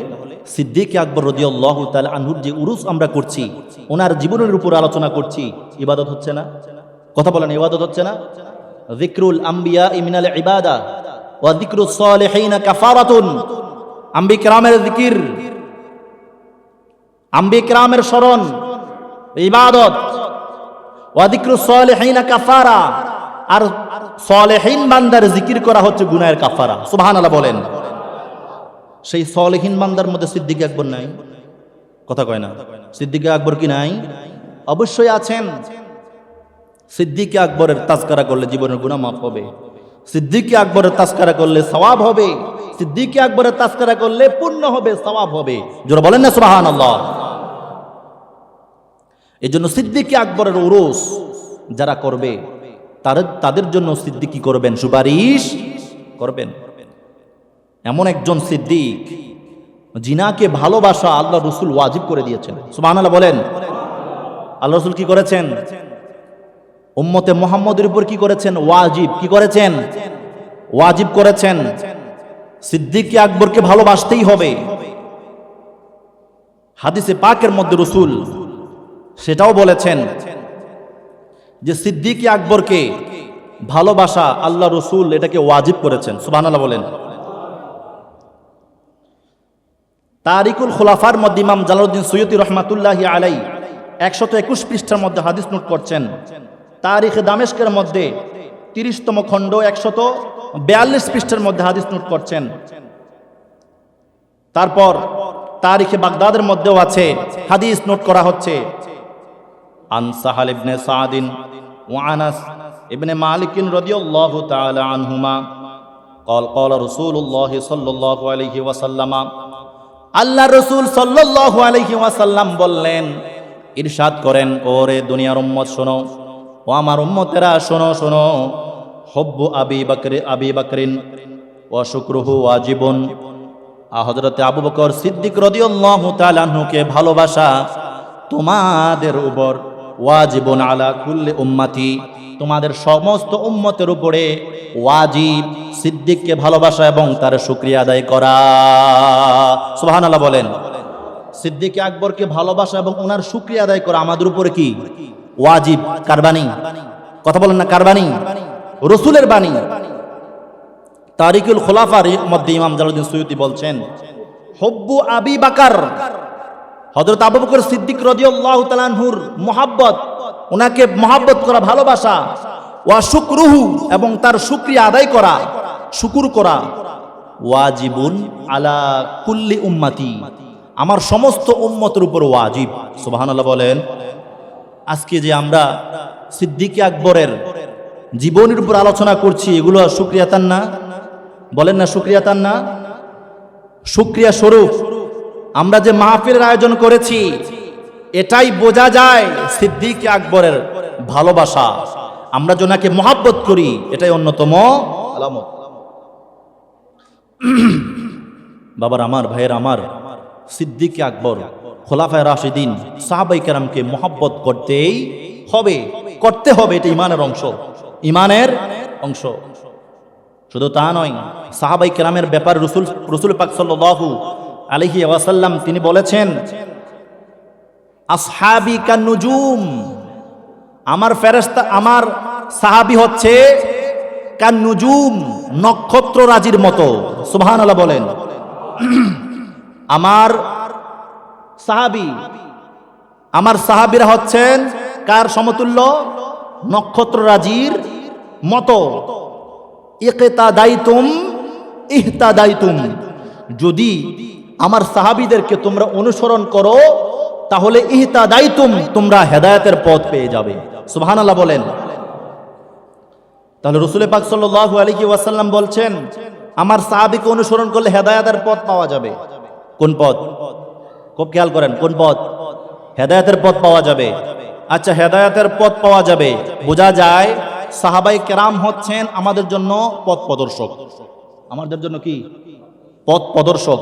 সিদ্দিক আকবর রাদিয়াল্লাহু তাআলা আনহুর যে উরুস আমরা করছি ওনার জীবনের উপর আলোচনা করছি ইবাদত হচ্ছে না কথা বলেন ইবাদত হচ্ছে না যিকরুল আম্বিয়া মিনাল ইবাদা ওয়া যিকরুস সালিহিন কাফারাতুন আম্বিয়া কিরামের জিকির আম্বিয়া কিরামের স্মরণ ইবাদত ওয়া যিকরুস সালিহিন কাফারা আর সালেহিন বান্দার জিকির করা হচ্ছে গুনাহের কাফারা সুবহানাল্লাহ বলেন সেই সলেহীন বান্দার মধ্যে সিদ্দিক আকবর নাই? কথা কয় না? সিদ্দিক আকবর কি নাই? অবশ্যই আছেন। সিদ্দিক আকবরের তাজকারা করলে জীবনের গুনাহ মাফ হবে, সিদ্দিক আকবরের তাজকারা করলে সওয়াব হবে, সিদ্দিক আকবরের তাজকারা করলে পুণ্য হবে, সওয়াব হবে। যারা বলেন না সুবহানাল্লাহ। এই জন্য সিদ্দিক আকবরের উরুস যারা করবে তাদের জন্য সিদ্দিকি করবেন, সুপারিশ করবেন। এমন একজন সিদ্দিক জিনাকে ভালোবাসা আল্লাহ রসুল ওয়াজিব করে দিয়েছেন। সুবহানাল্লাহ বলেন। আল্লাহ রসুল কি করেছেন? উম্মতে মুহাম্মদের উপর কি করেছেন? ওয়াজিব। কি করেছেন? ওয়াজিব করেছেন। সিদ্দিক আকবরকে ভালোবাসতেই হবে। হাদিসে পাকের মধ্যে রসুল সেটাও বলেছেন যে সিদ্দিক আকবরকে ভালোবাসা আল্লাহ রসুল এটাকে ওয়াজিব করেছেন। সুবহানাল্লাহ বলেন। তারিকুল খুলাফার মধ্যে ইমাম জালালউদ্দিন সুয়ুতি রহমাতুল্লাহি আলাইহি 121 পৃষ্ঠার মধ্যে হাদিস নোট করছেন। তারিখে দামেস্কের মধ্যে 30তম খণ্ড 142 পৃষ্ঠার মধ্যে হাদিস নোট করছেন। তারপর তারিখে বাগদাদের মধ্যেও আছে, হাদিস নোট করা হচ্ছে। আন সাহাল ইবনে সাদিন ওয়া আনাস ইবনে মালিক রাদিয়াল্লাহু তাআলা আনহুমা قال قال رسول الله صلى الله عليه وسلم আল্লাহ রাসূল সাল্লাল্লাহু আলাইহি ওয়াসাল্লাম বললেন, ইরশাদ করেন, ওরে দুনিয়ার উম্মত শোনো, ও আমার উম্মতেরা শোনো শোনো, হুব্বু আবি বকরিন ওয়া শুকরুহু ওয়াজিবুন। হযরতে আবু বকর সিদ্দিক রাদিয়াল্লাহু তাআলা আনহুকে ভালোবাসা তোমাদের উপর ওয়াজিবুন আলা কুল্লি উম্মতি, তোমাদের সমস্ত উম্মতের উপরে ওয়াজিব সিদ্দিককে ভালোবাসা এবং তার শুকরিয়া আদায় করা। সুবহানাল্লাহ বলেন। সিদ্দিক আকবরকে ভালোবাসা এবং ওনার শুকরিয়া আদায় করা আমাদের উপরে কি? ওয়াজিব। কার বাণী? কথা বলেন না, কার বাণী? রাসূলের বাণী। তারিকুল খুলাফার মধ্যে ইমাম জালালউদ্দিন সুয়ুতি বলছেন, হুব্বু আবি বকর, হযরত আবু বকর সিদ্দিক রাদিয়াল্লাহু তাআলা আনহুর মুহাব্বত, ওনাকে মুহাব্বত করা, ভালোবাসা, ওয়া শুকরুহু এবং তার শুকরিয়া আদায় করা, শুকুর করা, ওয়াজিবুন আলা কুল্লি উম্মতি, আমার সমস্ত উম্মতের উপর ওয়াজিব। সুবহানাল্লাহ বলেন। আজকে যে আমরা সিদ্দিক আকবরের জীবনের উপর আলোচনা করছি, এগুলো শুকরিয়া তার না? বলেন না, শুকরিয়া তার না? শুকরিয়া স্বরূপ আমরা যে মাহফিলের আয়োজন করেছি, এটাই বোঝা যায় সিদ্দিক আকবরের ভালোবাসা। আমরা জনাকে মহাব্বত করি, এটাই অন্যতম আলামত। বাবার আমার, ভাইয়ের আমার, সিদ্দিক আকবর, খোলাফায়ে রাশিদিন, সাহাবায়ে কেরামকে মহাব্বত করতেই হবে, করতে হবে। এটা ইমানের অংশ, ইমানের অংশ। শুধু তা নয়, সাহাবায়ে কেরামের ব্যাপারে রাসূল পাক সাল্লাল্লাহু আলাইহি ওয়াসাল্লাম তিনি বলেছেন, আসহাবি কান নুজুম, আমার ফেরেশতা, আমার সাহাবী হচ্ছে কান নুজুম, নক্ষত্র রাজির মতো। সুবহানাল্লাহ বলেন। আমার সাহাবী, আমার সাহাবীরা হচ্ছেন কার সমতুল্য? নক্ষত্র রাজির মতো। ইকতাদাইতুম ইহতাদাইতুম, যদি আমার সাহাবীদেরকে তোমরা অনুসরণ করো তাহলে ইহতাদাইতুম, তোমরা হেদায়েতের পথ পেয়ে যাবে। সুবহানাল্লাহ বলেন। তাহলে রাসূল পাক সাল্লাল্লাহু আলাইহি ওয়াসাল্লাম বলছেন, আমার সাহাবীকে অনুসরণ করলে হেদায়েতের পথ পাওয়া যাবে। কোন পথ? খুব খেয়াল করেন, কোন পথ? হেদায়েতের পথ পাওয়া যাবে। আচ্ছা, হেদায়েতের পথ পাওয়া যাবে, বোঝা যায় সাহাবায়ে কেরাম হচ্ছেন আমাদের জন্য পথ প্রদর্শক। আমাদের জন্য কি? পথ প্রদর্শক।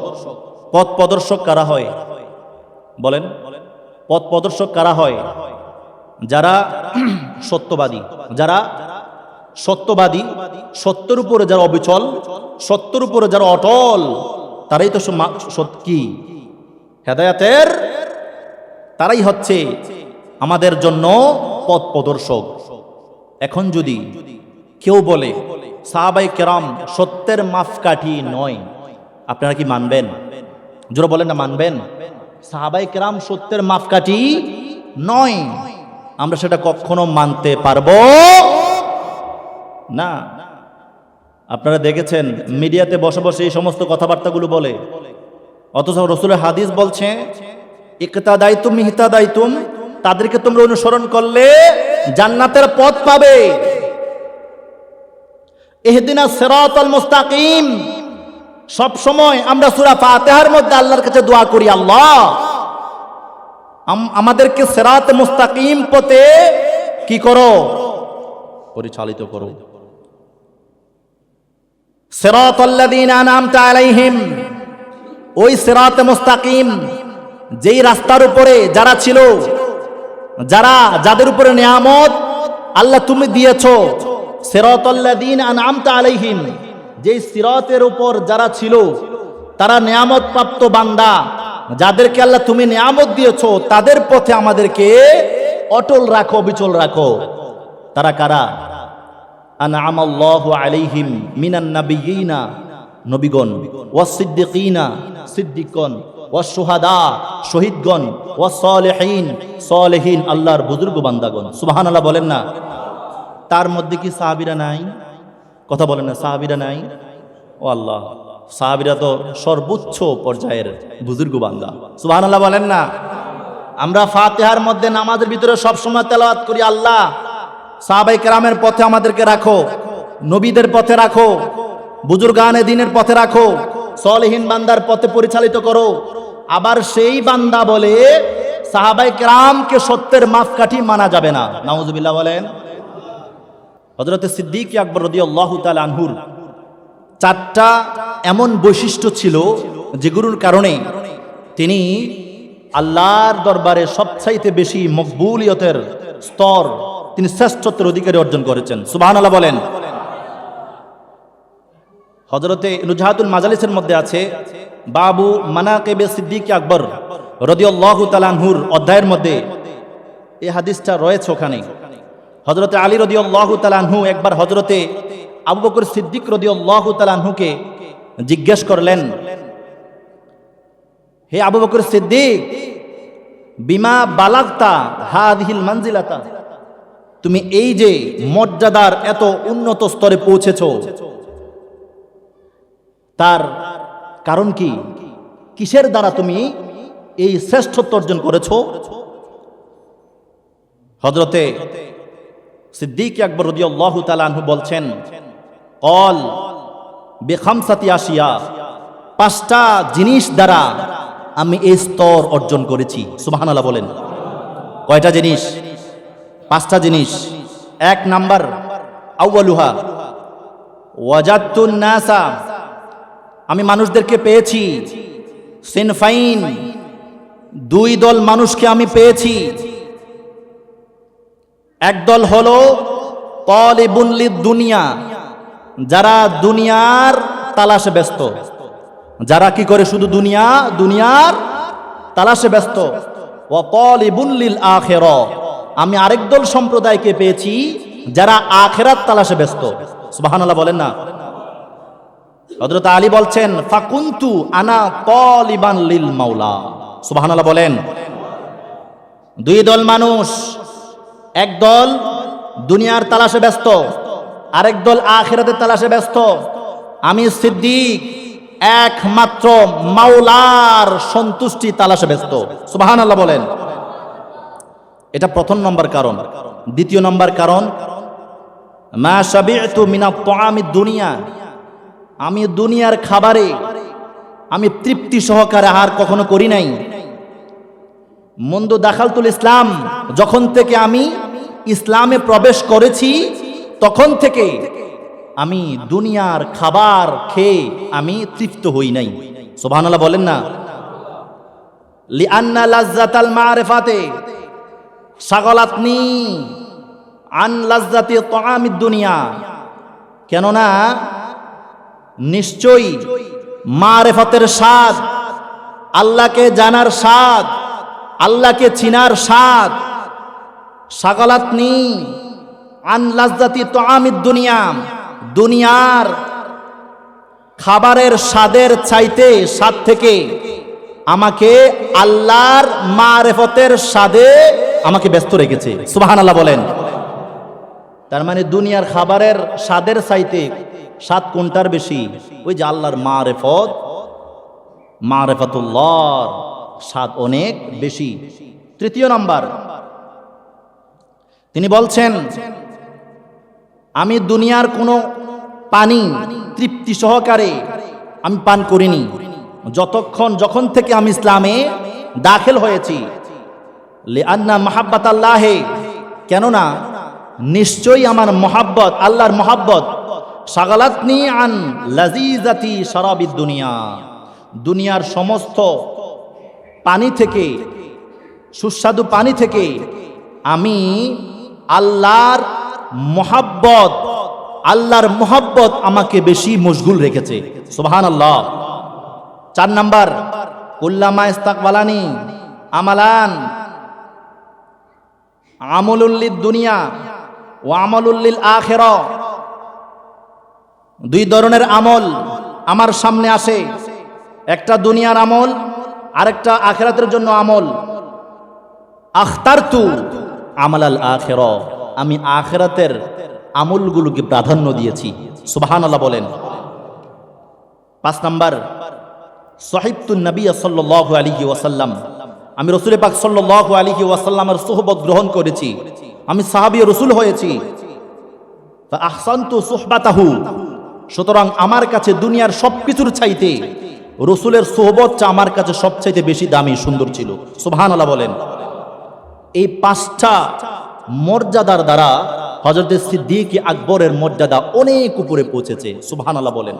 পথ প্রদর্শক কারা হয় বলেন? পথ প্রদর্শক কারা হয়? যারা সত্যবাদী, যারা সত্যবাদী, সত্যের উপরে যারা অবিচল, সত্যের উপরে যারা অটল, তারাই তো কি হেদায়েতের, তারাই হচ্ছে আমাদের জন্য পথ প্রদর্শক। এখন যদি কেউ বলে সাহাবায়ে কেরাম সত্যের মাপকাঠি নয়, আপনারা কি মানবেন? জোরে বলেন না, মানবেন? সাহাবায়ে কেরাম সত্যের মাপকাঠি নয়, আমরা সেটা কখনো মানতে পারবো না। আপনারা দেখেছেন মিডিয়াতে বসে বসে এই সমস্ত কথাবার্তাগুলো বলে, অথচ রাসূলের হাদিস বলছে ইকতাদাইতুম ইহতাদাইতুম, তাদেরকে তোমরা অনুসরণ করলে জান্নাতের পথ পাবে। ইহদিনাস সিরাতাল মুস্তাকিম, সব সময় আমরা সূরা ফাতিহার মধ্যে আল্লাহর কাছে দোয়া করি, আল্লাহ আমাদেরকে সিরাত মুস্তাকিম পথে কি করো, পরিচালিত করো। সিরাতাল্লাযীনা আনআমতা আলাইহিম, ওই সিরাত মুস্তাকিম, যেই রাস্তার উপরে যারা ছিল, যাদের উপরে নিয়ামত আল্লাহ তুমি দিয়েছো। সিরাতাল্লাযীনা আনআমতা আলাইহিম, যেই সিরাতের উপর যারা ছিল তারা নিয়ামত প্রাপ্ত বান্দা, যাদেরকে আল্লাহ তুমি নিয়ামত দিয়েছো, তাদের পথে আমাদেরকে অটল রাখো, বিচল রাখো। তারা কারা? আনআমাল্লাহু আলাইহিম মিনান নাবিয়িনা, নবীগণ, ওয়াস সিদ্দিকিনা, সিদ্দিকগণ, ওয়াস শুহাদা, শহীদগণ, ওয়াস সালিহিন, সালেহিন, আল্লাহর বুজুর্গ বান্দাগণ। সুবহানাল্লাহ বলেন না? তার মধ্যে কি সাহাবীরা নাই? কথা বলেন না, সাহাবীরা নাই? ও আল্লাহ, সাহাবীরা তো সর্বোচ্চ পর্যায়ের বুজুর্গ বান্দা। সুবহানাল্লাহ বলেন না? আমরা ফাতিহার মধ্যে নামাজের ভিতরে সব সময় তেলাওয়াত করি, আল্লাহ সাহাবায়ে কেরামের পথে আমাদেরকে রাখো, নবীদের পথে রাখো, বুজুর্গানে দ্বীনের পথে রাখো, সালেহিন বান্দার পথে পরিচালিত করো। আবার সেই বান্দা বলে সাহাবায়ে কেরামকে সত্যের মাপকাঠি মানা যাবে না। নাউজুবিল্লাহ বলেন। হযরত সিদ্দিক আকবর রাদিয়াল্লাহু তাআলা আনহুর চারটা এমন বৈশিষ্ট্য ছিল যেগুলোর কারণে তিনি আল্লাহর দরবারে সবচাইতে বেশি মকবুলিয়তের স্তর, তিনি শ্রেষ্ঠত্বের অধিকারী অর্জন করেছেন। সুবহানাল্লাহ বলেন। হযরতে নুজহাতুল মাজালিসের মধ্যে আছে বাবু মানাকিবে সিদ্দিক আকবর রাদিয়াল্লাহু তাআলা আনহুর অধ্যায়ের মধ্যে এই হাদিসটা রয়েছে। ওখানে হযরতে আলী রাদিয়াল্লাহু তাআলা আনহু একবার হযরতে আবু বকর সিদ্দিক রাদিয়াল্লাহু তাআলা আনহুকে জিজ্ঞেস করলেন, হে আবু বকর সিদ্দিক, বিমা বালাগতা হাযিহিল মানজিলাতা, তুমি এই যে মর্যাদার এত উন্নত স্তরে পৌঁছেছো, তার কারণ কি? কিসের দ্বারা তুমি এই শ্রেষ্ঠত্ব অর্জন করেছো? হযরতে সিদ্দিক আকবর রাদিয়াল্লাহু তাআলা আনহু বলছেন, ক্বাল বিখামসাতি আশিয়া, পাঁচটা জিনিস দ্বারা আমি এই স্তর অর্জন করেছি। সুবহানাল্লাহ বলেন। কয়টা জিনিস? পাঁচটা জিনিস। এক নাম্বার, আউয়ালুহা ওয়াজাদতুন নাসা, আমি মানুষদেরকে পেয়েছি, সিনফাইন, দুই দল মানুষকে আমি পেয়েছি। একদল হলো তালিবুন লিদ-দুনিয়া, যারা দুনিয়ার তালাশে ব্যস্ত, যারা কি করে শুধু দুনিয়ার তালাশে ব্যস্ত। ওয়া তালিবুন লিল আখিরা, আমি আরেক দল সম্প্রদায়কে পেয়েছি যারা আখিরাত তালাশে ব্যস্ত। সুবহানাল্লাহ বলেন না? হযরত আলী বলছেন, ফাকুনতু আনা তালিবান লিল মাওলা। সুবহানাল্লাহ বলেন। দুই দল মানুষ, এক দল দুনিয়ার তালাশে ব্যস্ত, আরেক দল আখিরাতের তালাশে ব্যস্ত। আমি সিদ্দিক একমাত্র মাওলার সন্তুষ্টি তালাশে ব্যস্ত। সুবহানাল্লাহ বলেন। এটা প্রথম নম্বর কারণ। দ্বিতীয় নম্বর কারণ, মা শাবি'তু মিনাত তাআমিদ দুনিয়া, আমি দুনিয়ার খাবারে আমি তৃপ্তি সহকারে আহার কখনো করি নাই। মুনদু দাখালতুল ইসলাম, যখন থেকে আমি ইসলামে প্রবেশ করেছি তখন থেকে আমি দুনিয়ার খাবার খেয়ে আমি তৃপ্ত হই নাই। সুবহানাল্লাহ বলেন না? লিআন্না লাজ্জাতাল মারিফাতে শাগলাতনি আন লাজ্জাতি তাআমিদ দুনিয়া, কেননা নিশ্চয়ই মারিফাতের স্বাদ, আল্লাহকে জানার স্বাদ, আল্লাহকে চিনার স্বাদ, শাগলাতনি আন লাজ্জাতি তাআমিদ দুনিয়া, দুনিয়ার খাবারের স্বাদের চাইতে স্বাদ থেকে আমাকে আল্লাহর মারিফতের স্বাদে আমাকে ব্যস্ত রেখেছে। সুবহানাল্লাহ বলেন। তার মানে দুনিয়ার খাবারের স্বাদের চাইতে স্বাদ কোনটার বেশি? ওই যে আল্লাহর মারিফত, মারিফাতুল্লাহর স্বাদ অনেক বেশি। তৃতীয় নাম্বার, তিনি বলছেন আমি দুনিয়ার কোনো পানি তৃপ্তি সহকারে আমি পান করিনি যখন থেকে আমি ইসলামে দাখিল হয়েছি। লিআন্না মাহাব্বাতাল্লাহে, কেননা নিশ্চয়ই আমার মহাব্বত, আল্লাহর মহাব্বত, শাগালাতনি আন লাযিজাতি শারাবিদ দুনিয়া, দুনিয়ার সমস্ত পানি থেকে, সুস্বাদু পানি থেকে আমি আল্লাহর মহাব্বত আমাকে বেশি মশগুল রেখেছে। সুবহানাল্লাহ। 4 নাম্বার, কুল্লামা ইস্তাকবালানি আমালান আমলুল লিদ দুনিয়া ওয়া আমলুল লিল আখিরা, 2 ধরনের আমল আমার সামনে আসে, একটা দুনিয়ার আমল, আরেকটা আখিরাতের জন্য আমল। আখতারতু আমালাল আখিরা, আমি আখিরাতের আমলগুলোকে প্রাধান্য দিয়েছি। সুবহানাল্লাহ বলেন। 5 নাম্বার, সাহিবতুন নবী সাল্লাল্লাহু আলাইহি ওয়াসাল্লাম, আমি রাসূল পাক সাল্লাল্লাহু আলাইহি ওয়াসাল্লামের সুহবত গ্রহণ করেছি, আমি সাহাবী রাসূল হয়েছি। ফা আহসানতু সুহবাতাহু, সুতরাং আমার কাছে দুনিয়ার সবকিছুর চাইতে রাসূলের সুহবতটা আমার কাছে সবচাইতে বেশি দামি, সুন্দর ছিল। সুবহানাল্লাহ বলেন। এই 5টা মর্যাদার দ্বারা হযরত সিদ্দিক আকবরের মর্যাদা অনেক উপরে পৌঁছেছে। সুবহানাল্লাহ বলেন।